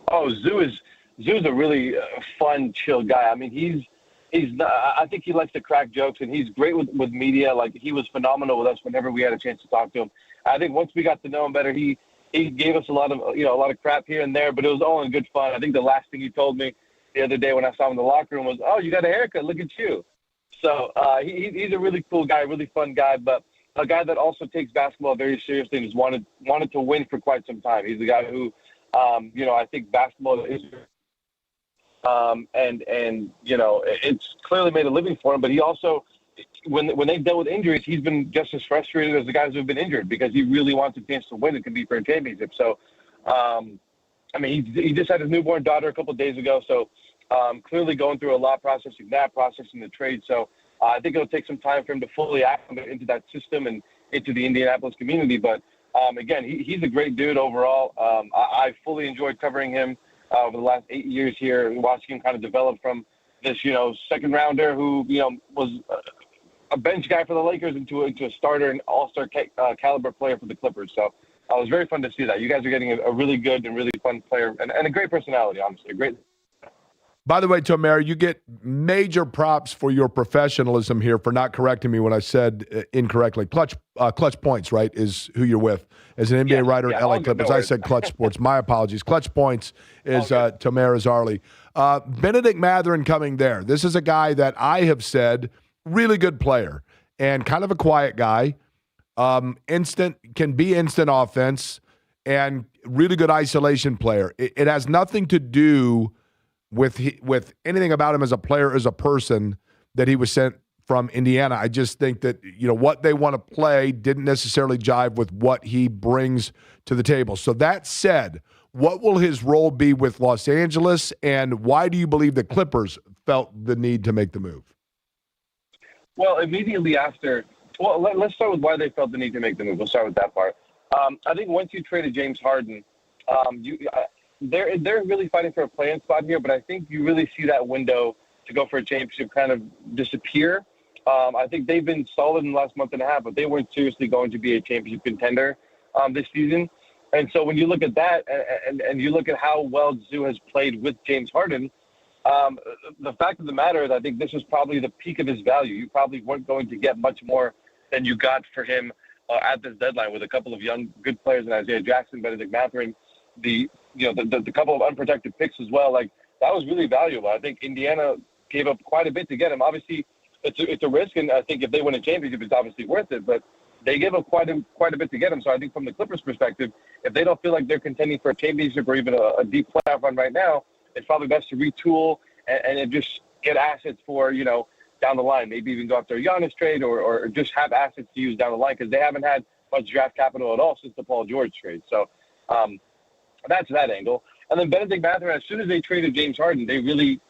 Oh, Zoo's a really fun, chill guy. I mean, I think he likes to crack jokes, and he's great with media. Like, he was phenomenal with us whenever we had a chance to talk to him. I think once we got to know him better, he gave us a lot of crap here and there, but it was all in good fun. I think the last thing he told me the other day when I saw him in the locker room was, "Oh, you got a haircut. Look at you." So he's a really cool guy, really fun guy, but a guy that also takes basketball very seriously and has wanted to win for quite some time. He's a guy who, I think basketball is. It's clearly made a living for him, but he also, when they've dealt with injuries, he's been just as frustrated as the guys who've been injured because he really wants a chance to win and compete for a championship. So, he just had his newborn daughter a couple of days ago, so clearly going through a lot, processing the trade. So I think it'll take some time for him to fully acclimate into that system and into the Indianapolis community. But again, he's a great dude overall. I fully enjoyed covering him over the last 8 years here and watching him kind of develop from this, second rounder who, was a bench guy for the Lakers into a starter and all-star caliber player for the Clippers. So it was very fun to see that. You guys are getting a really good and really fun player and a great personality, honestly. Great. By the way, Tomer, you get major props for your professionalism here for not correcting me when I said incorrectly. Clutch Points, right, is who you're with. As an NBA writer at LA Clippers, I said Clutch Sports. My apologies. Clutch Points is Tomer Azarly. Benedict Mathurin coming there. This is a guy that I have said really good player and kind of a quiet guy. Can be instant offense and really good isolation player. It has nothing to do with anything about him as a player, as a person, that he was sent from Indiana. I just think that, what they want to play didn't necessarily jive with what he brings to the table. So that said, what will his role be with Los Angeles, and why do you believe the Clippers felt the need to make the move? Well, immediately after, let's start with why they felt the need to make the move. We'll start with that part. I think once you traded James Harden, they're really fighting for a play-in spot here, but I think you really see that window to go for a championship kind of disappear. I think they've been solid in the last month and a half, but they weren't seriously going to be a championship contender this season. And so when you look at that and you look at how well Zoo has played with James Harden, the fact of the matter is I think this is probably the peak of his value. You probably weren't going to get much more than you got for him at this deadline with a couple of young, good players in Isaiah Jackson, Benedict Mathurin, the couple of unprotected picks as well. Like, that was really valuable. I think Indiana gave up quite a bit to get him. Obviously, it's a risk, and I think if they win a championship, it's obviously worth it. But they gave up quite a bit to get him. So I think from the Clippers' perspective, if they don't feel like they're contending for a championship or even a deep playoff run right now, it's probably best to retool and just get assets for, down the line. Maybe even go after a Giannis trade or just have assets to use down the line because they haven't had much draft capital at all since the Paul George trade. So that's that angle. And then Benedict Mathurin, as soon as they traded James Harden, they really,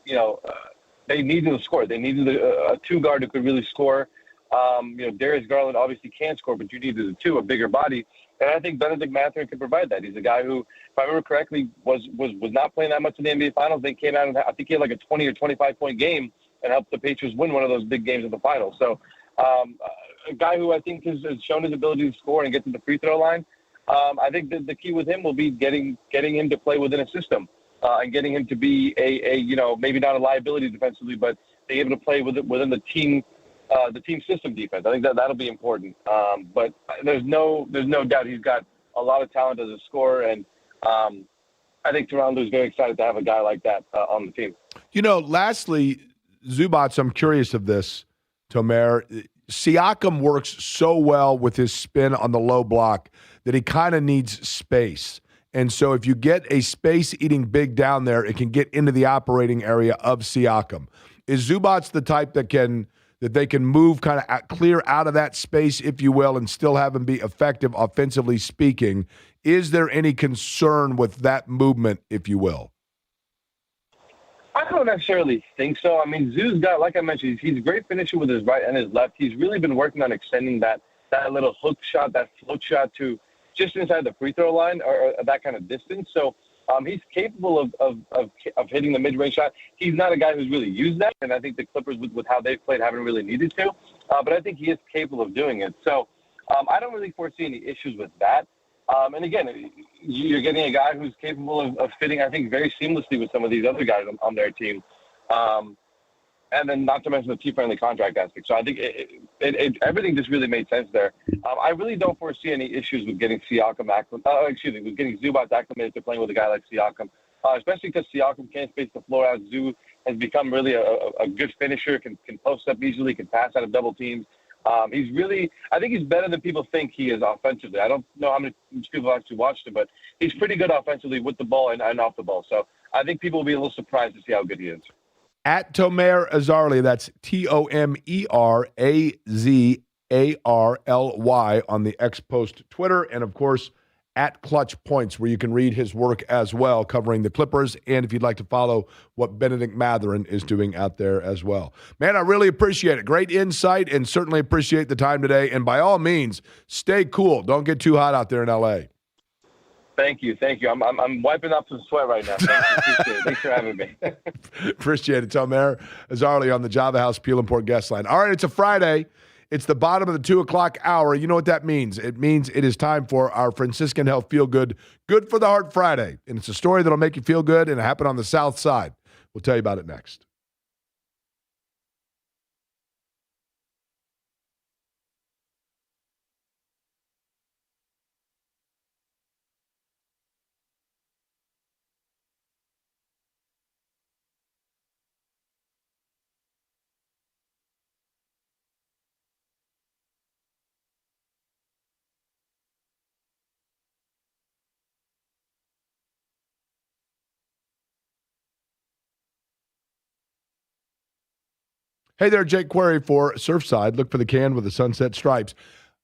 they needed to score. They needed a two guard who could really score. Darius Garland obviously can score, but you needed a bigger body. And I think Benedict Mathurin can provide that. He's a guy who, if I remember correctly, was not playing that much in the NBA Finals. Then came out and I think he had like a 20 or 25-point game and helped the Patriots win one of those big games in the finals. So a guy who I think has shown his ability to score and get to the free throw line. I think the key with him will be getting him to play within a system and getting him to be a maybe not a liability defensively, but being able to play within the team system defense. I think that'll be important. But there's no doubt he's got a lot of talent as a scorer, and I think Toronto is very excited to have a guy like that on the team. Lastly, Zubac, I'm curious of this, Tomer. Siakam works so well with his spin on the low block that he kind of needs space. And so if you get a space-eating big down there, it can get into the operating area of Siakam. Is Zubac the type that they can move kind of clear out of that space, if you will, and still have him be effective offensively speaking? Is there any concern with that movement, if you will? I don't necessarily think so. I mean, Zoo's got, like I mentioned, he's a great finisher with his right and his left. He's really been working on extending that little hook shot, that float shot to just inside the free throw line or that kind of distance. So he's capable of hitting the mid-range shot. He's not a guy who's really used that, and I think the Clippers, with how they've played, haven't really needed to. But I think he is capable of doing it. So I don't really foresee any issues with that. And again, you're getting a guy who's capable of fitting, I think, very seamlessly with some of these other guys on their team. And then not to mention the team-friendly contract aspect. So I think everything just really made sense there. I really don't foresee any issues with getting with getting Zubac acclimated to playing with a guy like Siakam, especially because Siakam can't space the floor out. Zoo has become really a good finisher, can post up easily, can pass out of double teams. I think he's better than people think he is offensively. I don't know how many people actually watched him, but he's pretty good offensively with the ball and off the ball. So I think people will be a little surprised to see how good he is. At Tomer Azarly, that's TomerAzarly on the X Post Twitter, and of course at Clutch Points, where you can read his work as well, covering the Clippers, and if you'd like to follow what Benedict Mathurin is doing out there as well. Man, I really appreciate it. Great insight, and certainly appreciate the time today. And by all means, stay cool. Don't get too hot out there in L.A. Thank you. I'm wiping up some sweat right now. Appreciate it. Thanks for having me. Appreciate it. Tomer Azarly on the Java House Peel and Port guest line. All right, it's a Friday. It's the bottom of the 2 o'clock hour. You know what that means. It means it is time for our Franciscan Health Feel Good, Good for the Heart Friday. And it's a story that'll make you feel good, and it happened on the South Side. We'll tell you about it next. Hey there, Jake Query for Surfside. Look for the can with the sunset stripes.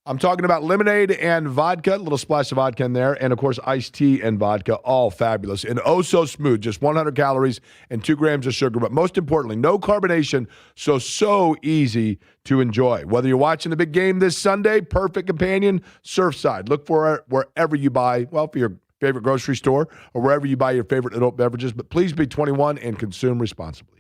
I'm talking about lemonade and vodka, a little splash of vodka in there, and, of course, iced tea and vodka, all fabulous. And oh so smooth, just 100 calories and 2 grams of sugar. But most importantly, no carbonation, so easy to enjoy. Whether you're watching the big game this Sunday, perfect companion, Surfside. Look for it wherever you buy, well, for your favorite grocery store or wherever you buy your favorite adult beverages. But please be 21 and consume responsibly.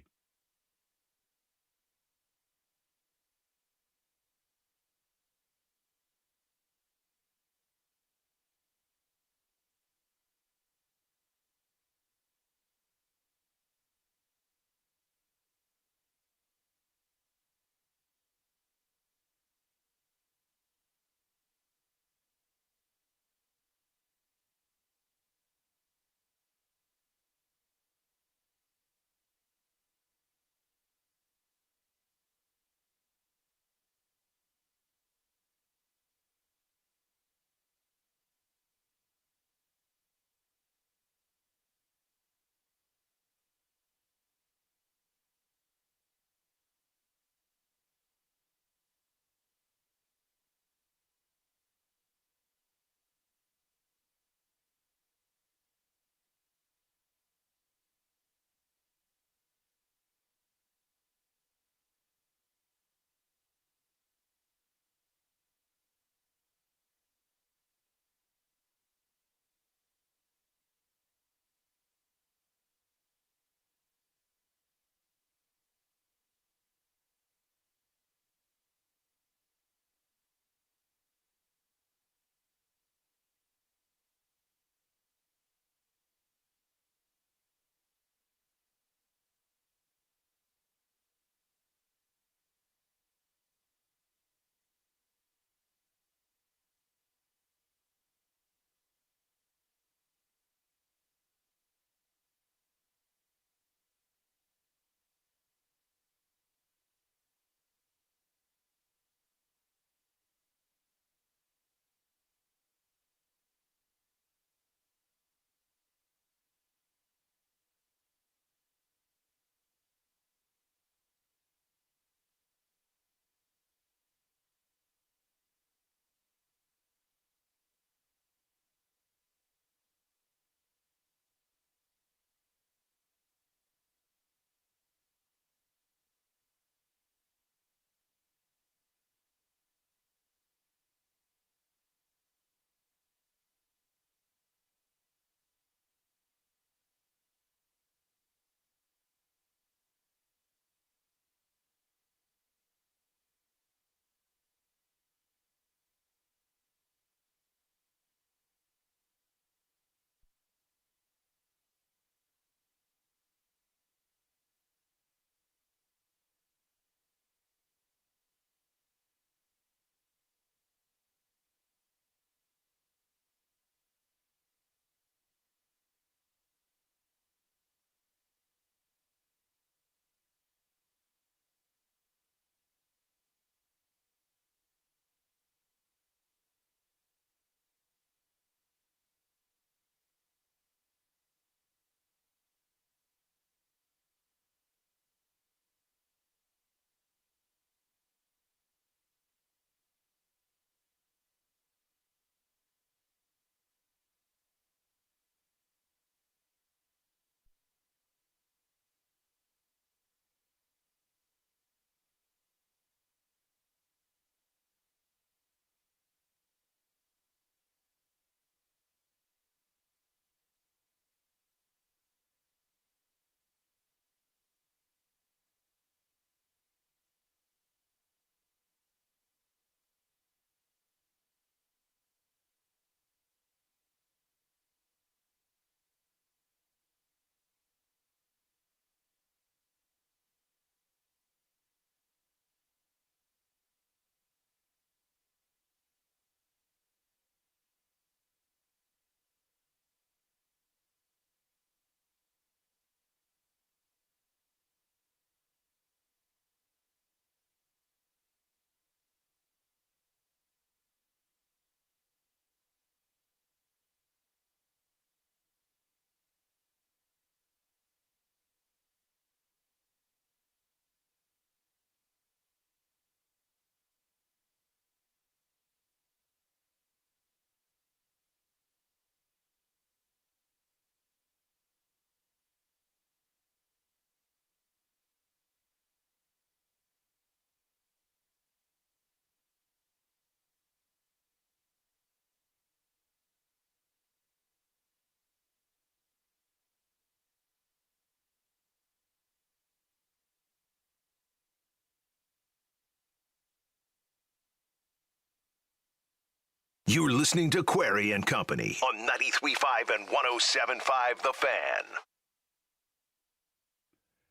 You're listening to Query and Company on 93.5 and 107.5 The Fan.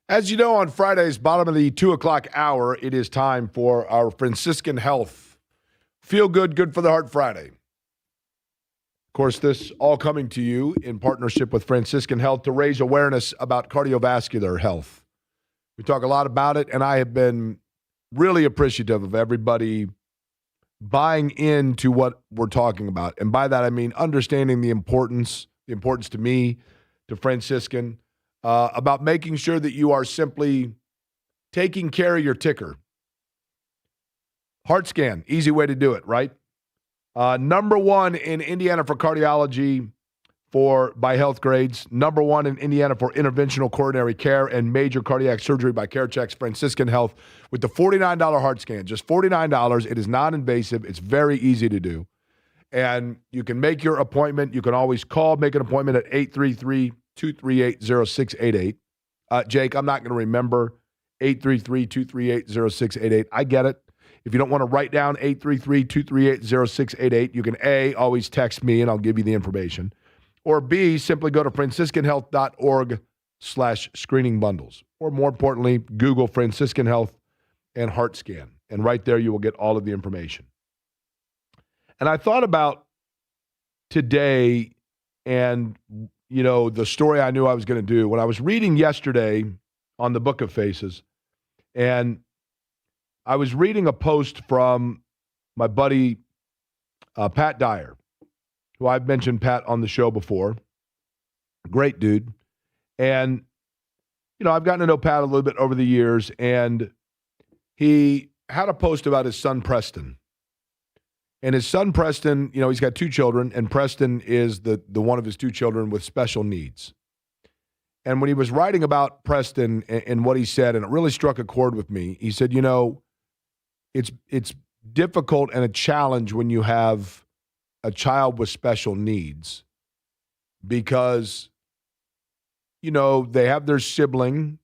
As you know, on Fridays, bottom of the 2 o'clock hour, it is time for our Franciscan Health Feel Good, Good for the Heart Friday. Of course, this all coming to you in partnership with Franciscan Health to raise awareness about cardiovascular health. We talk a lot about it, and I have been really appreciative of everybody buying into what we're talking about. And by that, I mean understanding the importance to me, to Franciscan, about making sure that you are simply taking care of your ticker. Heart scan, easy way to do it, right? Number one in Indiana for cardiology by health grades. Number one in Indiana for interventional coronary care and major cardiac surgery by CareChex, Franciscan Health, with the $49 heart scan. Just $49. It is non-invasive. It's very easy to do. And you can make your appointment. You can always call, make an appointment at 833-238-0688. Jake, I'm not going to remember 833-238-0688. I get it. If you don't want to write down 833-238-0688, you can A, always text me and I'll give you the information. Or B, simply go to franciscanhealth.org/screening bundles. Or more importantly, Google Franciscan Health and Heart Scan. And right there you will get all of the information. And I thought about today and, you know, the story I knew I was going to do. When I was reading yesterday on the Book of Faces, and I was reading a post from my buddy Pat Dyer, who I've mentioned Pat on the show before. Great dude. And, you know, I've gotten to know Pat a little bit over the years, and he had a post about his son, Preston. And his son, Preston, you know, he's got two children, and Preston is the one of his two children with special needs. And when he was writing about Preston and what he said, and it really struck a chord with me, he said, you know, it's difficult and a challenge when you have a child with special needs because, you know, they have their sibling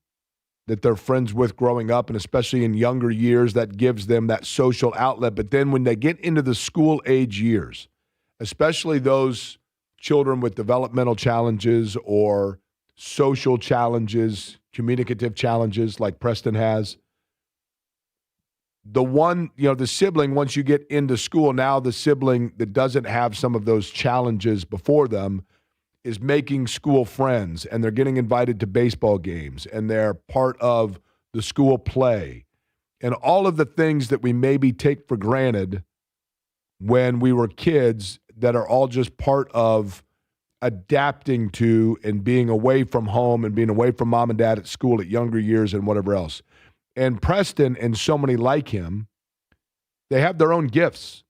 that they're friends with growing up, and especially in younger years, that gives them that social outlet. But then when they get into the school age years, especially those children with developmental challenges or social challenges, communicative challenges like Preston has, the sibling, once you get into school, now the sibling that doesn't have some of those challenges before them is making school friends, and they're getting invited to baseball games, and they're part of the school play, and all of the things that we maybe take for granted when we were kids that are all just part of adapting to and being away from home and being away from mom and dad at school at younger years and whatever else. And Preston and so many like him, they have their own gifts.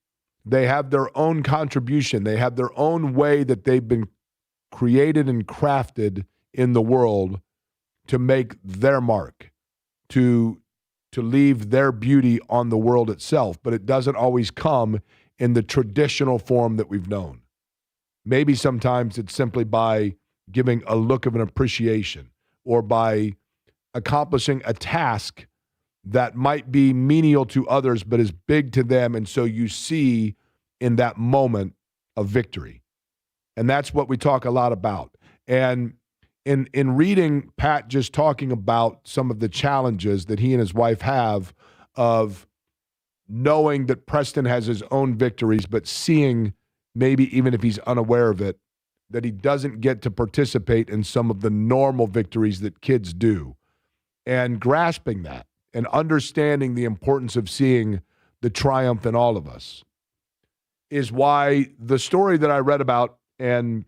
They have their own contribution. They have their own way that they've been created and crafted in the world to make their mark, to leave their beauty on the world itself. But it doesn't always come in the traditional form that we've known. Maybe sometimes it's simply by giving a look of an appreciation or by accomplishing a task that might be menial to others but is big to them, and so you see in that moment a victory. And that's what we talk a lot about. And in reading Pat just talking about some of the challenges that he and his wife have of knowing that Preston has his own victories, but seeing, maybe even if he's unaware of it, that he doesn't get to participate in some of the normal victories that kids do, and grasping that and understanding the importance of seeing the triumph in all of us is why the story that I read about and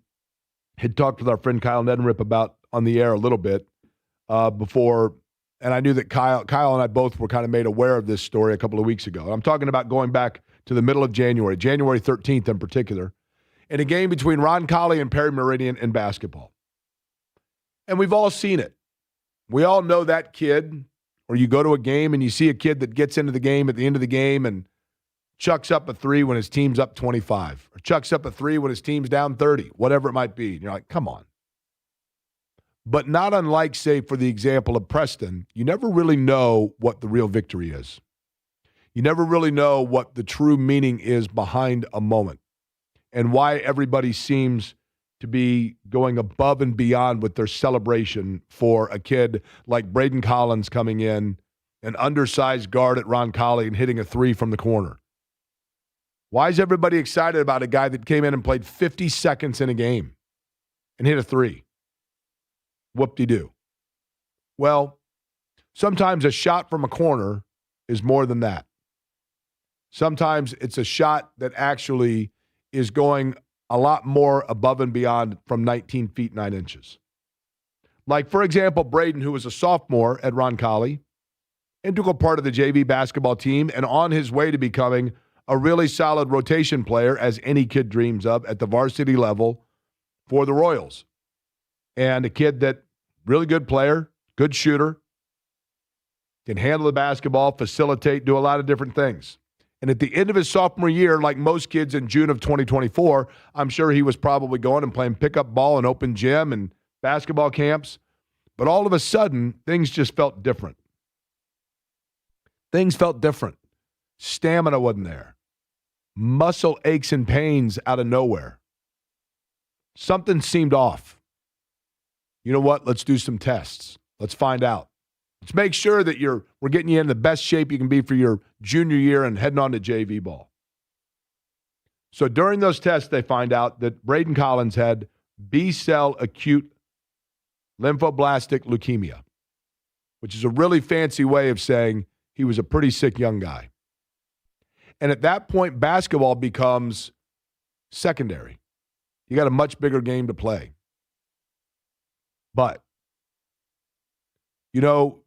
had talked with our friend Kyle Nedenrip about on the air a little bit before, and I knew that Kyle and I both were kind of made aware of this story a couple of weeks ago. And I'm talking about going back to the middle of January 13th in particular, in a game between Ron Colley and Perry Meridian in basketball. And we've all seen it. We all know that kid, or you go to a game and you see a kid that gets into the game at the end of the game and chucks up a three when his team's up 25, or chucks up a three when his team's down 30, whatever it might be. And you're like, come on. But not unlike, say, for the example of Preston, you never really know what the real victory is. You never really know what the true meaning is behind a moment. and why everybody seems to be going above and beyond with their celebration for a kid like Braden Collins coming in, an undersized guard at Roncalli and hitting a three from the corner. Why is everybody excited about a guy that came in and played 50 seconds in a game and hit a three? Whoop-de-doo. Well, sometimes a shot from a corner is more than that. Sometimes it's a shot that actually is going a lot more above and beyond from 19 feet 9 inches. Like, for example, Braden, who was a sophomore at Roncalli, integral part of the JV basketball team, and on his way to becoming a really solid rotation player, as any kid dreams of, at the varsity level for the Royals. And a kid that, really good player, good shooter, can handle the basketball, facilitate, do a lot of different things. And at the end of his sophomore year, like most kids in June of 2024, I'm sure he was probably going and playing pickup ball and open gym and basketball camps. But all of a sudden, things just felt different. Things felt different. Stamina wasn't there. Muscle aches and pains out of nowhere. Something seemed off. You know what? Let's do some tests. Let's find out. Let's make sure that we're getting you in the best shape you can be for your junior year and heading on to JV ball. So during those tests, they find out that Braden Collins had B-cell acute lymphoblastic leukemia, which is a really fancy way of saying he was a pretty sick young guy. And at that point, basketball becomes secondary. You got a much bigger game to play. But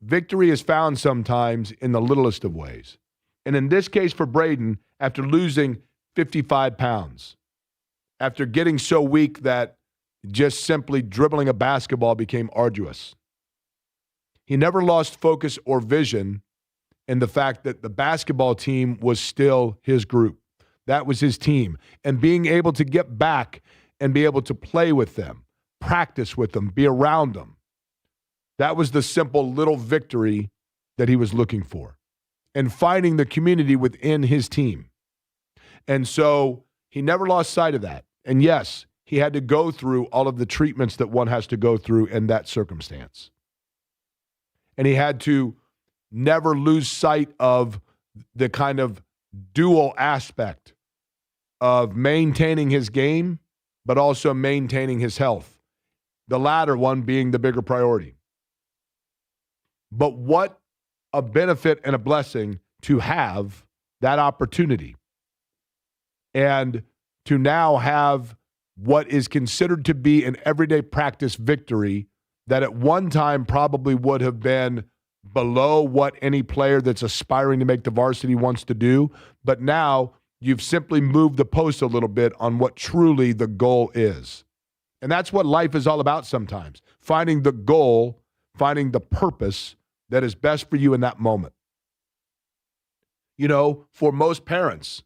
victory is found sometimes in the littlest of ways. And in this case for Braden, after losing 55 pounds, after getting so weak that just simply dribbling a basketball became arduous, he never lost focus or vision in the fact that the basketball team was still his group. That was his team. And being able to get back and be able to play with them, practice with them, be around them, that was the simple little victory that he was looking for, and finding the community within his team. And so he never lost sight of that. And yes, he had to go through all of the treatments that one has to go through in that circumstance. And he had to never lose sight of the kind of dual aspect of maintaining his game, but also maintaining his health. The latter one being the bigger priority. But what a benefit and a blessing to have that opportunity and to now have what is considered to be an everyday practice victory that at one time probably would have been below what any player that's aspiring to make the varsity wants to do. But now you've simply moved the post a little bit on what truly the goal is. And that's what life is all about sometimes. Finding the goal, finding the purpose that is best for you in that moment. For most parents,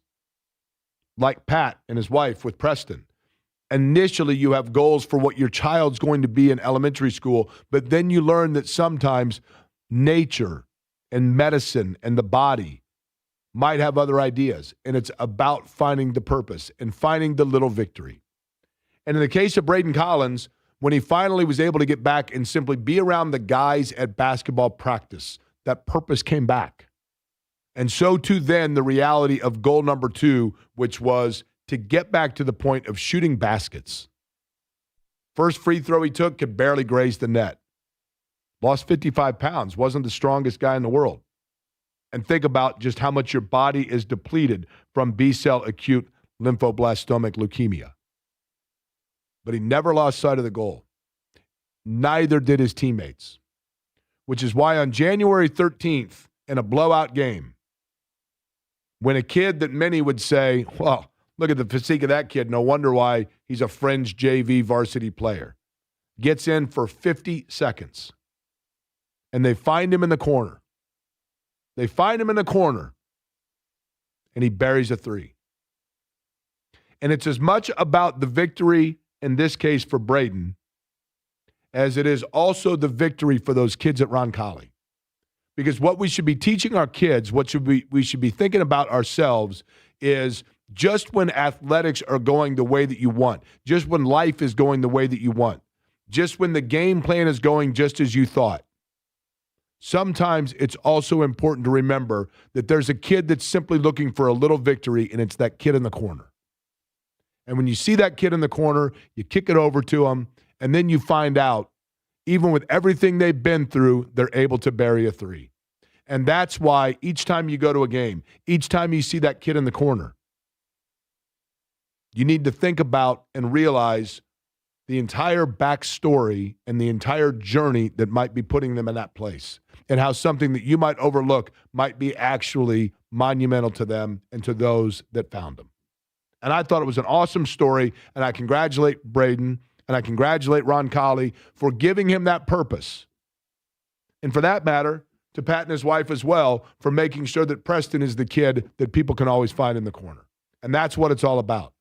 like Pat and his wife with Preston, initially you have goals for what your child's going to be in elementary school, but then you learn that sometimes nature and medicine and the body might have other ideas, and it's about finding the purpose and finding the little victory. And in the case of Braden Collins, when he finally was able to get back and simply be around the guys at basketball practice, that purpose came back. And so too then the reality of goal number 2, which was to get back to the point of shooting baskets. First free throw he took could barely graze the net. Lost 55 pounds, wasn't the strongest guy in the world. And think about just how much your body is depleted from B-cell acute lymphoblastic leukemia. But he never lost sight of the goal. Neither did his teammates, which is why on January 13th, in a blowout game, when a kid that many would say, well, look at the physique of that kid, no wonder why he's a fringe JV varsity player, gets in for 50 seconds, and they find him in the corner. They find him in the corner, and he buries a three. And it's as much about the victory in this case for Braden, as it is also the victory for those kids at Roncalli. Because what we should be teaching our kids, what we should be thinking about ourselves is just when athletics are going the way that you want, just when life is going the way that you want, just when the game plan is going just as you thought, sometimes it's also important to remember that there's a kid that's simply looking for a little victory, and it's that kid in the corner. And when you see that kid in the corner, you kick it over to him, and then you find out, even with everything they've been through, they're able to bury a three. And that's why each time you go to a game, each time you see that kid in the corner, you need to think about and realize the entire backstory and the entire journey that might be putting them in that place, and how something that you might overlook might be actually monumental to them and to those that found them. And I thought it was an awesome story, and I congratulate Braden, and I congratulate Ron Colley for giving him that purpose. And for that matter, to Pat and his wife as well, for making sure that Preston is the kid that people can always find in the corner. And that's what it's all about.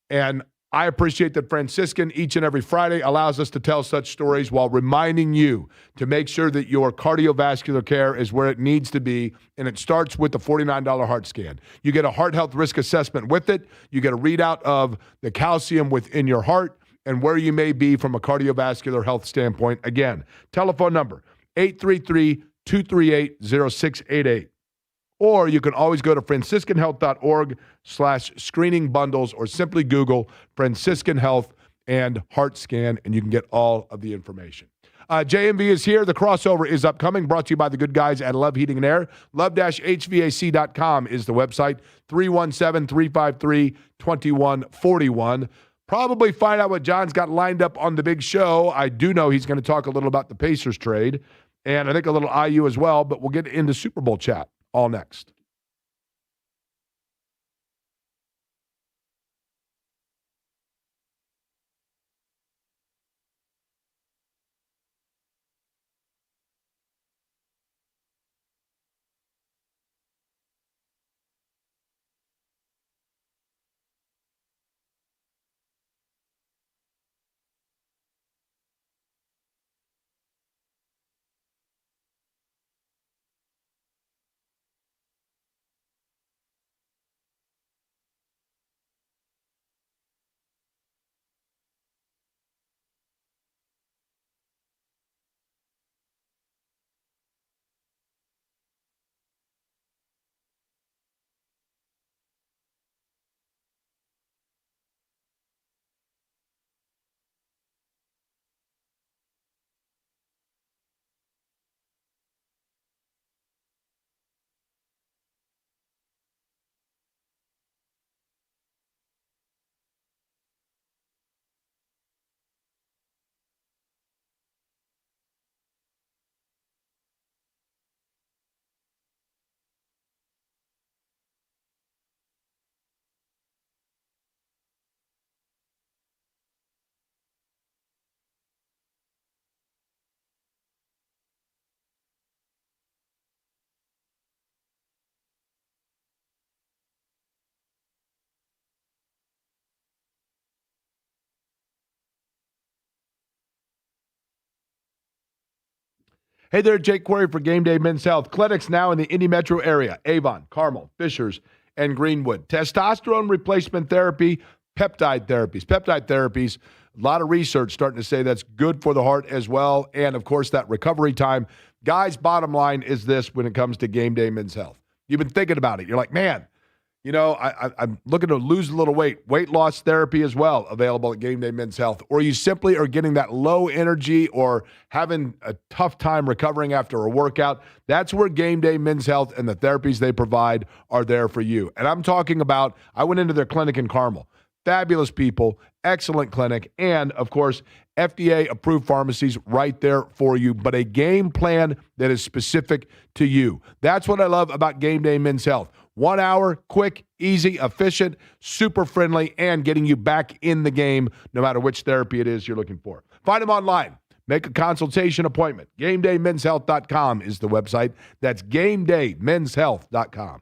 And I appreciate that Franciscan each and every Friday allows us to tell such stories while reminding you to make sure that your cardiovascular care is where it needs to be, and it starts with the $49 heart scan. You get a heart health risk assessment with it. You get a readout of the calcium within your heart and where you may be from a cardiovascular health standpoint. Again, telephone number 833-238-0688. Or you can always go to franciscanhealth.org/screening bundles, or simply Google Franciscan Health and Heart Scan, and you can get all of the information. JMV is here. The crossover is upcoming, brought to you by the good guys at Love Heating and Air. Love-HVAC.com is the website. 317-353-2141. Probably find out what John's got lined up on the big show. I do know he's going to talk a little about the Pacers trade, and I think a little IU as well, but we'll get into Super Bowl chat. All next. Hey there, Jake Query for Game Day Men's Health. Clinics now in the Indy metro area: Avon, Carmel, Fishers, and Greenwood. Testosterone replacement therapy, peptide therapies. Peptide therapies, a lot of research starting to say that's good for the heart as well. And, of course, that recovery time. Guys, bottom line is this when it comes to Game Day Men's Health. You've been thinking about it. You're like, man, you know, I'm looking to lose a little weight. Weight loss therapy as well, available at Game Day Men's Health. Or you simply are getting that low energy or having a tough time recovering after a workout. That's where Game Day Men's Health and the therapies they provide are there for you. And I'm talking about, I went into their clinic in Carmel. Fabulous people, excellent clinic, and, of course, FDA-approved pharmacies right there for you, but a game plan that is specific to you. That's what I love about Game Day Men's Health. 1 hour, quick, easy, efficient, super friendly, and getting you back in the game no matter which therapy it is you're looking for. Find them online. Make a consultation appointment. GameDayMen'sHealth.com is the website. That's GameDayMen'sHealth.com.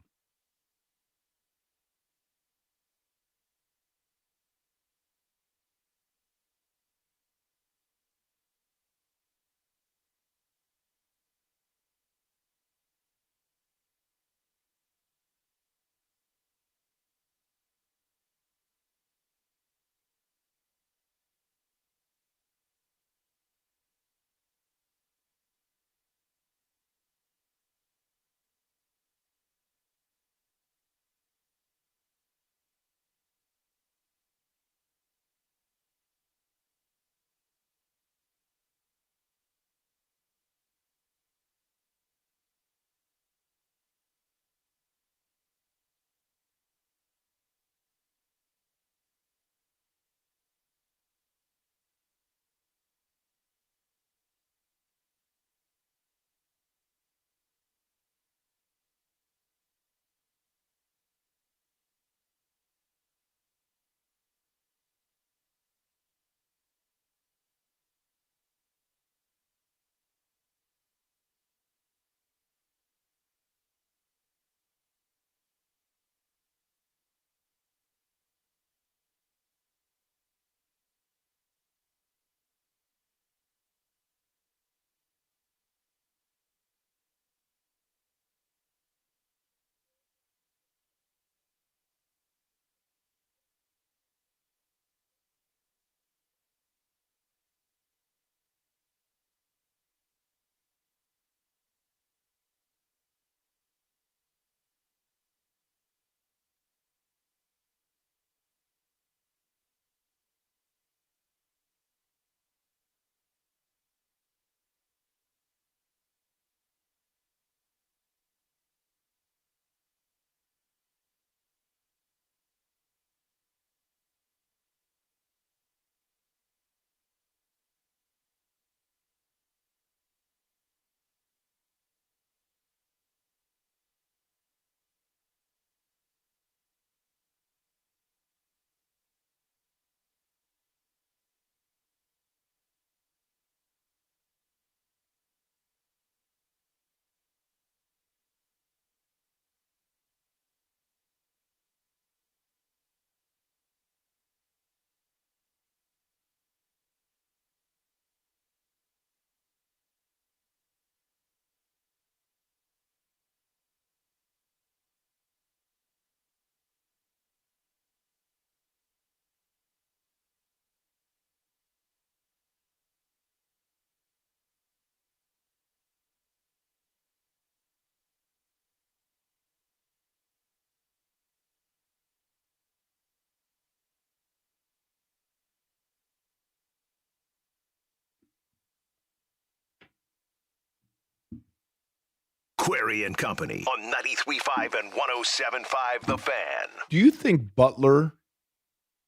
Larry and Company on 93.5 and 107.5 The Fan. Do you think Butler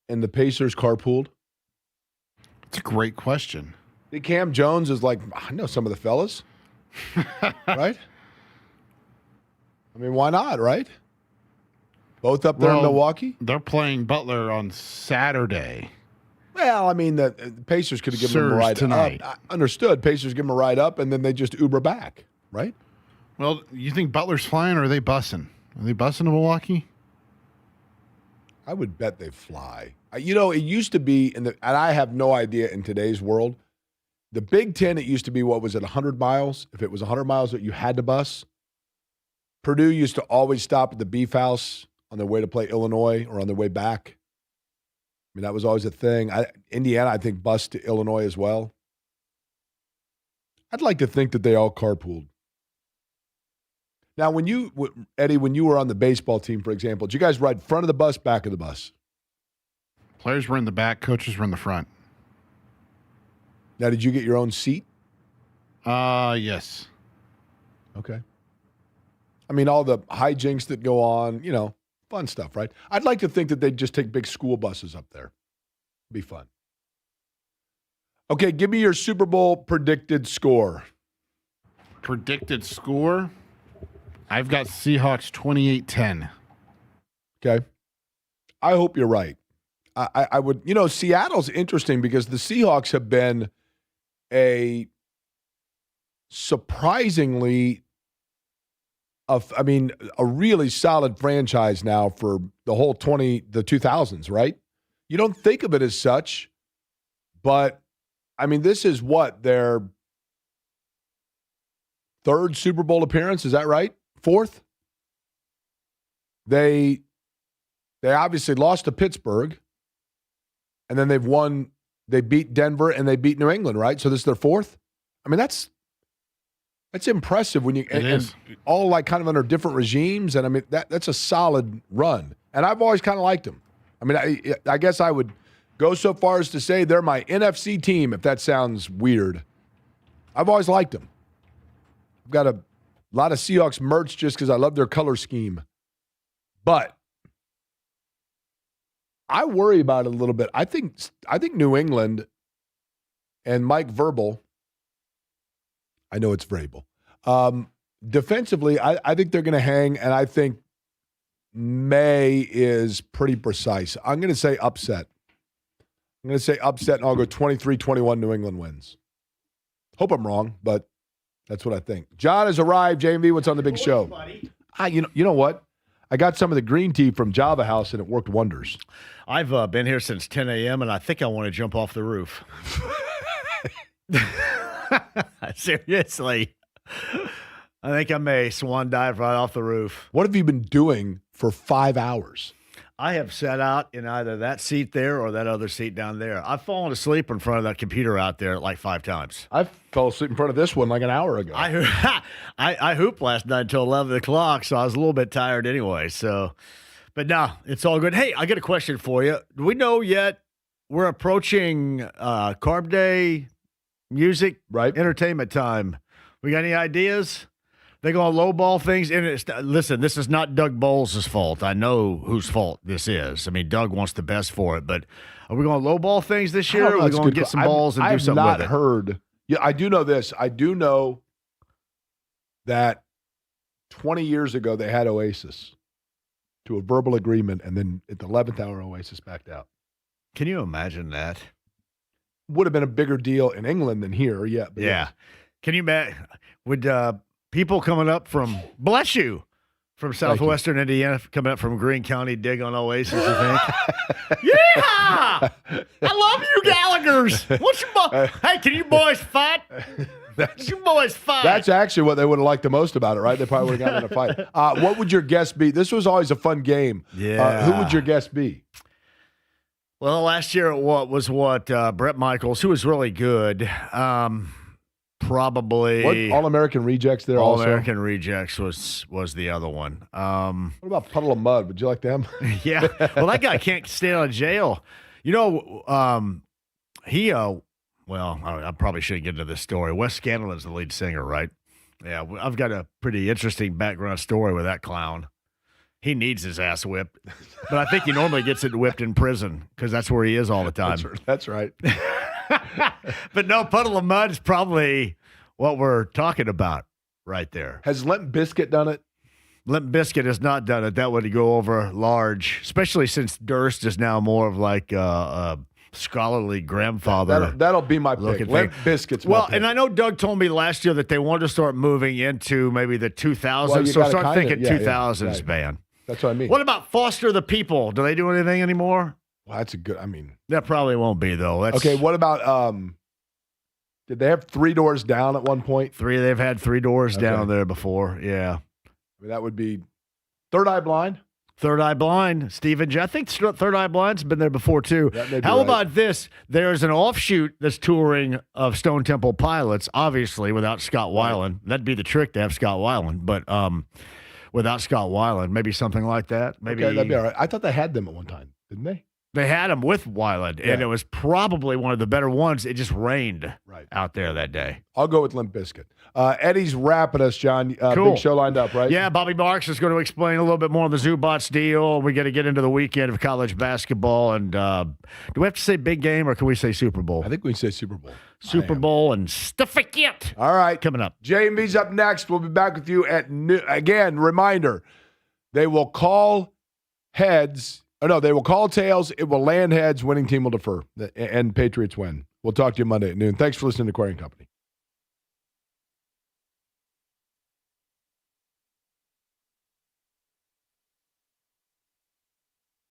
and the Pacers carpooled? It's a great question. Cam Jones is like, I know some of the fellas. Right? I mean, why not, right? Both up there in Milwaukee? They're playing Butler on Saturday. Well, I mean, the Pacers could have given him a ride tonight. up. I understood. Pacers give him a ride up, and then they just Uber back, right? Well, you think Butler's flying, or are they bussing? Are they bussing to Milwaukee? I would bet they fly. It used to be, and I have no idea in today's world, the Big Ten, it used to be, what was it, 100 miles? If it was 100 miles that you had to bus. Purdue used to always stop at the Beef House on their way to play Illinois or on their way back. I mean, that was always a thing. Indiana, I think, bused to Illinois as well. I'd like to think that they all carpooled. Now, Eddie, when you were on the baseball team, for example, did you guys ride front of the bus, back of the bus? Players were in the back, coaches were in the front. Now, did you get your own seat? Yes. Okay. I mean, all the hijinks that go on, fun stuff, right? I'd like to think that they'd just take big school buses up there. Be fun. Okay, give me your Super Bowl predicted score. Predicted score? I've got Seahawks 28-10. Okay. I hope you're right. I would, Seattle's interesting because the Seahawks have been a surprisingly, a really solid franchise now for the whole the 2000s, right? You don't think of it as such, but, this is what, their third Super Bowl appearance, is that right? Fourth? They obviously lost to Pittsburgh, and then they beat Denver, and they beat New England, right? So this is their fourth? That's impressive when and all like kind of under different regimes, and that's a solid run. And I've always kind of liked them. I guess I would go so far as to say they're my NFC team, if that sounds weird. I've always liked them. I've got a lot of Seahawks merch just because I love their color scheme. But I worry about it a little bit. I think New England and Mike Verbal, I know it's Vrabel. Defensively, I think they're going to hang, and I think May is pretty precise. I'm going to say upset. And I'll go 23-21 New England wins. Hope I'm wrong, but that's what I think. John has arrived. JMV, what's on the big show? You know what? I got some of the green tea from Java House, and it worked wonders. I've been here since 10 a.m., and I think I want to jump off the roof. Seriously. I think I may swan dive right off the roof. What have you been doing for 5 hours? I have sat out in either that seat there or that other seat down there. I've fallen asleep in front of that computer out there like 5 times. I fell asleep in front of this one like an hour ago. I hooped last night until 11 o'clock, so I was a little bit tired anyway. But no, it's all good. Hey, I got a question for you. Do we know yet we're approaching Carb Day music, right? Entertainment time. We got any ideas? They're going to lowball things. And listen, this is not Doug Bowles' fault. I know whose fault this is. Doug wants the best for it. But are we going to lowball things this year? Or are we going to get some balls and do something with it? I have not heard. Yeah, I do know this. I do know that 20 years ago they had Oasis to a verbal agreement, and then at the 11th hour, Oasis backed out. Can you imagine that? Would have been a bigger deal in England than here, yeah. Yeah. Yes. Can you imagine? Would people coming up from, bless you, from southwestern Indiana, coming up from Greene County, dig on Oasis, you think? Yeah! I love you Gallaghers. Hey, can you boys fight? That's actually what they would have liked the most about it, right? They probably would have gotten in a fight. What would your guess be? This was always a fun game. Yeah. Who would your guess be? Well, last year it was Brett Michaels, who was really good. Probably what, All-American Rejects there also? All-American Rejects was the other one. What about Puddle of Mud? Would you like them? Yeah. Well, that guy can't stay out of jail. I probably shouldn't get into this story. Wes Scanlon's the lead singer, right? Yeah, I've got a pretty interesting background story with that clown. He needs his ass whipped, but I think he normally gets it whipped in prison because that's where he is all the time. That's right. But no, Puddle of Mud is probably what we're talking about right there. Has Limp Bizkit done it? Limp Bizkit has not done it. That would go over large, especially since Durst is now more of like a scholarly grandfather. That'll be my pick. Limp Bizkit's my pick. And I know Doug told me last year that they wanted to start moving into maybe the 2000s. Well, so start thinking 2000s right. band. That's what I mean. What about Foster the People? Do they do anything anymore? Well, that's a good. That probably won't be though. Okay. What about? Did they have Three Doors Down at one point? They've had Three Doors Down there before. Yeah. That would be Third Eye Blind. Third Eye Blind, Stephen. I think Third Eye Blind's been there before too. How about this? There's an offshoot that's touring of Stone Temple Pilots, obviously without Scott Weiland. That'd be the trick to have Scott Weiland, but without Scott Weiland, maybe something like that. Maybe that'd be all right. I thought they had them at one time, didn't they? They had him with Weiland, and it was probably one of the better ones. It just rained out there that day. I'll go with Limp Bizkit. Eddie's wrapping us, John. Cool. Big show lined up, right? Yeah, Bobby Marks is going to explain a little bit more on the Zubac deal. We got to get into the weekend of college basketball. And do we have to say big game, or can we say Super Bowl? I think we can say Super Bowl. Super Bowl and stuff it. All right. Coming up. J&B's up next. We'll be back with you at noon. Again, reminder, they will call heads. Oh, no, they will call tails. It will land heads. Winning team will defer. And Patriots win. We'll talk to you Monday at noon. Thanks for listening to Query & Company.